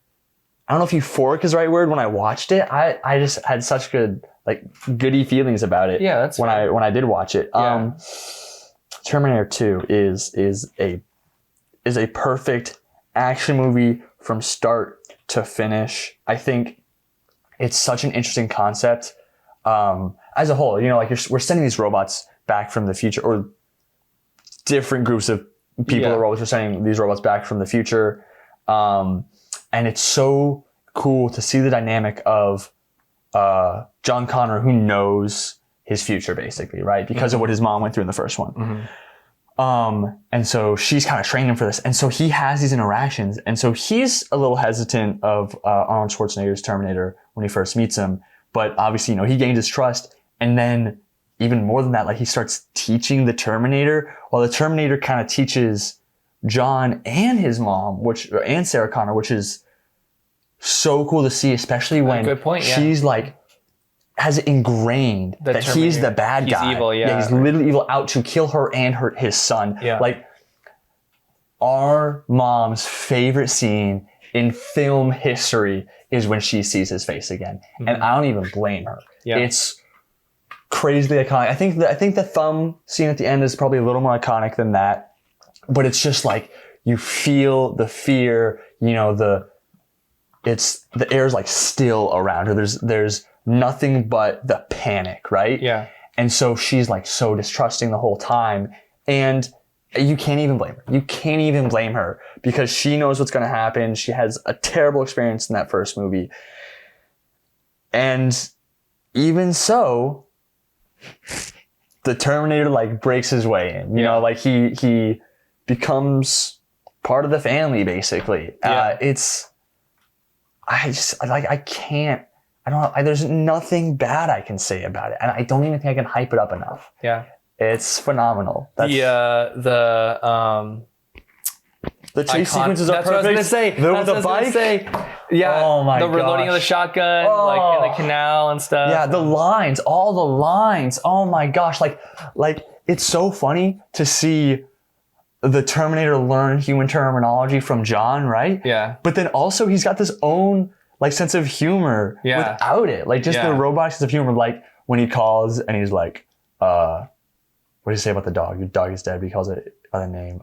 I don't know if euphoric is the right word when I watched it. I just had such goody feelings about it.
Yeah, that's
when I did watch it.
Yeah.
Terminator 2 is a perfect action movie from start to finish. I think it's such an interesting concept. As a whole, like we're sending these robots back from the future, or different groups of people or robots are sending these robots back from the future. And it's so cool to see the dynamic of John Connor, who knows his future basically, right? Because of what his mom went through in the first one. And so she's kind of trained him for this. And so he has these interactions. And so he's a little hesitant of Arnold Schwarzenegger's Terminator when he first meets him. But obviously, he gains his trust. And then even more than that, like he starts teaching the Terminator, while the Terminator kind of teaches John and his mom, and Sarah Connor, which is so cool to see, especially when she's like, has it ingrained that he's the bad guy.
He's evil, yeah.
He's literally evil, out to kill her and his son.
Yeah.
Like, our mom's favorite scene in film history is when she sees his face again. And I don't even blame her.
Yeah.
It's crazily iconic. I think the thumb scene at the end is probably a little more iconic than that. But it's just like, you feel the fear, the air's like still around her. There's nothing but the panic, right?
Yeah.
And so she's like so distrusting the whole time. And you can't even blame her. You can't even blame her because she knows what's going to happen. She has a terrible experience in that first movie. And even so, the Terminator like breaks his way in, like he becomes part of the family basically.
Yeah.
There's nothing bad I can say about it. And I don't even think I can hype it up enough.
Yeah.
It's phenomenal.
The
chase sequences are perfect.
That's what I was going to say.
With the bike.
Yeah.
Oh my gosh.
The reloading of the shotgun, like in the canal and stuff.
Yeah, all the lines. Oh my gosh. Like it's so funny to see the Terminator learn human terminology from John, right?
Yeah.
But then also he's got this own like sense of humor without it. Like just the robotic sense of humor. Like when he calls and he's like, what do you say about the dog? Your dog is dead, but he calls it by the name.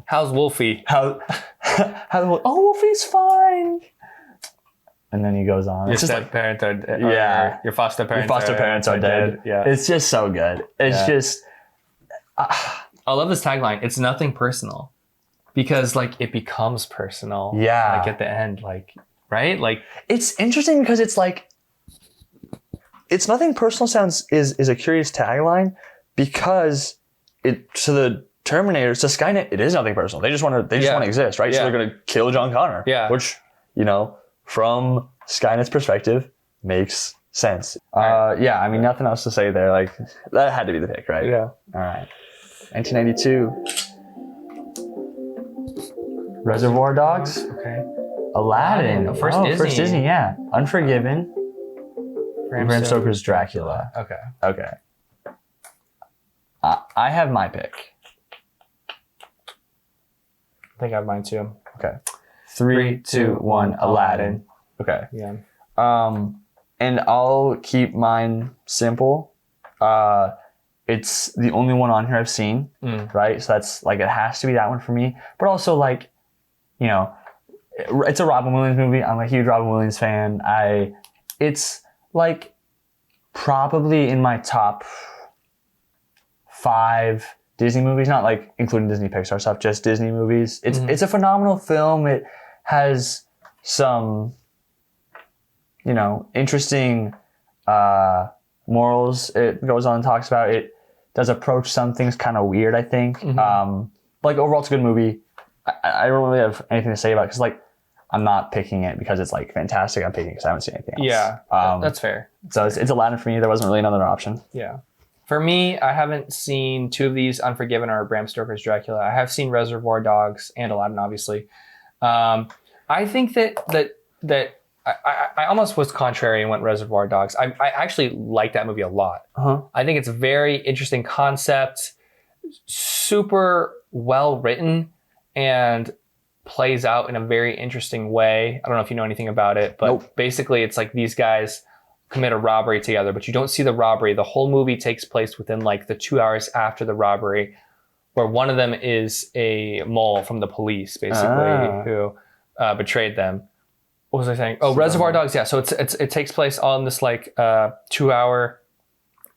How's Wolfie?
Wolfie's fine. And then he goes on.
Your step-parents are dead. Your foster parents
are dead.
Yeah.
It's just so good. It's just...
I love this tagline. It's nothing personal. Because like it becomes personal.
Yeah.
Like at the end, like, right? Like
it's interesting because it's like... It's nothing personal is a curious tagline because to the Terminators, to Skynet, it is nothing personal. They just want to exist, right?
Yeah.
So they're going to kill John Connor.
Yeah.
Which, from Skynet's perspective, makes sense.
Right.
Nothing else to say there. Like, that had to be the pick, right?
Yeah.
All right. 1992. Reservoir Dogs.
Okay.
Aladdin.
First Disney,
yeah. Unforgiven. Bram Stoker's Dracula.
Okay.
I have my pick.
I think I have mine too.
Okay. 3, 2, 1. Aladdin. Okay.
Yeah.
And I'll keep mine simple. It's the only one on here I've seen, right? So that's like, it has to be that one for me. But also like, it's a Robin Williams movie. I'm a huge Robin Williams fan. It's like probably in my top 5 Disney movies, not like including Disney Pixar stuff, just Disney movies. It's a phenomenal film. It has some, interesting morals it goes on and talks about. It does approach some things kind of weird, I think. But like overall, it's a good movie. I don't really have anything to say about it because like I'm not picking it because it's like fantastic. I'm picking it because I haven't seen anything else.
Yeah, that's fair.
So it's Aladdin for me. There wasn't really another option.
Yeah. For me, I haven't seen two of these, Unforgiven or Bram Stoker's Dracula. I have seen Reservoir Dogs and Aladdin, obviously. I think that I almost was contrary and went Reservoir Dogs. I actually like that movie a lot.
Uh-huh.
I think it's a very interesting concept, super well written, and plays out in a very interesting way. I don't know if you know anything about it, but basically it's like these guys commit a robbery together, but you don't see the robbery. The whole movie takes place within like the 2 hours after the robbery, where one of them is a mole from the police, basically, who betrayed them. What was I saying? Oh, Reservoir Dogs. Yeah. So it takes place on this like 2 hour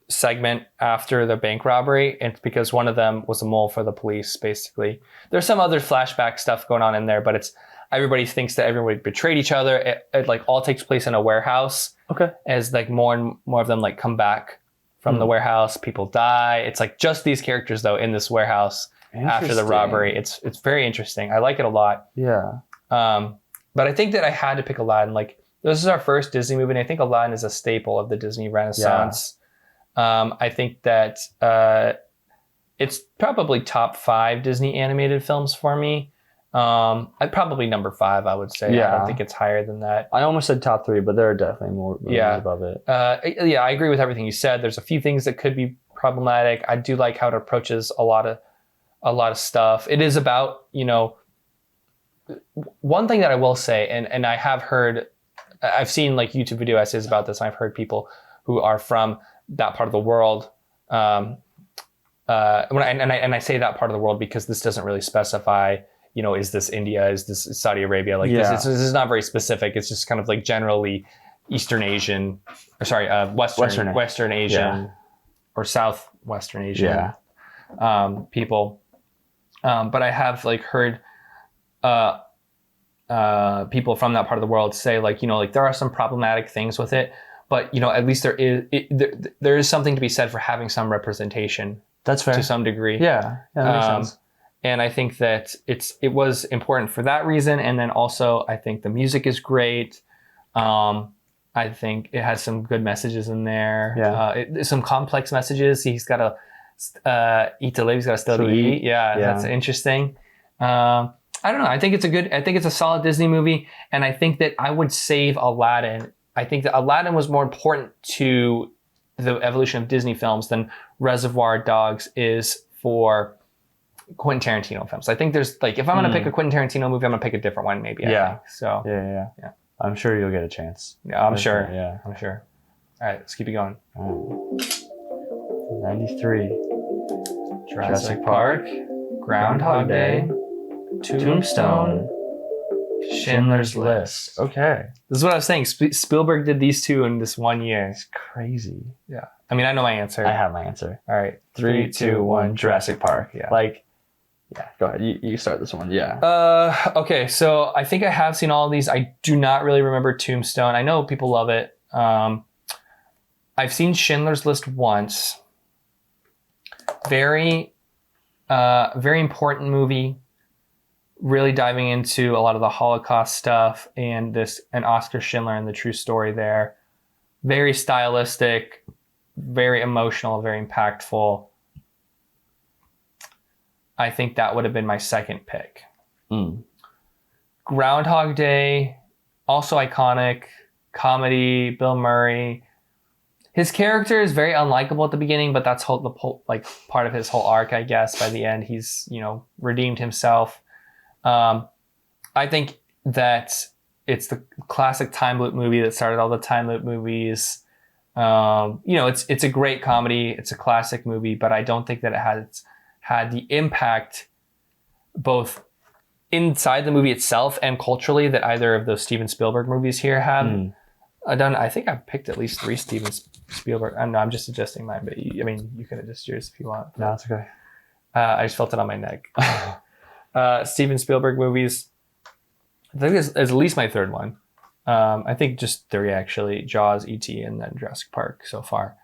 segment after the bank robbery. And it's because one of them was a mole for the police, basically. There's some other flashback stuff going on in there, but it's everybody thinks that everybody betrayed each other. It like all takes place in a warehouse.
Okay.
As like more and more of them like come back from the warehouse, people die. It's like just these characters though in this warehouse after the robbery. It's very interesting. I like it a lot.
Yeah.
But I think that I had to pick Aladdin. Like this is our first Disney movie, and I think Aladdin is a staple of the Disney Renaissance. Yeah. I think that it's probably top 5 Disney animated films for me. I'd probably number 5, I would say.
Yeah.
I don't think it's higher than that.
I almost said top 3, but there are definitely more movies above it.
Yeah, I agree with everything you said. There's a few things that could be problematic. I do like how it approaches a lot of stuff. It is about, one thing that I will say, and I have heard, I've seen like YouTube video essays about this, and I've heard people who are from that part of the world. And I say that part of the world because this doesn't really specify, is this India? Is this Saudi Arabia? Like this is not very specific. It's just kind of like generally Eastern Asian, or sorry, Western Asian or Southwestern Asian people. But I have like heard people from that part of the world say like, like there are some problematic things with it, but at least there is something to be said for having some representation. That's fair. To some degree.
Yeah, that makes sense.
And I think that it was important for that reason. And then also I think the music is great. I think it has some good messages in there. Yeah. Some complex messages. He's got to eat to live. He's got to still to eat. Yeah, that's interesting. I don't know. I think it's a solid Disney movie. And I think that I would save Aladdin. I think that Aladdin was more important to the evolution of Disney films than Reservoir Dogs is for Quentin Tarantino films. I think there's like, if I'm going to pick a Quentin Tarantino movie, I'm going to pick a different one maybe. I think. So
yeah. I'm sure you'll get a chance.
Yeah, I'm sure. I'm sure. All right, let's keep it going.
93.
Jurassic Park, Groundhog Day, Tombstone, Schindler's List.
Okay.
This is what I was saying. Spielberg did these two in this one year.
It's crazy.
Yeah. I mean, I know my answer.
I have my answer.
All right.
3, 2, 1, Jurassic Park.
Yeah.
Go ahead. You start this one. Yeah.
Okay. So I think I have seen all of these. I do not really remember Tombstone. I know people love it. I've seen Schindler's List once. Very important movie. Really diving into a lot of the Holocaust stuff and Oskar Schindler and the true story there. Very stylistic, very emotional, very impactful. I think that would have been my second pick. Groundhog Day, also iconic, comedy, Bill Murray. His character is very unlikable at the beginning, but that's part of his whole arc, I guess. By the end, he's redeemed himself. I think that it's the classic time loop movie that started all the time loop movies. It's a great comedy. It's a classic movie, but I don't think that it has had the impact both inside the movie itself and culturally that either of those Steven Spielberg movies here have. I think I've picked at least 3 Steven Spielberg. I know I'm just adjusting mine, but you can adjust yours if you want.
No, it's okay.
I just felt it on my neck. Steven Spielberg movies. I think it's at least my third one. I think just 3 actually: Jaws, E.T., and then Jurassic Park so far.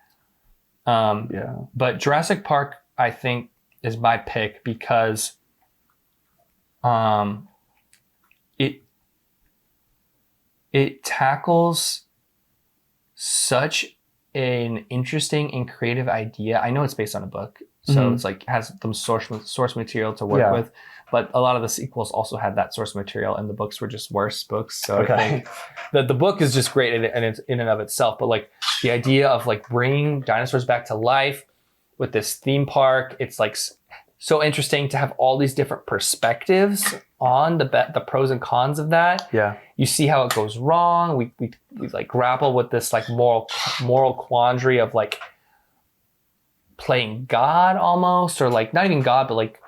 But Jurassic Park, I think, is my pick because It tackles such an interesting and creative idea. I know it's based on a book, so it's like has some source material to work with, but a lot of the sequels also had that source material, and the books were just worse books. So I think that the book is just great in and of itself, but like the idea of like bringing dinosaurs back to life with this theme park, it's like so interesting to have all these different perspectives on the pros and cons of that.
Yeah.
You see how it goes wrong. We like grapple with this like moral quandary of like playing God almost, or like not even God, but like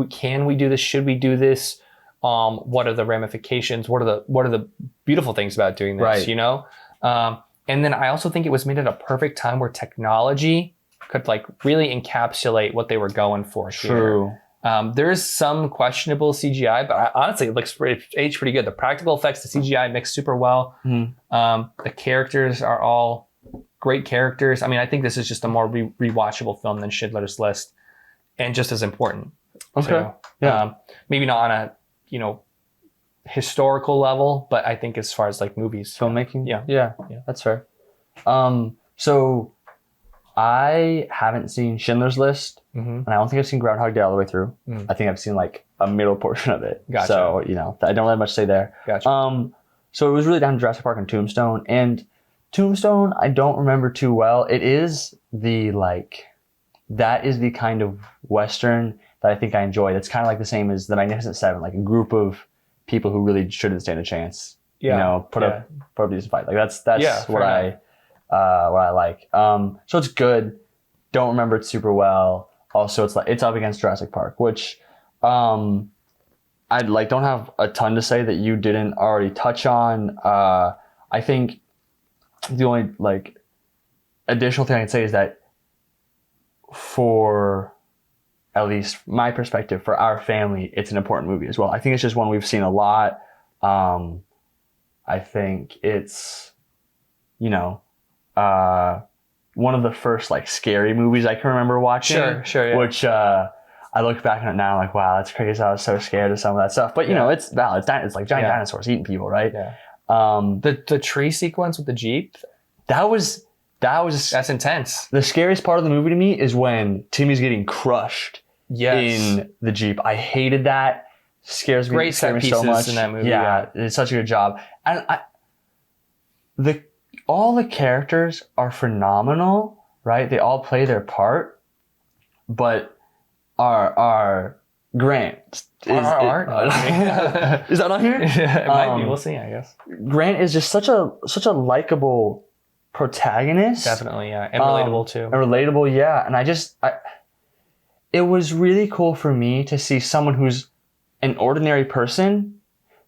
can we do this? Should we do this? What are the ramifications? What are the beautiful things about doing this?
Right.
You know? And then I also think it was made at a perfect time where technology could like really encapsulate what they were going for.
True.
Here. There is some questionable CGI, but honestly, it looks aged pretty good. The practical effects, the CGI mix super well. The characters are all great characters. I mean, I think this is just a more rewatchable film than Schindler's List, and just as important.
Okay.
So, maybe not on a historical level, but I think as far as like movies,
filmmaking.
Yeah,
That's fair. So I haven't seen Schindler's List, and I don't think I've seen Groundhog Day all the way through. I think I've seen like a middle portion of it.
Gotcha.
So, I don't have much to say there.
Gotcha.
So it was really down to Jurassic Park and Tombstone. And Tombstone, I don't remember too well. It is that is the kind of Western that I think I enjoy. That's kind of like the same as The Magnificent Seven, like a group of people who really shouldn't stand a chance. Put up a decent fight. Like that's what I like. So it's good. Don't remember it super well. Also, it's up against Jurassic Park, which I don't have a ton to say that you didn't already touch on. I think the only additional thing I can say is that for at least my perspective, for our family, it's an important movie as well. I think it's just one we've seen a lot. I think it's, one of the first scary movies I can remember watching.
Sure, yeah.
Which I look back on it now, I'm like, wow, that's crazy. I was so scared of some of that stuff. But it's valid. It's like giant dinosaurs eating people, right?
Yeah. The tree sequence with the Jeep, that's intense.
The scariest part of the movie to me is when Timmy's getting crushed in the Jeep. I hated that. Scares me.
Great set pieces so much in that movie.
Yeah, it's such a good job. And all the characters are phenomenal, right? They all play their part, but our Grant is that on here?
Yeah, it might be. We'll see, I guess.
Grant is just such a likable protagonist.
Definitely, yeah. And relatable too.
And relatable, yeah. And it was really cool for me to see someone who's an ordinary person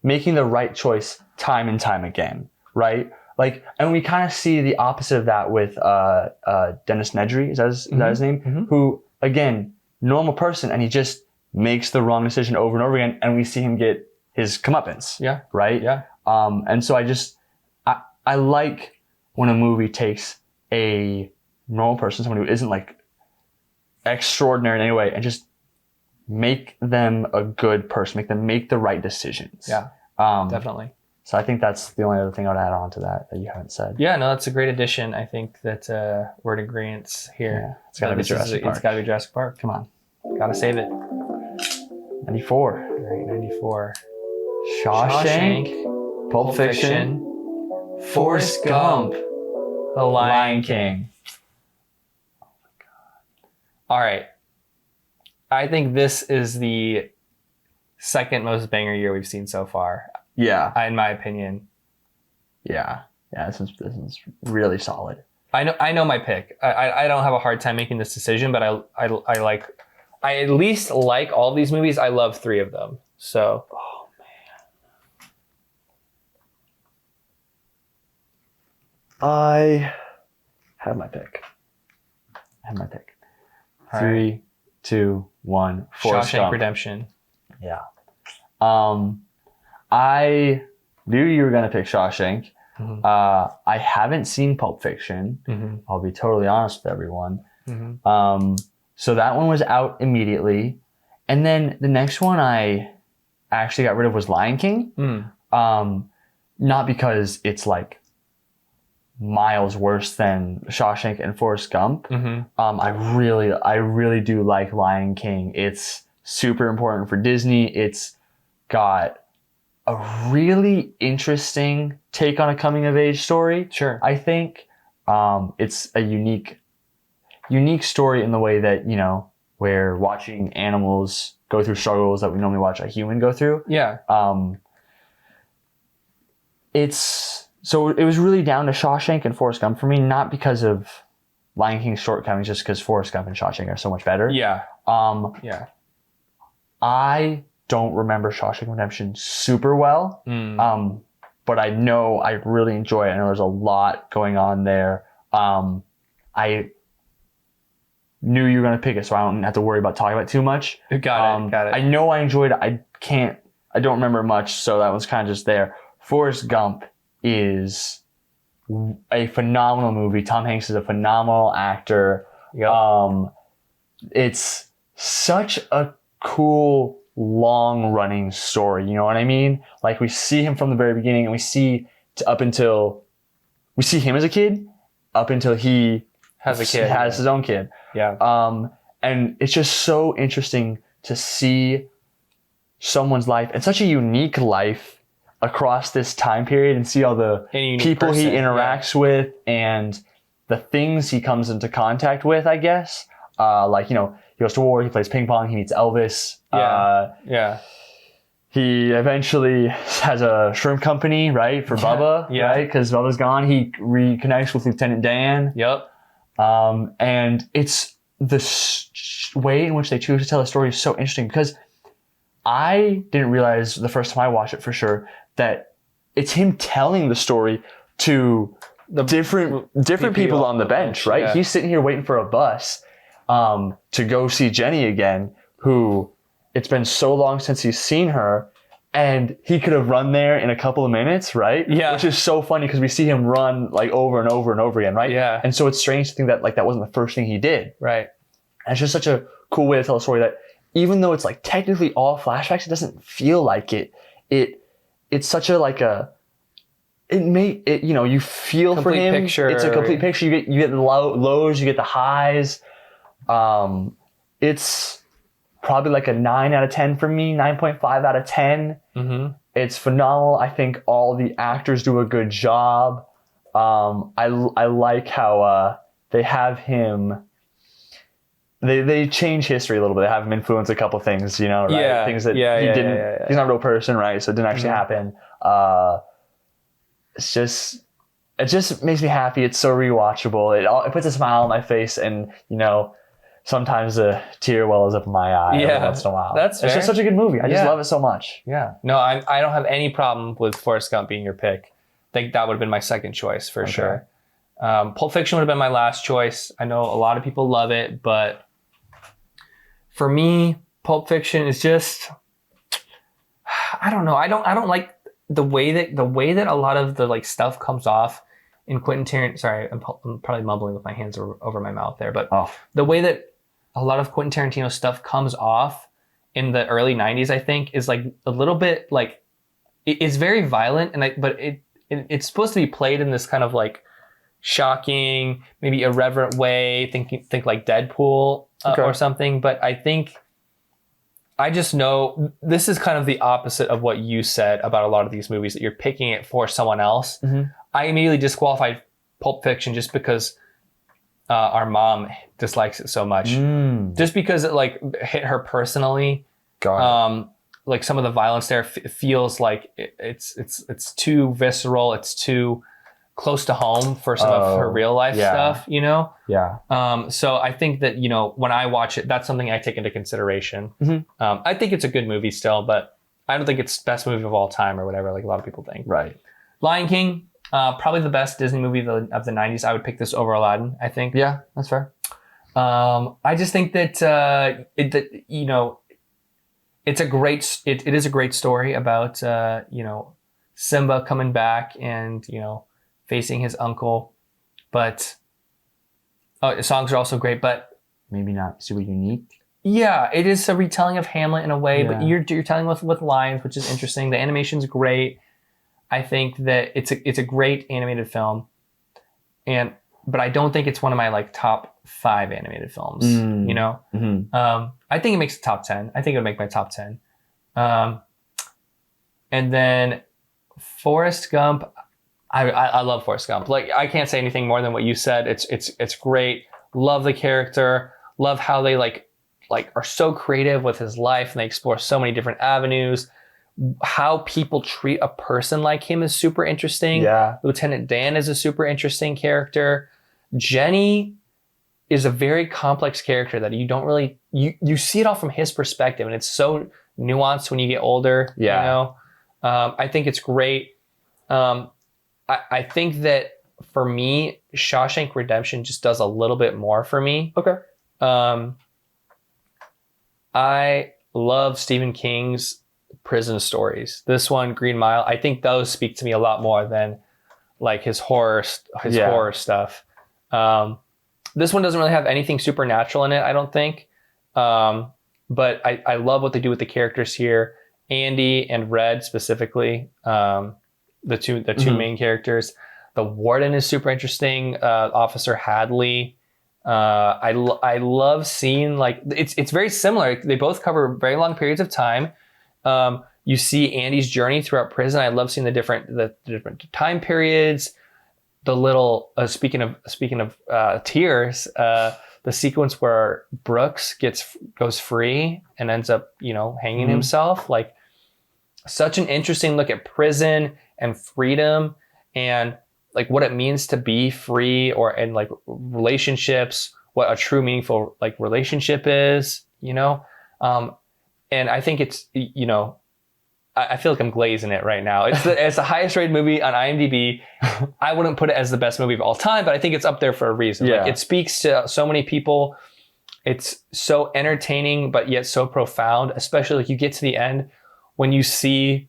making the right choice time and time again, right? And we kind of see the opposite of that with Dennis Nedry, is that his name? Mm-hmm. Who, again, normal person, and he just makes the wrong decision over and over again, and we see him get his comeuppance.
Yeah.
Right?
Yeah.
And so I like when a movie takes a normal person, someone who isn't extraordinary in any way, and just make them a good person, make them make the right decisions.
Yeah. Definitely.
So I think that's the only other thing I would add on to that you haven't said.
Yeah, no, that's a great addition. I think that we're in agreement here.
Yeah, it's got to be Jurassic Park.
It's got to be Jurassic Park.
Come on.
Got to save it.
94.
All right, 94.
Shawshank, Pulp Fiction, Forrest Gump,
The Lion King. Oh my God. All right. I think this is the second most banger year we've seen so far.
Yeah.
In my opinion.
Yeah. Yeah, this is really solid.
I know my pick. I don't have a hard time making this decision, but I at least like all these movies. I love 3 of them. So.
Oh man. I have my pick.
All
3,
right.
2, 1. Forrest
Shawshank
Gump.
Redemption.
Yeah. I knew you were gonna pick Shawshank.
Mm-hmm.
I haven't seen Pulp Fiction.
Mm-hmm.
I'll be totally honest with everyone.
Mm-hmm.
So that one was out immediately, and then the next one I actually got rid of was Lion King. Not because it's like miles worse than Shawshank and Forrest Gump. I really do like Lion King. It's super important for Disney. It's got a really interesting take on a coming of age story.
Sure.
I think it's a unique story in the way that, you know, where watching animals go through struggles that we normally watch a human go through.
Yeah.
So it was really down to Shawshank and Forrest Gump for me, not because of Lion King's shortcomings, just because Forrest Gump and Shawshank are so much better.
Yeah.
Yeah. I don't remember Shawshank Redemption super well, but I know I really enjoy it. I know there's a lot going on there. I knew you were going to pick it, so I don't have to worry about talking about it too much.
Got it.
I know I enjoyed it. I don't remember much, so that was kind of just there. Forrest Gump is a phenomenal movie. Tom Hanks is a phenomenal actor.
Yep.
It's such a cool, long-running story. You know what I mean? Like, we see him from the very beginning, and we see him as a kid up until he
has
his own kid.
Yeah.
And it's just so interesting to see someone's life, and such a unique life across this time period, and see all the people he interacts with and the things he comes into contact with, I guess. Like, you know, he goes to war, he plays ping pong, he meets Elvis.
Yeah.
He eventually has a shrimp company, right, for Bubba, right? Because Bubba's gone. He reconnects with Lieutenant Dan.
Yep.
And it's the way in which they choose to tell the story is so interesting, because I didn't realize the first time I watched it for sure that it's him telling the story to the different people on the bench, right?
Yeah.
He's sitting here waiting for a bus to go see Jenny again, who it's been so long since he's seen her, and he could have run there in a couple of minutes, right?
Yeah.
Which is so funny because we see him run like over and over and over again, right?
Yeah.
And so it's strange to think that like that wasn't the first thing he did.
Right.
And it's just such a cool way to tell a story that even though it's like technically all flashbacks, it doesn't feel like it. It's such a like a you know, you feel
complete
for him.
Picture.
It's a complete picture. You get the lows, you get the highs. It's probably like a 9 out of 10 for me, 9.5 out of 10.
Mm-hmm.
It's phenomenal. I think all the actors do a good job. I like how they have him. They change history a little bit. They have him influence a couple things, you know, right?
Yeah.
Things that he didn't. Yeah. He's not a real person, right? So it didn't actually happen. It just makes me happy. It's so rewatchable. It puts a smile on my face, and you know, sometimes a tear wells up in my eye every once in a while.
That's fair.
It's just such a good movie. I just love it so much.
Yeah. No, I don't have any problem with Forrest Gump being your pick. I think that would have been my second choice for sure. Pulp Fiction would have been my last choice. I know a lot of people love it, but for me, Pulp Fiction is just, I don't know. I don't like the way that a lot of the like stuff comes off in Quentin Tarantino. Sorry, I'm probably mumbling with my hands over my mouth there, but the way that a lot of Quentin Tarantino stuff comes off in the early 90s, I think, is like a little bit like, it's very violent, but it's supposed to be played in this kind of like shocking, maybe irreverent way. Think like Deadpool or something. But I just know this is kind of the opposite of what you said about a lot of these movies, that you're picking it for someone else. Mm-hmm. I immediately disqualified Pulp Fiction just because our mom dislikes it so much. Just because it like hit her personally. Like some of the violence there feels like it's too visceral. It's too close to home for some of her real life stuff, you know?
Yeah.
So I think that, you know, when I watch it, that's something I take into consideration. Mm-hmm. I think it's a good movie still, but I don't think it's best movie of all time or whatever, like a lot of people think.
Right.
Lion King, probably the best Disney movie of the 90s. I would pick this over Aladdin, I think.
Yeah, that's fair.
I just think that, you know, it is a great story about, you know, Simba coming back and, you know, facing his uncle. But the songs are also great, but
maybe not super unique.
Yeah, it is a retelling of Hamlet in a way, but
Yeah.
you're telling with lines, which is interesting. The animation's great. I think that it's a great animated film, but I don't think it's one of my like top 5 animated films. You know, I think it makes the top 10. I think it would make my top 10. And then Forrest Gump. I love Forrest Gump. Like, I can't say anything more than what you said. It's great. Love the character. Love how they like are so creative with his life and they explore so many different avenues. How people treat a person like him is super interesting.
Yeah.
Lieutenant Dan is a super interesting character. Jenny is a very complex character that you don't really you see it all from his perspective, and it's so nuanced when you get older.
Yeah.
You know, I think it's great. I think that for me, Shawshank Redemption just does a little bit more for me.
Okay.
I love Stephen King's prison stories. This one, Green Mile, I think those speak to me a lot more than like his horror stuff. This one doesn't really have anything supernatural in it, I don't think. But I love what they do with the characters here. Andy and Red specifically, the two main characters. The warden is super interesting. Officer Hadley. I love seeing, like, it's very similar. They both cover very long periods of time. You see Andy's journey throughout prison. I love seeing the different time periods. The little speaking of tears, the sequence where Brooks goes free and ends up hanging himself. Like, such an interesting look at prison and freedom and like what it means to be free and like relationships, what a true meaningful like relationship is, and I think it's, I feel like I'm glazing it right now. It's the highest rated movie on IMDb. I wouldn't put it as the best movie of all time, but I think it's up there for a reason.
Yeah.
Like, it speaks to so many people. It's so entertaining, but yet so profound, especially like you get to the end when you see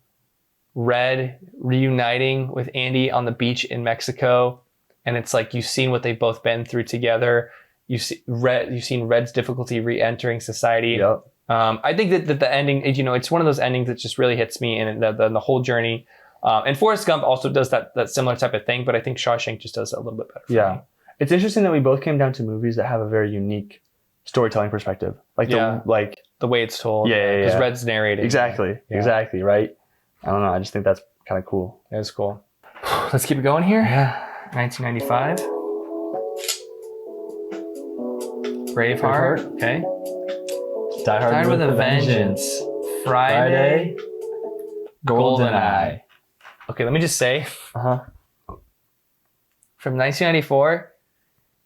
Red reuniting with Andy on the beach in Mexico. And it's like, you've seen what they've both been through together. You've seen Red's difficulty re-entering society.
Yep.
I think that the ending, it's one of those endings that just really hits me, and the whole journey. And Forrest Gump also does that similar type of thing, but I think Shawshank just does it a little bit better. For me.
It's interesting that we both came down to movies that have a very unique storytelling perspective. Like
the way it's told.
Yeah.
Because Red's narrating.
Exactly.
Yeah.
Exactly. Right. I don't know. I just think that's kind of cool.
It was cool. Let's keep it going here.
Yeah.
1995. Braveheart. Okay.
Die Hard
with a Vengeance. Friday. GoldenEye. Okay, let me just say,
Uh-huh.
from 1994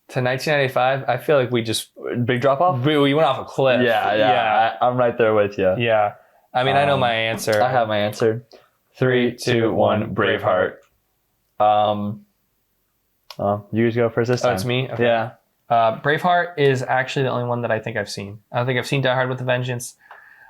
to 1995, I feel like we just
Big drop off?
we went off a cliff.
Yeah. I'm right there with you.
Yeah. I mean, I know my answer.
I have my answer. 3, 2, 1, Braveheart. You guys go first this time.
Oh, it's me? Okay.
Yeah.
Braveheart is actually the only one that I think I've seen. I don't think I've seen Die Hard with a Vengeance.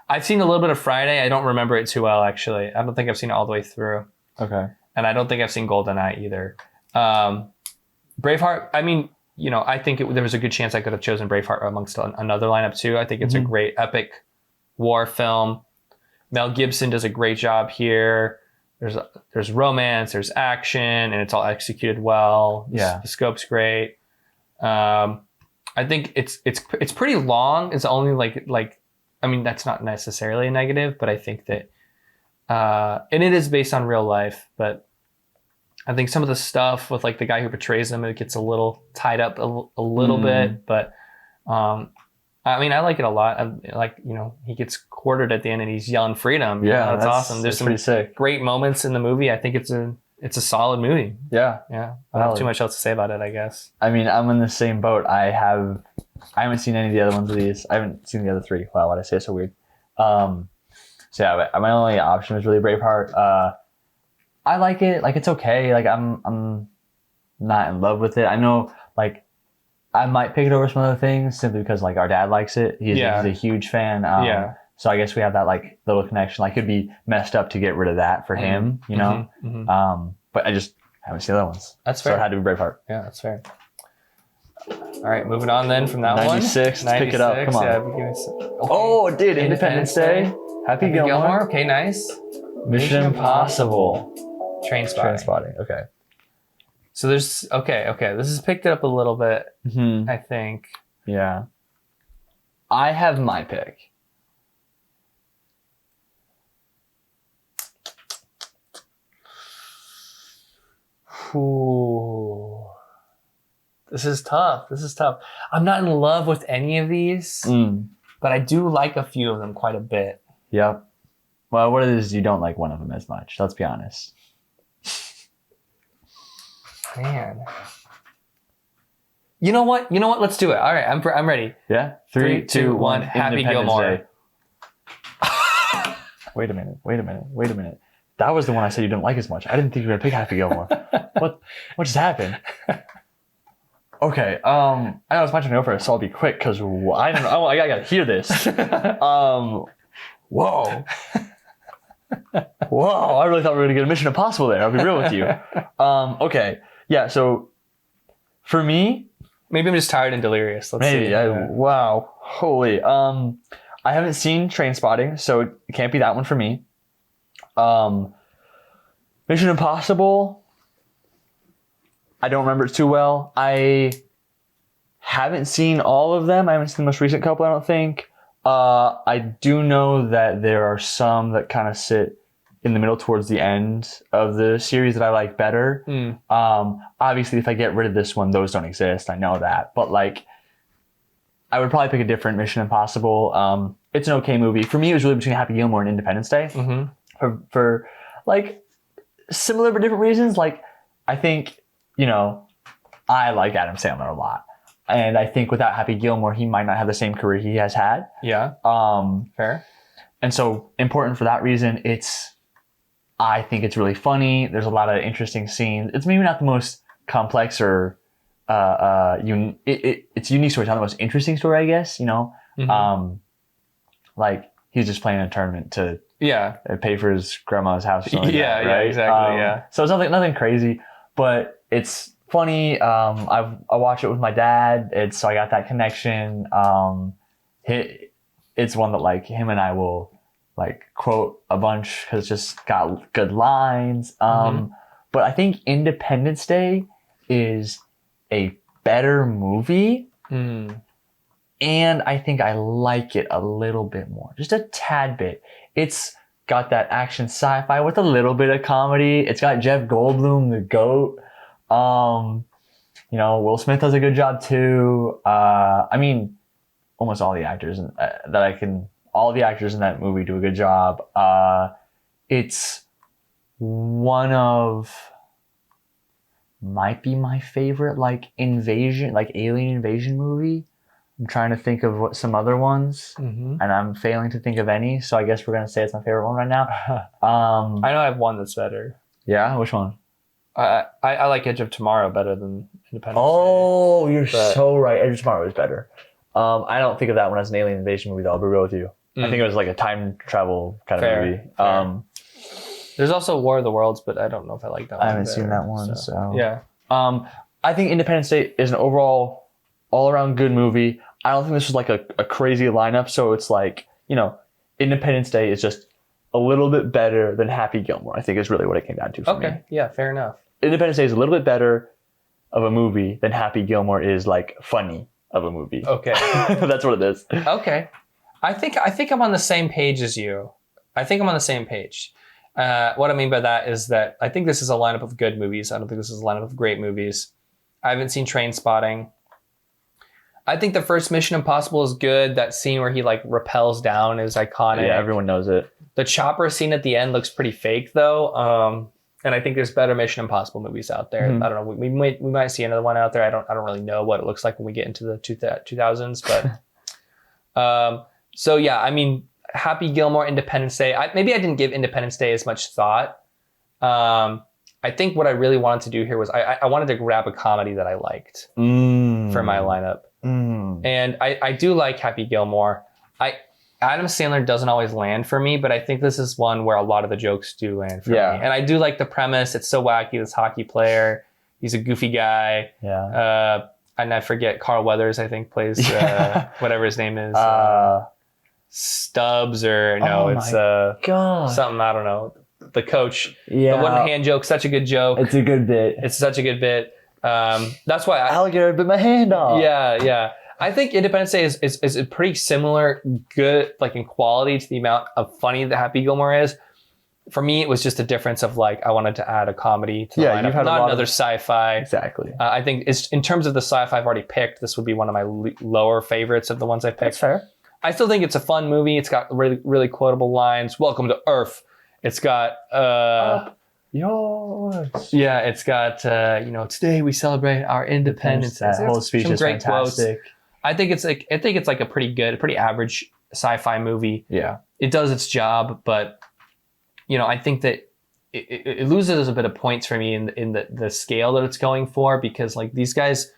I've seen a little bit of Friday. I don't remember it too well, actually. I don't think I've seen it all the way through.
Okay.
And I don't think I've seen GoldenEye either. Braveheart, I mean, I think there was a good chance I could have chosen Braveheart amongst another lineup too. I think it's a great epic war film. Mel Gibson does a great job here. There's romance, there's action, and it's all executed well.
Yeah.
The scope's great. I think it's pretty long. It's only like I mean, that's not necessarily a negative, but I think that and it is based on real life, but I think some of the stuff with like the guy who portrays him, it gets a little tied up a little bit, but I mean, I like it a lot. He gets quartered at the end and he's yelling freedom.
Yeah,
that's awesome. There's some
pretty sick.
great moments in the movie. I think it's a solid movie.
Yeah.
Yeah. I don't have too much else to say about it, I guess.
I mean, I'm in the same boat. I haven't seen any of the other ones of these. I haven't seen the other 3. Wow, why'd I say it so weird? So yeah, my only option was really Braveheart. I like it. Like, it's okay. Like, I'm not in love with it. I know, like, I might pick it over some other things simply because, like, our dad likes it. He's a huge fan. So I guess we have that, like, little connection. Like, it'd be messed up to get rid of that for him, you know?
Mm-hmm.
But I just haven't seen the other ones.
That's fair.
So it had to be Braveheart.
Yeah, that's fair. All right, moving on then from that
96,
one.
let's pick it up, come on.
Yeah, beginning- okay.
Oh, it did. Independence Day. Happy Gilmore.
Okay, nice.
Mission Impossible.
Train Spotting.
Trainspotting. Okay.
So there's okay. This has picked it up a little bit,
Hmm.
I think.
Yeah. I have my pick.
Ooh. This is tough. I'm not in love with any of these, but I do like a few of them quite a bit.
Yep. Well, what it is, you don't like one of them as much. Let's be honest.
Man. You know what? Let's do it. All right, I'm ready.
Yeah.
3, 2, 1. Happy
Independence
Gilmore.
Day. Wait a minute. That was the one I said you didn't like as much. I didn't think you were gonna pick Happy Gilmore. What just happened? Okay. I know it's my turn to go first, so I'll be quick because I don't know. I gotta hear this. Whoa. Whoa. I really thought we were gonna get a Mission Impossible there. I'll be real with you. Okay. Yeah. So for me,
Maybe I'm just tired and delirious. Let's
maybe.
see.
Wow. Holy. I haven't seen Trainspotting, so it can't be that one for me. Mission Impossible, I don't remember it too well. I haven't seen all of them. I haven't seen the most recent couple, I don't think. I do know that there are some that kind of sit in the middle towards the end of the series that I like better. Obviously, if I get rid of this one, those don't exist. I know that. But like, I would probably pick a different Mission Impossible. It's an okay movie. For me, it was really between Happy Gilmore and Independence Day. For like similar but different reasons. Like, I think, I like Adam Sandler a lot. And I think without Happy Gilmore, he might not have the same career he has had.
Yeah. Fair.
And so important for that reason, I think it's really funny. There's a lot of interesting scenes. It's maybe not the most complex or it's a unique story. It's not the most interesting story, I guess, like he's just playing a tournament to pay for his grandma's house or something like that, right?
Exactly.
So it's nothing crazy, but it's funny. I watch it with my dad. So I got that connection. It's one that like him and I will like quote a bunch because it's just got good lines. But I think Independence Day is a better movie. And I think I like it a little bit more, just a tad bit. It's got that action sci-fi with a little bit of comedy. It's got Jeff Goldblum, the GOAT. Will Smith does a good job too. I mean, almost all the actors all the actors in that movie do a good job. It's one of, might be my favorite like alien invasion movie. I'm trying to think of what some other ones, and I'm failing to think of any. So I guess we're gonna say it's my favorite one right now.
I know I have one that's better.
Yeah, which one?
I like Edge of Tomorrow better than Independence
Oh, you're so right. Edge of Tomorrow is better. I don't think of that one as an alien invasion movie, though. I'll be real with you. I think it was like a time travel kind of movie.
Fair. There's also War of the Worlds, but I don't know if I like that one.
I haven't seen that one, so
yeah.
I think Independence Day is an overall, all-around good movie. I don't think this was like a crazy lineup, so it's like, Independence Day is just a little bit better than Happy Gilmore, I think is really what it came down to for me.
Yeah, fair enough.
Independence Day is a little bit better of a movie than Happy Gilmore is like funny of a movie.
Okay.
That's what it is.
Okay. I think I'm on the same page as you. I think I'm on the same page. What I mean by that is that I think this is a lineup of good movies. I don't think this is a lineup of great movies. I haven't seen Trainspotting. I think the first Mission Impossible is good. That scene where he like rappels down is iconic.
Yeah, everyone knows it.
The chopper scene at the end looks pretty fake though. And I think there's better Mission Impossible movies out there. I don't know. We might see another one out there. I don't really know what it looks like when we get into the 2000s. But so yeah, I mean, Happy Gilmore, Independence Day. Maybe I didn't give Independence Day as much thought. I think what I really wanted to do here was I wanted to grab a comedy that I liked for my lineup. And I do like Happy Gilmore. Adam Sandler doesn't always land for me, but I think this is one where a lot of the jokes do land for me. And I do like the premise. It's so wacky. This hockey player, he's a goofy guy. and I forget, Carl Weathers, I think, plays whatever his name is. Stubbs or no, it's
God.
something, I don't know. The coach.
Yeah.
The one hand joke, such a good joke.
It's a good bit.
It's such a good bit. That's why
Alligator bit my hand off.
Yeah. I think Independence Day is a pretty similar, good, like in quality to the amount of funny that Happy Gilmore is. For me, it was just a difference of like I wanted to add a comedy to the lineup,
you've had
not
a lot
another
of...
sci-fi.
Exactly.
I think it's in terms of the sci-fi I've already picked, this would be one of my lower favorites of the ones I picked.
That's fair.
I still think it's a fun movie. It's got really, really quotable lines. Welcome to Earth. It's got
yours.
yeah, it's got today we celebrate our independence.
That whole
There's
speech
some
is
great
fantastic.
quotes. I think it's like a pretty average sci-fi movie.
Yeah.
It does its job, but I think that it loses a bit of points for me in the scale that it's going for, because like these guys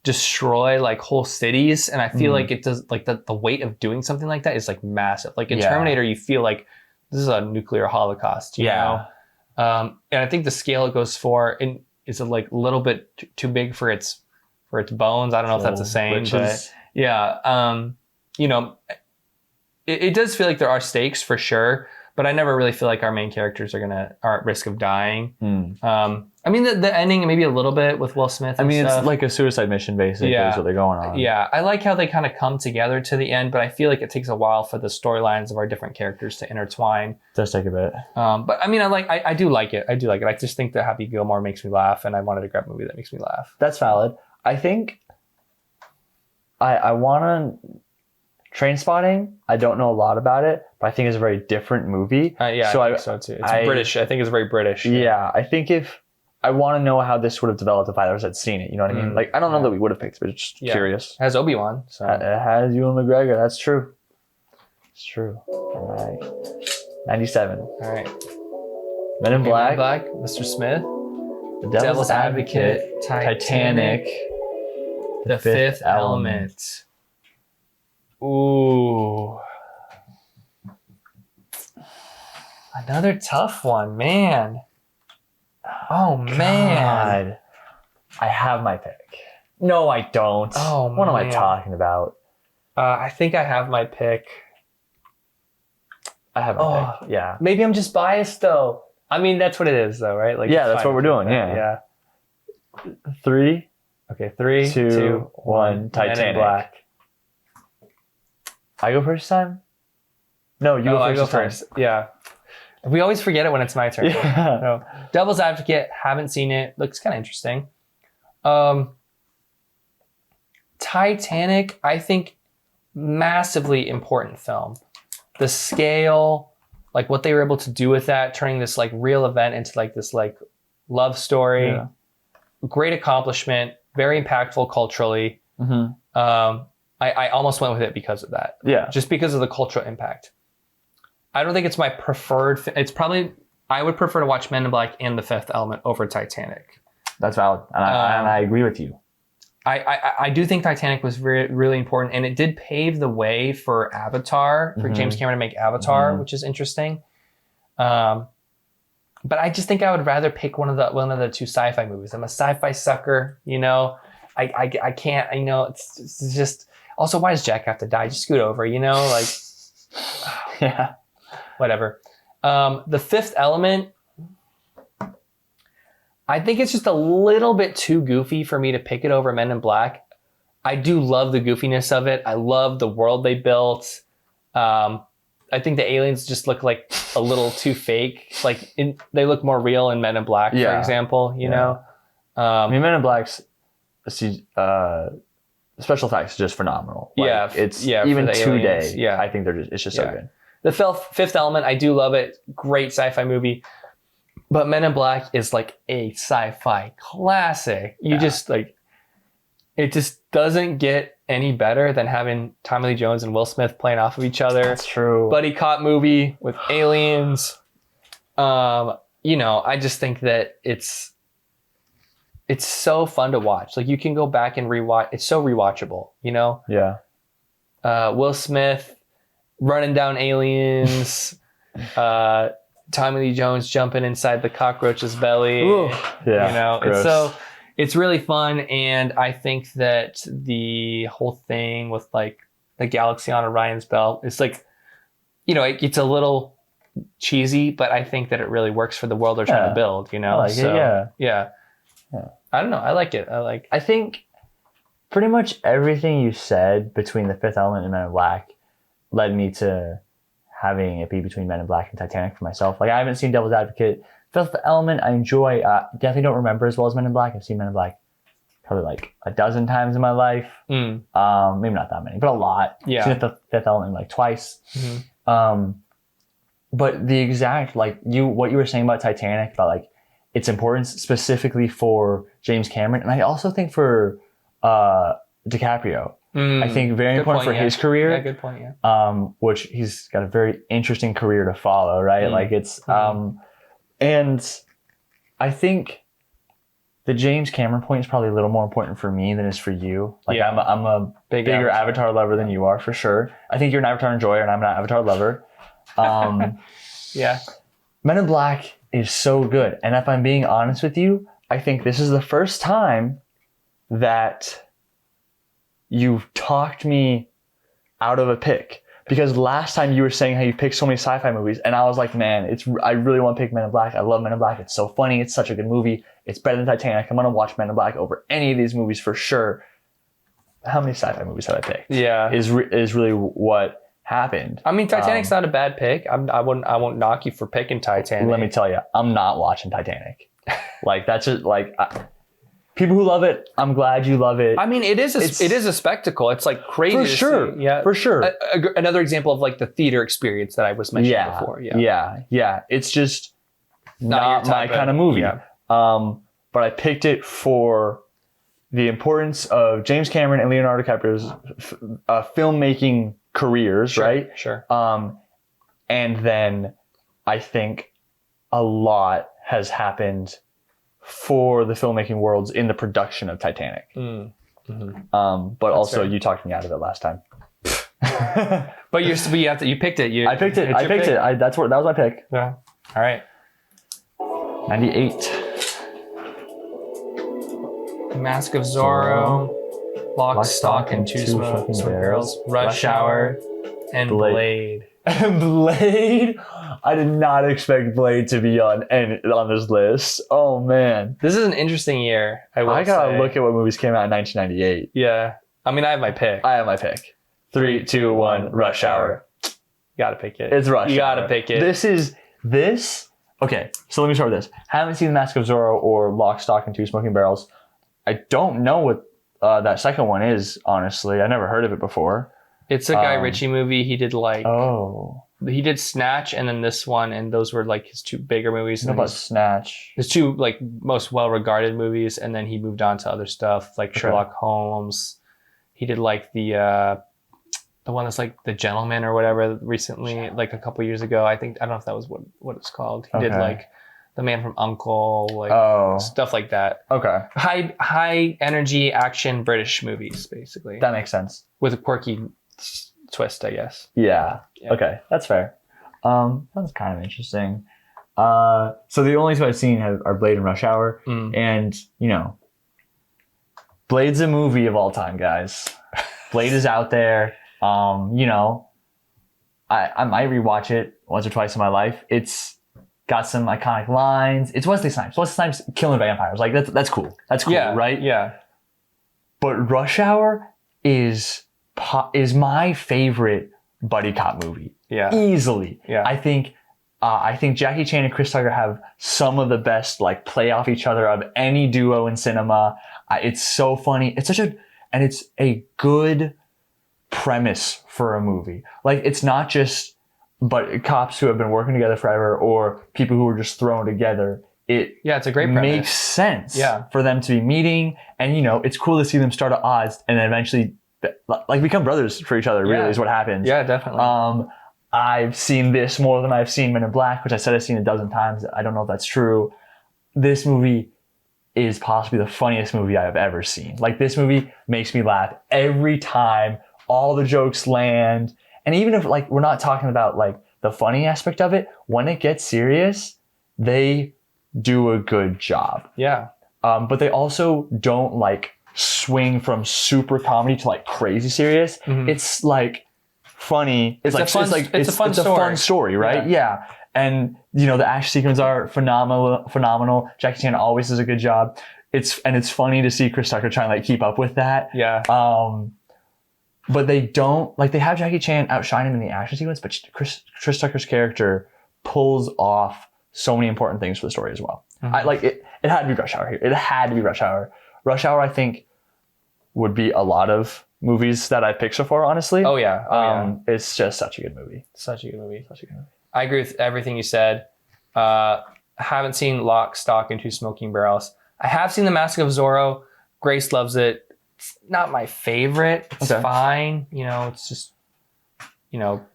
destroy like whole cities, and I feel like it does, like the weight of doing something like that is like massive. Like in Terminator, you feel like this is a nuclear holocaust, you know? And I think the scale it goes for is like a little bit too big for its bones. I don't know if that's the same, but yeah. It does feel like there are stakes for sure, but I never really feel like our main characters are at risk of dying. I mean, the ending maybe a little bit with Will Smith.
I mean,
stuff.
it's like a suicide mission, basically, is what they're going on.
Yeah, I like how they kind of come together to the end, but I feel like it takes a while for the storylines of our different characters to intertwine.
It does take a bit.
But I mean, I do like it. I do like it. I just think that Happy Gilmore makes me laugh, and I wanted to grab a movie that makes me laugh.
That's valid. I think I want to... Trainspotting, I don't know a lot about it, but I think it's a very different movie.
I think so too. It's British. I think it's very British.
Yeah, I think I want to know how this would have developed if I had seen it. You know what I mean? Like, I don't know that we would have picked it, but it's just curious.
It has Obi-Wan. So.
It has Ewan McGregor. That's true. It's true. All right. 97.
All right.
Men in Black.
Mr. Smith.
The Devil's Advocate. Titanic.
The Fifth Element. Ooh. Another tough one, man. Oh, man.
God. I have my pick. No, I don't.
Oh,
what am I
man.
talking about?
I think I have my pick.
I have my pick. Yeah.
Maybe I'm just biased, though. I mean, that's what it is, though, right? Like,
yeah, that's what we're doing. Yeah. 3.
Okay, 3, 2, 1.
Titanic.
Men in Black.
I go first time? No, you go first.
I go first. Yeah. We always forget it when it's my turn.
Yeah.
No. Devil's Advocate, haven't seen it. Looks kind of interesting. Titanic, I think, massively important film. The scale, like what they were able to do with that, turning this like real event into like this like love story.
Yeah.
Great accomplishment, very impactful culturally.
Mm-hmm.
I almost went with it because of that.
Yeah.
Just because of the cultural impact. I don't think it's my preferred. It's probably, I would prefer to watch Men in Black and The Fifth Element over Titanic.
That's valid. And I agree with you.
I do think Titanic was really important, and it did pave the way for Avatar, for James Cameron to make Avatar, which is interesting. But I just think I would rather pick one of the two sci-fi movies. I'm a sci-fi sucker, you know. I can't, you know, it's just. Also, why does Jack have to die? Just scoot over, you know, like.
Yeah.
Whatever. The Fifth Element. I think it's just a little bit too goofy for me to pick it over Men in Black. I do love the goofiness of it. I love the world they built. I think the aliens just look like a little too fake. Like they look more real in Men in Black, for example. You know.
I mean, Men in Black's special effects are just phenomenal. Like, it's even today.
Yeah,
I think it's just so good.
The Fifth Element, I do love it. Great sci-fi movie. But Men in Black is like a sci-fi classic. You just like, it just doesn't get any better than having Tommy Lee Jones and Will Smith playing off of each other.
That's true.
Buddy cop movie with aliens. You know, I just think that it's so fun to watch. Like you can go back and rewatch. It's so rewatchable, you know?
Yeah.
Will Smith running down aliens. Tommy Lee Jones jumping inside the cockroach's belly.
Ooh, yeah,
you know,
gross.
it's so it's really fun, and I think that the whole thing with like the galaxy on Orion's belt, it's like, it's a little cheesy, but I think that it really works for the world they're trying to build.
I like it,
yeah. I don't know. I like it.
I think pretty much everything you said between The Fifth Element and Men in Black led me to having it be between Men in Black and Titanic for myself. Like, I haven't seen Devil's Advocate. Fifth Element, I enjoy. Definitely don't remember as well as Men in Black. I've seen Men in Black probably like a dozen times in my life. Maybe not that many, but a lot.
Yeah.
Seen the Fifth Element like twice. But the exact, like, what you were saying about Titanic, about like its importance specifically for James Cameron, and I also think for DiCaprio. I think very important for his career.
Yeah, good point. Yeah.
Which he's got a very interesting career to follow, right? Like it's, and I think the James Cameron point is probably a little more important for me than it is for you. Like, I'm a bigger Avatar lover than you are, for sure. I think you're an Avatar enjoyer and I'm an Avatar lover.
Yeah.
Men in Black is so good. And if I'm being honest with you, I think this is the first time that you've talked me out of a pick. Because last time you were saying how you picked so many sci-fi movies, and I was like, man, I really want to pick Men in Black. I love Men in Black. It's so funny. It's such a good movie. It's better than Titanic. I'm going to watch Men in Black over any of these movies for sure. How many sci-fi movies have I picked?
Yeah.
Is really what happened.
I mean, Titanic's not a bad pick. I won't knock you for picking Titanic.
Let me tell you, I'm not watching Titanic. Like, that's just like... people who love it, I'm glad you love it.
I mean, it is a spectacle. It's like crazy
for
to
sure.
see. Yeah,
for sure.
Another example of like the theater experience that I was mentioning before.
Yeah. It's just not my kind of movie.
Yeah.
But I picked it for the importance of James Cameron and Leonardo DiCaprio's filmmaking careers, right?
Sure.
And then I think a lot has happened for the filmmaking worlds in the production of Titanic. But also fair. You talked me out of it last time.
But you picked it.
I picked it. That was my pick.
Yeah. All right.
98.
Mask of Zorro, Lock, Stock, and Two Smoking Barrels, Rush Hour, and Blade.
Blade? I did not expect Blade to be on this list. Oh, man.
This is an interesting year, I
gotta look at what movies came out in 1998.
Yeah. I mean, I have my pick.
3, 2, 1, Rush Hour.
You gotta pick it.
It's Rush Hour.
You gotta pick it.
This... Okay, so let me start with this. Haven't seen The Mask of Zorro or Lock, Stock, and Two Smoking Barrels. I don't know what that second one is, honestly. I never heard of it before.
It's a Guy Ritchie movie. He did like...
Oh.
He did Snatch and then this one, and those were like his two bigger movies.
What about Snatch?
His two like most well-regarded movies, and then he moved on to other stuff like Sherlock Holmes. He did like the one that's like The Gentleman or whatever recently, like a couple years ago. I don't know if that was what it's called. He did like The Man from U.N.C.L.E., like stuff like that.
Okay.
High energy action British movies, basically.
That makes sense.
With a quirky twist, I guess.
Yeah. Okay, that's fair. That's kind of interesting. So the only two I've seen are Blade and Rush Hour, and Blade's a movie of all time, guys. Blade is out there. I might rewatch it once or twice in my life. It's got some iconic lines. It's Wesley Snipes. Wesley Snipes killing vampires. Like that's cool. That's cool, right?
Yeah.
But Rush Hour is my favorite buddy cop movie.
Yeah.
Easily.
Yeah.
I think Jackie Chan and Chris Tucker have some of the best like play off each other of any duo in cinema. It's so funny. It's a good premise for a movie. Like, it's not just but cops who have been working together forever or people who are just thrown together.
It's a great premise.
Makes sense for them to be meeting, and it's cool to see them start at odds and then eventually like become brothers for each other. Really is what happens.
Yeah, definitely.
I've seen this more than I've seen Men in Black, which I said I've seen a dozen times. I don't know if that's true. This movie is possibly the funniest movie I have ever seen. Like, this movie makes me laugh every time. All the jokes land. And even if like we're not talking about like the funny aspect of it, when it gets serious, they do a good job.
Yeah.
But they also don't like swing from super comedy to like crazy serious. It's like funny. It's a fun story, right? Yeah. And you know, the action sequences are phenomenal. Jackie Chan always does a good job. It's funny to see Chris Tucker trying to like keep up with that.
Yeah.
But they don't like, they have Jackie Chan outshine him in the action sequence, but Chris Tucker's character pulls off so many important things for the story as well. I like it. It had to be Rush Hour here. It had to be Rush Hour. Rush Hour, I think, would be a lot of movies that I picked so far, honestly.
Oh yeah.
It's just such a good movie.
Such a good movie. I agree with everything you said. Haven't seen Lock, Stock, and Two Smoking Barrels. I have seen The Mask of Zorro. Grace loves it. It's not my favorite. It's fine. You know, it's just, you know,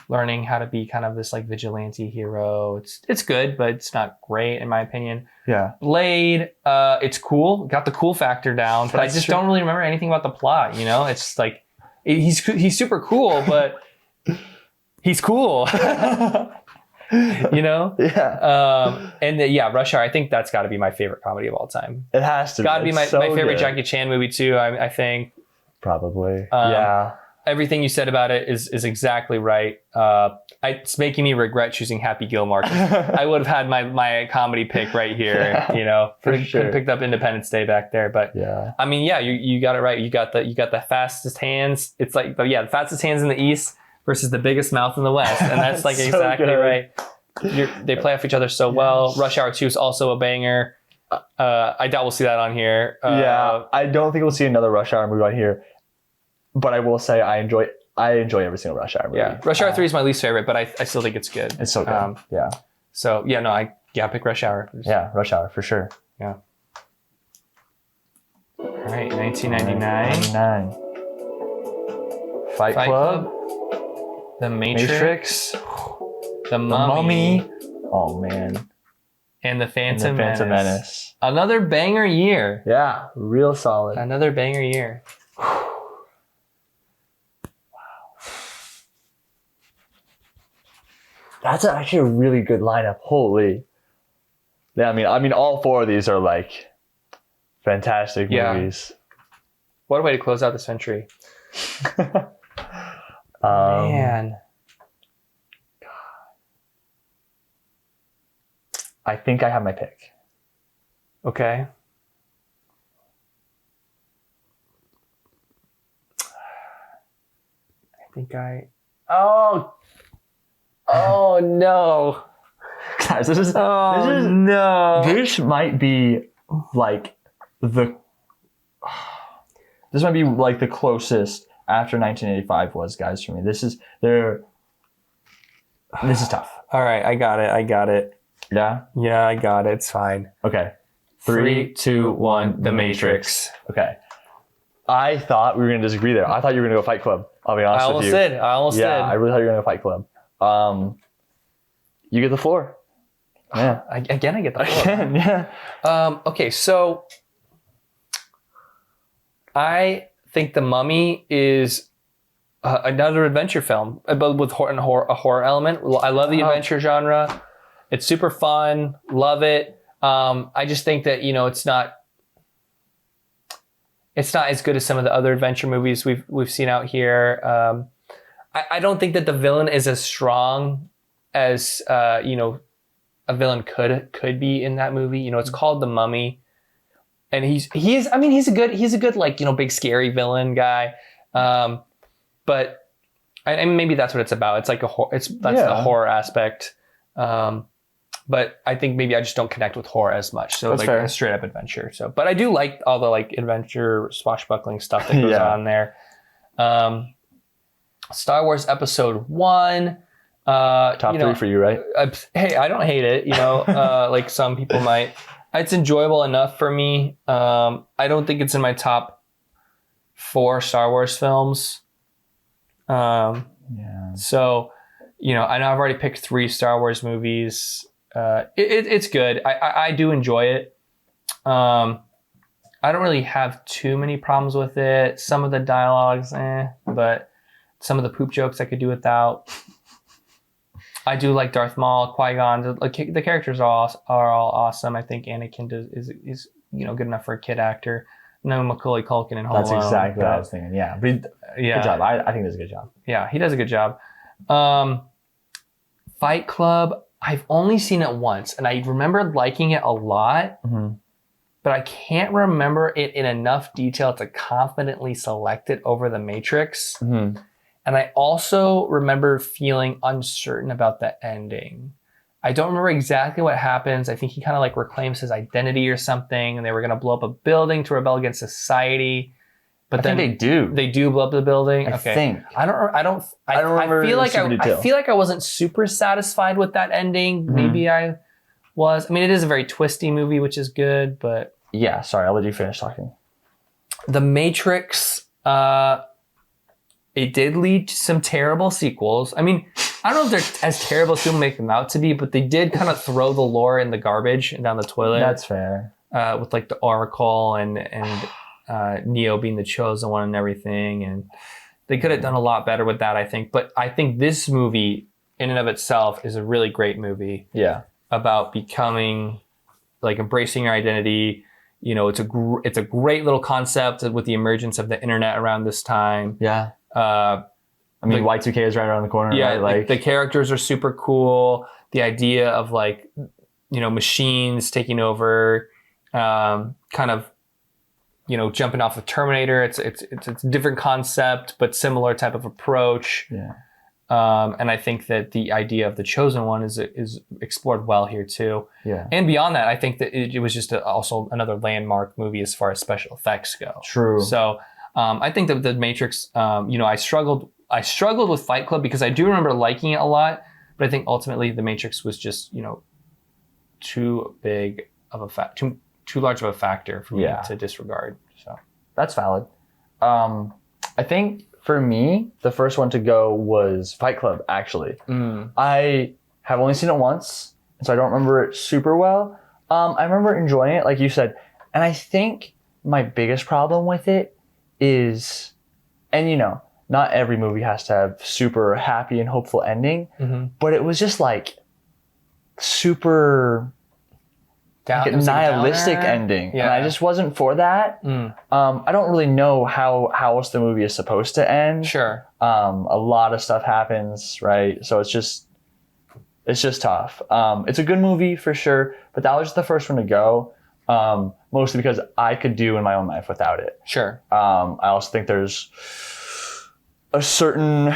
learning how to be kind of this like vigilante hero. It's good, but it's not great in my opinion.
Yeah.
Blade, it's cool. Got the cool factor down, but I just don't really remember anything about the plot. You know, it's like he's super cool, but he's cool. You know?
Yeah.
Rush Hour. I think that's got to be my favorite comedy of all time.
It has to.
Got to be my favorite Jackie Chan movie too. I think.
Probably. Yeah.
Everything you said about it is exactly right. It's making me regret choosing Happy Gilmore. I would have had my comedy pick right here.
Yeah,
you know,
for
could
sure.
have picked up Independence Day back there, but
yeah.
I mean, yeah, you got it right. You got the fastest hands. It's like, the fastest hands in the East versus the biggest mouth in the West, and that's like
So
exactly
good.
right. They play off each other so well. Rush Hour 2 is also a banger. I doubt we'll see that on here.
Yeah, I don't think we'll see another Rush Hour movie on here. But I will say I enjoy every single Rush Hour movie.
Yeah, Rush Hour 3 is my least favorite, but I still think it's good.
It's so good. Yeah.
So yeah, no, I pick Rush Hour.
Yeah, Rush Hour for sure.
Yeah. All right, 1999.
1999. Fight Club.
The Matrix. The Mummy.
Oh man.
And the Phantom
Menace.
Another banger year.
Yeah, real solid.
Another banger year.
That's actually a really good lineup. Holy. Yeah, I mean, all four of these are like fantastic movies.
What a way to close out the century. Man.
I think I have my pick.
Okay. Oh no.
Guys, this might be like the closest after 1985 was, guys, for me. This is tough.
All right, I got it.
Yeah?
Yeah, I got it. It's fine.
Okay.
3, 2, 1, The Matrix.
Okay. I thought we were going to disagree there. I thought you were going to go Fight Club. I'll be honest with you.
I almost did.
I really thought you were going to go Fight Club. You get the floor. Yeah.
I get the floor.
Again, yeah.
Okay, so I think The Mummy is another adventure film, but with a horror element. I love the adventure genre. It's super fun. Love it. I just think that, you know, it's not as good as some of the other adventure movies we've seen out here. I don't think that the villain is as strong as you know, a villain could be in that movie. You know, it's called The Mummy, and he's a good like, you know, big scary villain guy. But I mean, maybe that's what it's about. It's like the horror aspect. But I think maybe I just don't connect with horror as much. So that's like fair. A straight up adventure. So, but I do like all the like adventure swashbuckling stuff that goes on there. Star Wars Episode 1.
Top 3 for you, right?
Hey, I don't hate it. You know, like some people might. It's enjoyable enough for me. I don't think it's in my top 4 Star Wars films. So, you know, I know I've already picked 3 Star Wars movies. It's good. I do enjoy it. I don't really have too many problems with it. Some of the dialogues, but some of the poop jokes I could do without. I do like Darth Maul, Qui-Gon. The characters are all awesome. I think Anakin is good enough for a kid actor. No Macaulay Culkin in Home Alone.
That's exactly what I was thinking. Yeah, but good job. I think he does a good job.
Yeah, he does a good job. Fight Club, I've only seen it once, and I remember liking it a lot, but I can't remember it in enough detail to confidently select it over The Matrix. And I also remember feeling uncertain about the ending. I don't remember exactly what happens. I think he kind of like reclaims his identity or something, and they were going to blow up a building to rebel against society. But
I think they do.
They do blow up the building.
I think.
I don't remember. I feel like I wasn't super satisfied with that ending. Maybe I was. I mean, it is a very twisty movie, which is good. But
yeah, sorry, I'll let you finish talking.
The Matrix. It did lead to some terrible sequels. I mean, I don't know if they're as terrible as people make them out to be, but they did kind of throw the lore in the garbage and down the toilet.
That's fair.
With like the Oracle and Neo being the chosen one and everything, and they could have done a lot better with that, I think. But I think this movie, in and of itself, is a really great movie.
Yeah. About
becoming, like, embracing your identity. It's a great little concept with the emergence of the internet around this time.
Yeah. I mean, Y2K is right around the corner.
Yeah,
right? Like
the characters are super cool. The idea of machines taking over, kind of, jumping off of Terminator. It's a different concept, but similar type of approach.
Yeah.
And I think that the idea of the chosen one is explored well here too.
Yeah.
And beyond that, I think that it was just also another landmark movie as far as special effects go.
True.
So I think that The Matrix, I struggled with Fight Club because I do remember liking it a lot, but I think ultimately The Matrix was just, too big of a too large of a factor for me to disregard. So
that's valid. I think for me, the first one to go was Fight Club, actually. I have only seen it once, so I don't remember it super well. I remember enjoying it, like you said, and I think my biggest problem with it is, and not every movie has to have super happy and hopeful ending, but it was just like super nihilistic ending. Yeah. And I just wasn't for that. I don't really know how else the movie is supposed to end.
Sure.
A lot of stuff happens, right? So it's just tough. It's a good movie for sure, but that was the first one to go. Mostly because I could do in my own life without it.
Sure.
I also think there's a certain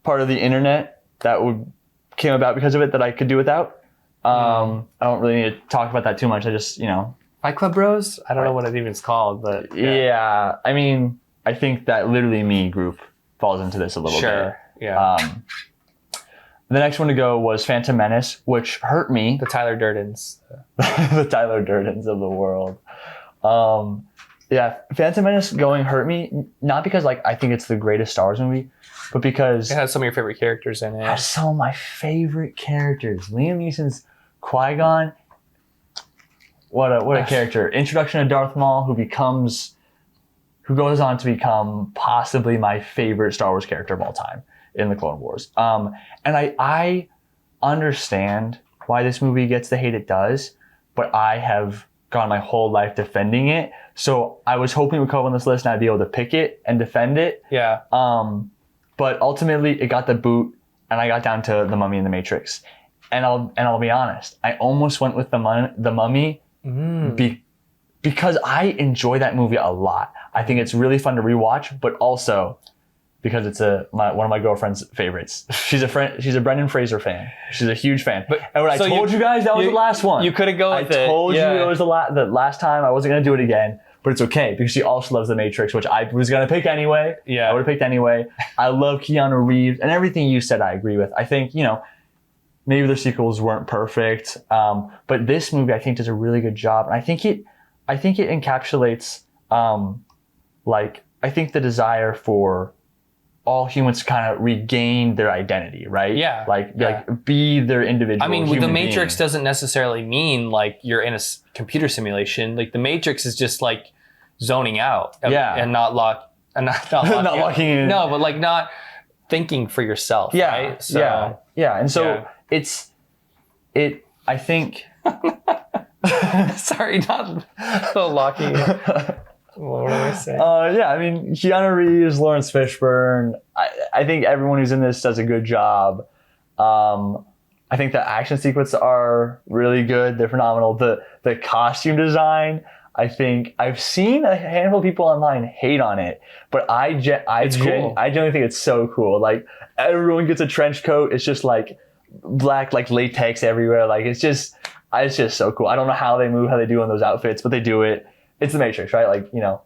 part of the internet that came about because of it that I could do without. I don't really need to talk about that too much. I just,
Fight Club Bros? I don't know what it even is called, but
yeah. I mean, I think that Literally Me group falls into this a little bit.
Sure. Yeah.
The next one to go was Phantom Menace, which hurt me.
The Tyler Durdens.
The Tyler Durdens of the world. Yeah, Phantom Menace going hurt me, not because I think it's the greatest Star Wars movie, but because
it has some of your favorite characters in it.
It has some of my favorite characters. Liam Neeson's Qui-Gon. What a character. Introduction to Darth Maul, who goes on to become possibly my favorite Star Wars character of all time in the Clone Wars. And I understand why this movie gets the hate it does, but I have gone my whole life defending it. So I was hoping it would come up on this list and I'd be able to pick it and defend it.
Yeah.
But ultimately it got the boot and I got down to The Mummy and The Matrix. And I'll be honest, I almost went with The Mummy because I enjoy that movie a lot. I think it's really fun to rewatch, but also because it's one of my girlfriend's favorites. She's a Brendan Fraser fan. She's a huge fan. And when I told you guys that was the last one.
You could have gone with it.
I told you it was the last time. I wasn't going to do it again. But it's okay because she also loves The Matrix, which I was going to pick anyway.
Yeah.
I would have picked anyway. I love Keanu Reeves. And everything you said I agree with. I think, maybe the sequels weren't perfect. But this movie I think does a really good job. And I think it encapsulates I think the desire for all humans to kind of regain their identity, right?
Yeah.
Like be their individual.
I mean,
human
the Matrix
being.
doesn't necessarily mean you're in a computer simulation. The Matrix is just zoning out.
Yeah.
And not locking in.
Not locking in.
No, but not thinking for yourself,
Yeah,
right? So,
yeah. And so
yeah.
I think.
Sorry, not the locking. What am I saying?
Yeah, I mean, Keanu Reeves, Lawrence Fishburne. I think everyone who's in this does a good job. I think the action sequences are really good. They're phenomenal. The costume design, I think I've seen a handful of people online hate on it, but I genuinely think it's so cool. Like everyone gets a trench coat. It's just like black, like latex everywhere. Like it's just so cool. I don't know how they move, how they do on those outfits, but they do it. It's the Matrix, right? Like, do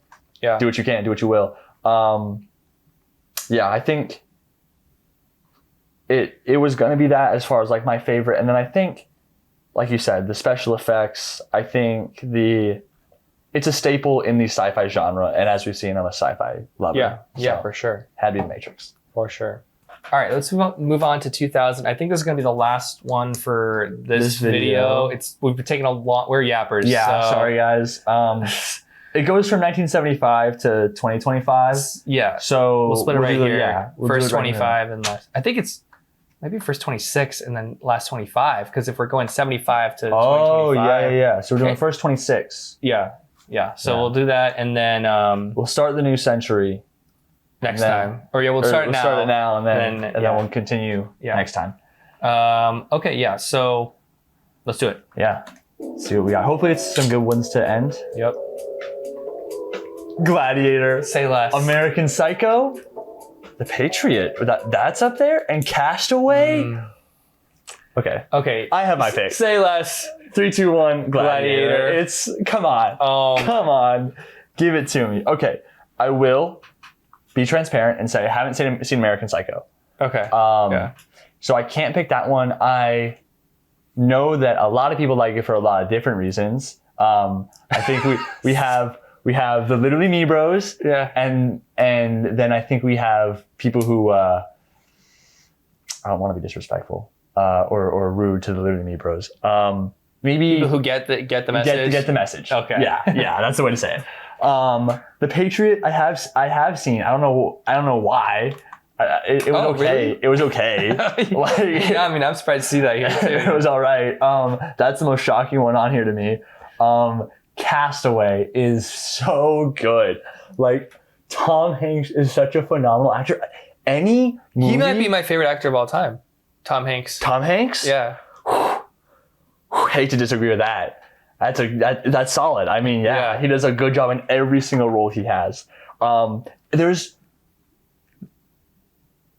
what you can, do what you will. I think it was going to be that as far as like my favorite. And then I think, like you said, the special effects, I think it's a staple in the sci-fi genre. And as we've seen, I'm a sci-fi lover.
Yeah, for sure.
Had to be the Matrix.
For sure. All right, let's move on to 2000. I think this is going to be the last one for this video. We've been taking a lot. We're yappers.
Yeah,
so.
Sorry guys. It goes from 1975 to 2025.
Yeah.
So
we'll split it right here.
Yeah,
first 25 and last. I think it's maybe first 26 and then last 25. Because if we're going 75 to 2025.
Oh, yeah. So we're doing first 26.
Yeah. So we'll do that and then
we'll start the new century.
Next time. We'll start it now.
Start it now and then we'll continue next time.
Okay, yeah. So let's do it.
Yeah. Let's see what we got. Hopefully it's some good ones to end.
Yep.
Gladiator.
Say less.
American Psycho. The Patriot. That's up there? And Castaway? Okay. I have my pick.
Say less.
3, 2, 1. Gladiator. Come on. Come on. Give it to me. Okay. I will be transparent and say I haven't seen American Psycho.
Okay.
So I can't pick that one. I know that a lot of people like it for a lot of different reasons. I think we have the Literally Me Bros.
Yeah.
And then I think we have people who I don't want to be disrespectful or rude to the Literally Me Bros. Maybe
people who get the message.
Get the message.
Okay.
Yeah, that's the way to say it. The Patriot I have seen. I don't know why. It was okay.
Really?
It was okay.
Yeah, I mean, I'm surprised to see that here too.
It was all right. That's the most shocking one on here to me. Castaway is so good. Like Tom Hanks is such a phenomenal actor. Any movie,
he might be my favorite actor of all time. Tom Hanks.
Tom Hanks?
Yeah.
Hate to disagree with that. That's solid. I mean, yeah, he does a good job in every single role he has.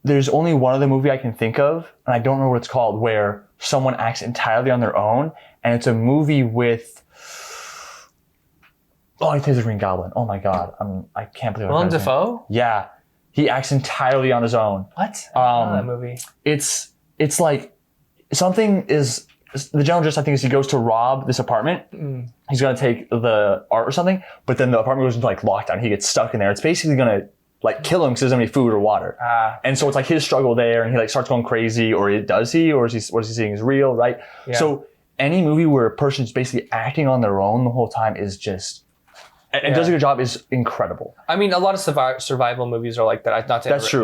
There's only one other movie I can think of, and I don't know what it's called, where someone acts entirely on their own, and it's a movie with. Oh, he plays the Green Goblin. Oh my God, I can't believe.
Willem Dafoe?
Yeah, he acts entirely on his own.
What? That movie.
It's like something is. The general gist, I think, is he goes to rob this apartment. He's going to take the art or something, but then the apartment goes into like lockdown. He gets stuck in there. It's basically going to like kill him because he doesn't have any food or water. And so it's like his struggle there, and he like starts going crazy, or does he, or what is he seeing is real, right? Yeah. So any movie where a person's basically acting on their own the whole time is just, and does a good job, is incredible.
I mean, a lot of survival movies are like that.
That's true.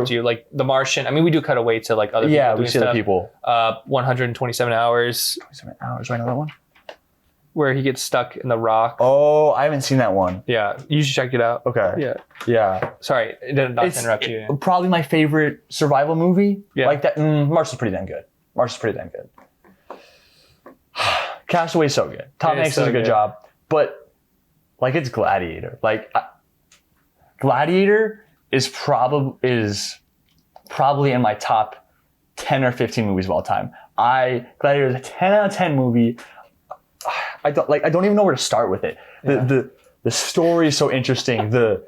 You. Like The Martian. I mean, we do cut away to like other people.
Yeah, we see other people.
127 Hours.
27 Hours. Do I know that one?
Where he gets stuck in the rock.
Oh, I haven't seen that one.
Yeah, you should check it out.
Okay. Yeah.
Sorry, not to interrupt you.
Probably my favorite survival movie. Yeah. Like that. Martian's pretty damn good. Castaway's so good. Tom Hanks does a good job. But like it's Gladiator. Like Gladiator is probably in my top 10 or 15 movies of all time. Gladiator is a 10 out of 10 movie. I don't even know where to start with it. The story is so interesting. The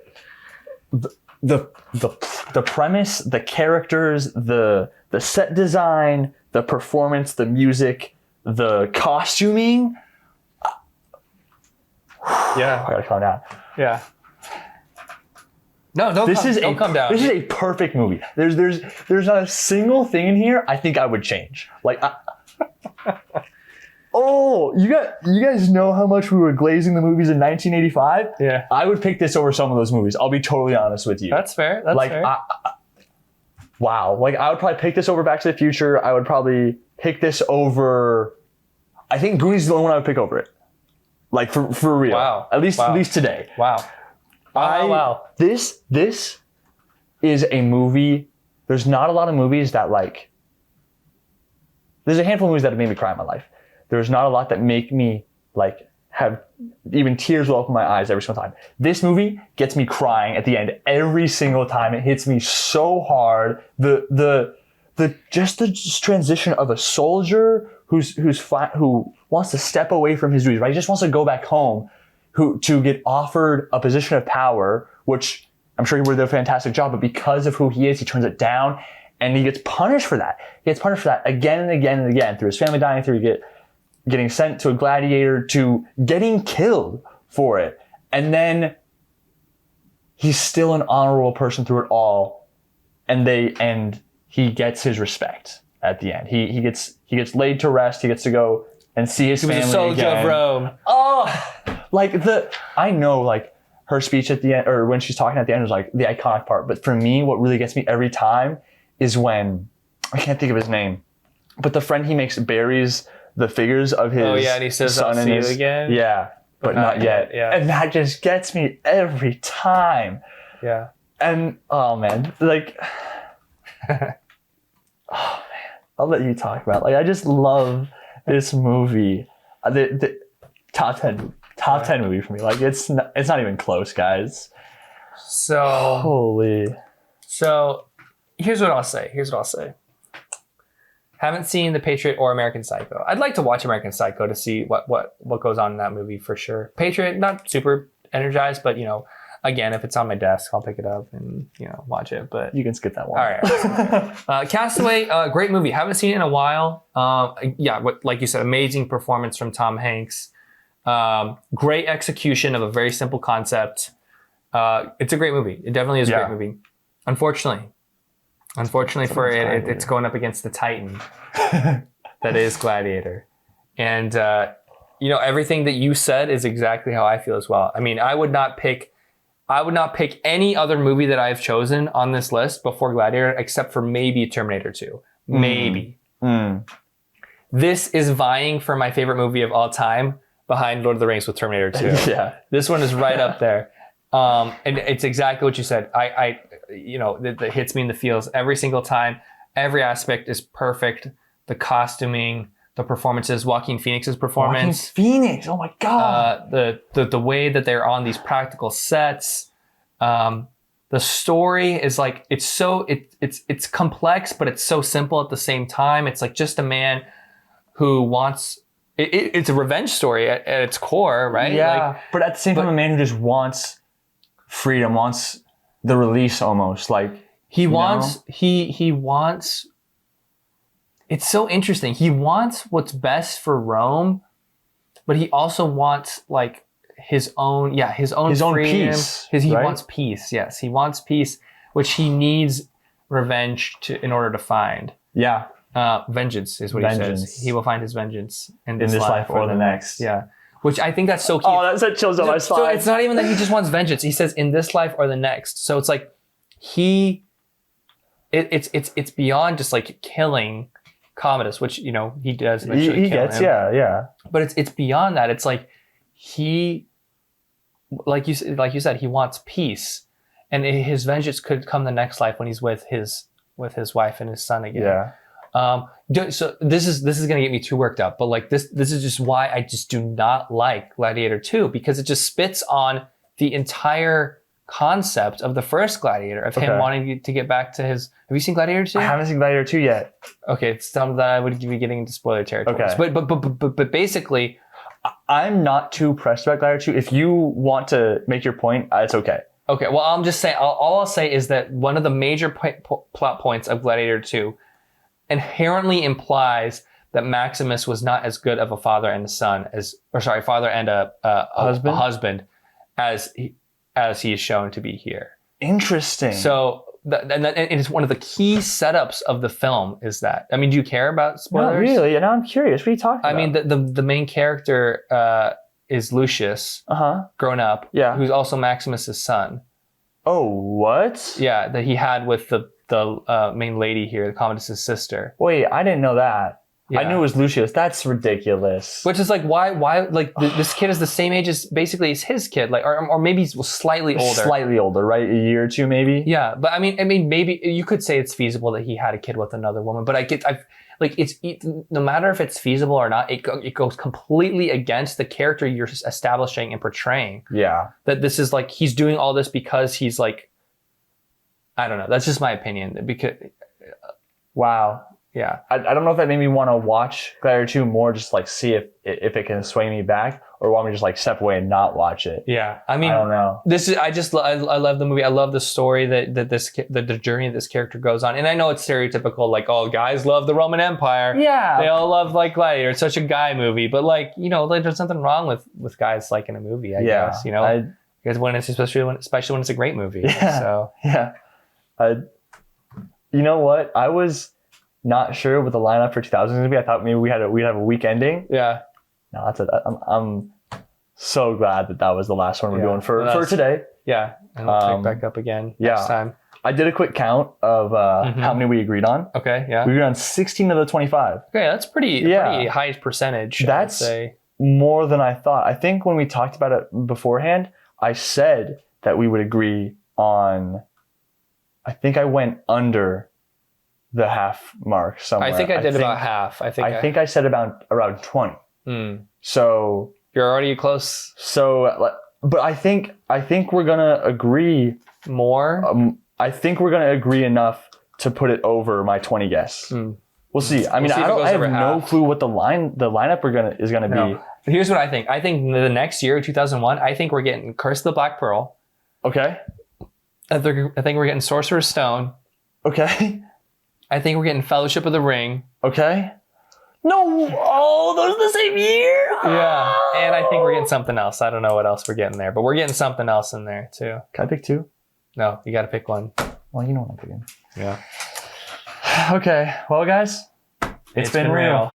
premise, the characters, the set design, the performance, the music, the costuming.
Yeah,
I gotta calm down.
Yeah. No, don't come down.
This is a perfect movie. There's not a single thing in here I think I would change. Like, you guys know how much we were glazing the movies in 1985?
Yeah.
I would pick this over some of those movies. I'll be totally honest with you.
That's fair. That's fair.
wow. Like, I would probably pick this over Back to the Future. I would probably pick this over. I think Goonies is the only one I would pick over it. Like, for real.
Wow.
At least today.
Wow. Wow.
This is a movie. There's not a lot of movies that, like, there's a handful of movies that have made me cry in my life. There's not a lot that make me, like, have even tears roll up in my eyes every single time. This movie gets me crying at the end every single time. It hits me so hard. The transition of a soldier who wants to step away from his duties, right? He just wants to go back home, to get offered a position of power, which I'm sure he would have done a fantastic job, but because of who he is, he turns it down, and he gets punished for that. He gets punished for that again and again and again, through his family dying, through getting sent to a gladiator, to getting killed for it. And then he's still an honorable person through it all. And he gets his respect at the end. He gets laid to rest. He gets to go and see his family again. He was a soldier of Rome. Oh, like I know, like, her speech at the end, or when she's talking at the end, is like the iconic part. But for me, what really gets me every time is when, I can't think of his name, but the friend he makes buries the figures of his son.
Oh, yeah, and he says, I'll see you again?
Yeah, but not yet.
Yeah.
And that just gets me every time.
Yeah.
And, oh, man, like, oh, man, I'll let you talk about it. Like, I just love this movie. The top 10 movie for me. Like, it's not even close, guys.
So here's what I'll say. Haven't seen The Patriot or American Psycho. I'd like to watch American Psycho to see what goes on in that movie for sure. Patriot, not super energized, but, again, if it's on my desk, I'll pick it up and, watch it. But
you can skip that one.
All right. Castaway, great movie. Haven't seen it in a while. Like you said, amazing performance from Tom Hanks. Great execution of a very simple concept. It's a great movie. It definitely is a great movie. Unfortunately for it, it's going up against the Titan that is Gladiator. And, everything that you said is exactly how I feel as well. I mean, I would not pick any other movie that I've chosen on this list before Gladiator, except for maybe Terminator 2. Maybe. This is vying for my favorite movie of all time behind Lord of the Rings with Terminator 2.
Yeah.
This one is right up there. And it's exactly what you said. That hits me in the feels every single time. Every aspect is perfect. The costuming, the performances, Joaquin Phoenix's performance.
Oh my God.
The way that they're on these practical sets. The story is like, it's complex, but it's so simple at the same time. It's like just a man who wants, it's a revenge story at its core, right?
Yeah. But at the same time, a man who just wants freedom, wants the release almost. Like, he wants, it's so interesting. He wants what's best for Rome, but he also wants, like, his own freedom. Peace.
He wants peace. Yes, he wants peace, which he needs revenge in order to find.
Yeah.
Vengeance is what he says. He will find his vengeance in this life
or the next.
Yeah. Which I think that's so key.
Oh, that sent chills down my spine.
So it's not even that he just wants vengeance. He says in this life or the next. So it's like it's beyond just like killing Commodus, which he does eventually
he
kill
gets,
him.
Yeah.
But it's beyond that. It's like like you said, he wants peace, and his vengeance could come the next life when he's with his wife and his son again.
Yeah.
So this is gonna get me too worked up, but like this is just why I just do not like Gladiator 2, because it just spits on the entire concept of the first Gladiator, of him wanting to get back to his. Have you seen Gladiator 2?
I haven't seen Gladiator 2 yet.
Okay, it's something that I would be getting into spoiler territory.
Okay.
But basically,
I'm not too pressed about Gladiator 2. If you want to make your point, it's okay.
Okay, well, I'm just saying. All I'll say is that one of the major plot points of Gladiator 2 inherently implies that Maximus was not as good of a father and a husband as he is shown to be here.
Interesting.
So, and it's one of the key setups of the film is that. I mean, do you care about spoilers?
Not really. Now I'm curious. What are you talking about?
I mean, the main character is Lucius, grown up, who's also Maximus's son.
Oh, what?
Yeah, that he had with the the main lady here, the Commodus's sister.
Wait, I didn't know that.
Yeah.
I knew it was Lucius. That's ridiculous.
Which is like why like this kid is the same age as basically as his kid, like or maybe he's slightly older.
Slightly older, right? A year or two, maybe.
Yeah, but I mean maybe you could say it's feasible that he had a kid with another woman, but no matter if it's feasible or not, it goes completely against the character you're establishing and portraying.
Yeah.
That this is like he's doing all this because he's like, I don't know. That's just my opinion. Because
Wow.
yeah,
I don't know if that made me want to watch Gladiator 2 more, just like see if it can sway me back, or want me to just like step away and not watch it.
yeah. I mean,
I don't know.
I love the movie. I love the story the journey this character goes on. And I know it's stereotypical, like, oh, guys love the Roman Empire.
Yeah.
They all love like Gladiator. It's such a guy movie, but like, you know, like, there's nothing wrong with guys liking a movie. I guess, you know, because especially when it's a great movie.
Yeah.
So
Yeah. You know what? I was not sure what the lineup for 2000 was gonna be. I thought maybe we'd have a week ending.
yeah.
No, I'm so glad that was the last one we're doing for today.
Yeah. And we'll pick back up again next time.
I did a quick count of how many we agreed on.
Okay. Yeah.
We agreed on 16 of the 25.
Okay. That's pretty high percentage.
That's
I would say.
more than I thought. I think when we talked about it beforehand, I said that we would agree on, I think I went under the half mark somewhere.
I think I did about half. I think
I said around 20. So
you're already close.
So, but I think we're gonna agree
more.
I think we're gonna agree enough to put it over my 20 guess. We'll see. I mean, I have no clue what the lineup is gonna be.
Here's what I think. I think the next year, 2001, I think we're getting Curse of the Black Pearl.
Okay.
I think we're getting Sorcerer's Stone.
Okay.
I think we're getting Fellowship of the Ring.
Okay. No, those are the same year.
Yeah, and I think we're getting something else. I don't know what else we're getting there, but we're getting something else in there too.
Can I pick two?
No, you got to pick one.
Well, you know what I'm picking.
Yeah.
Okay. Well, guys, it's been real.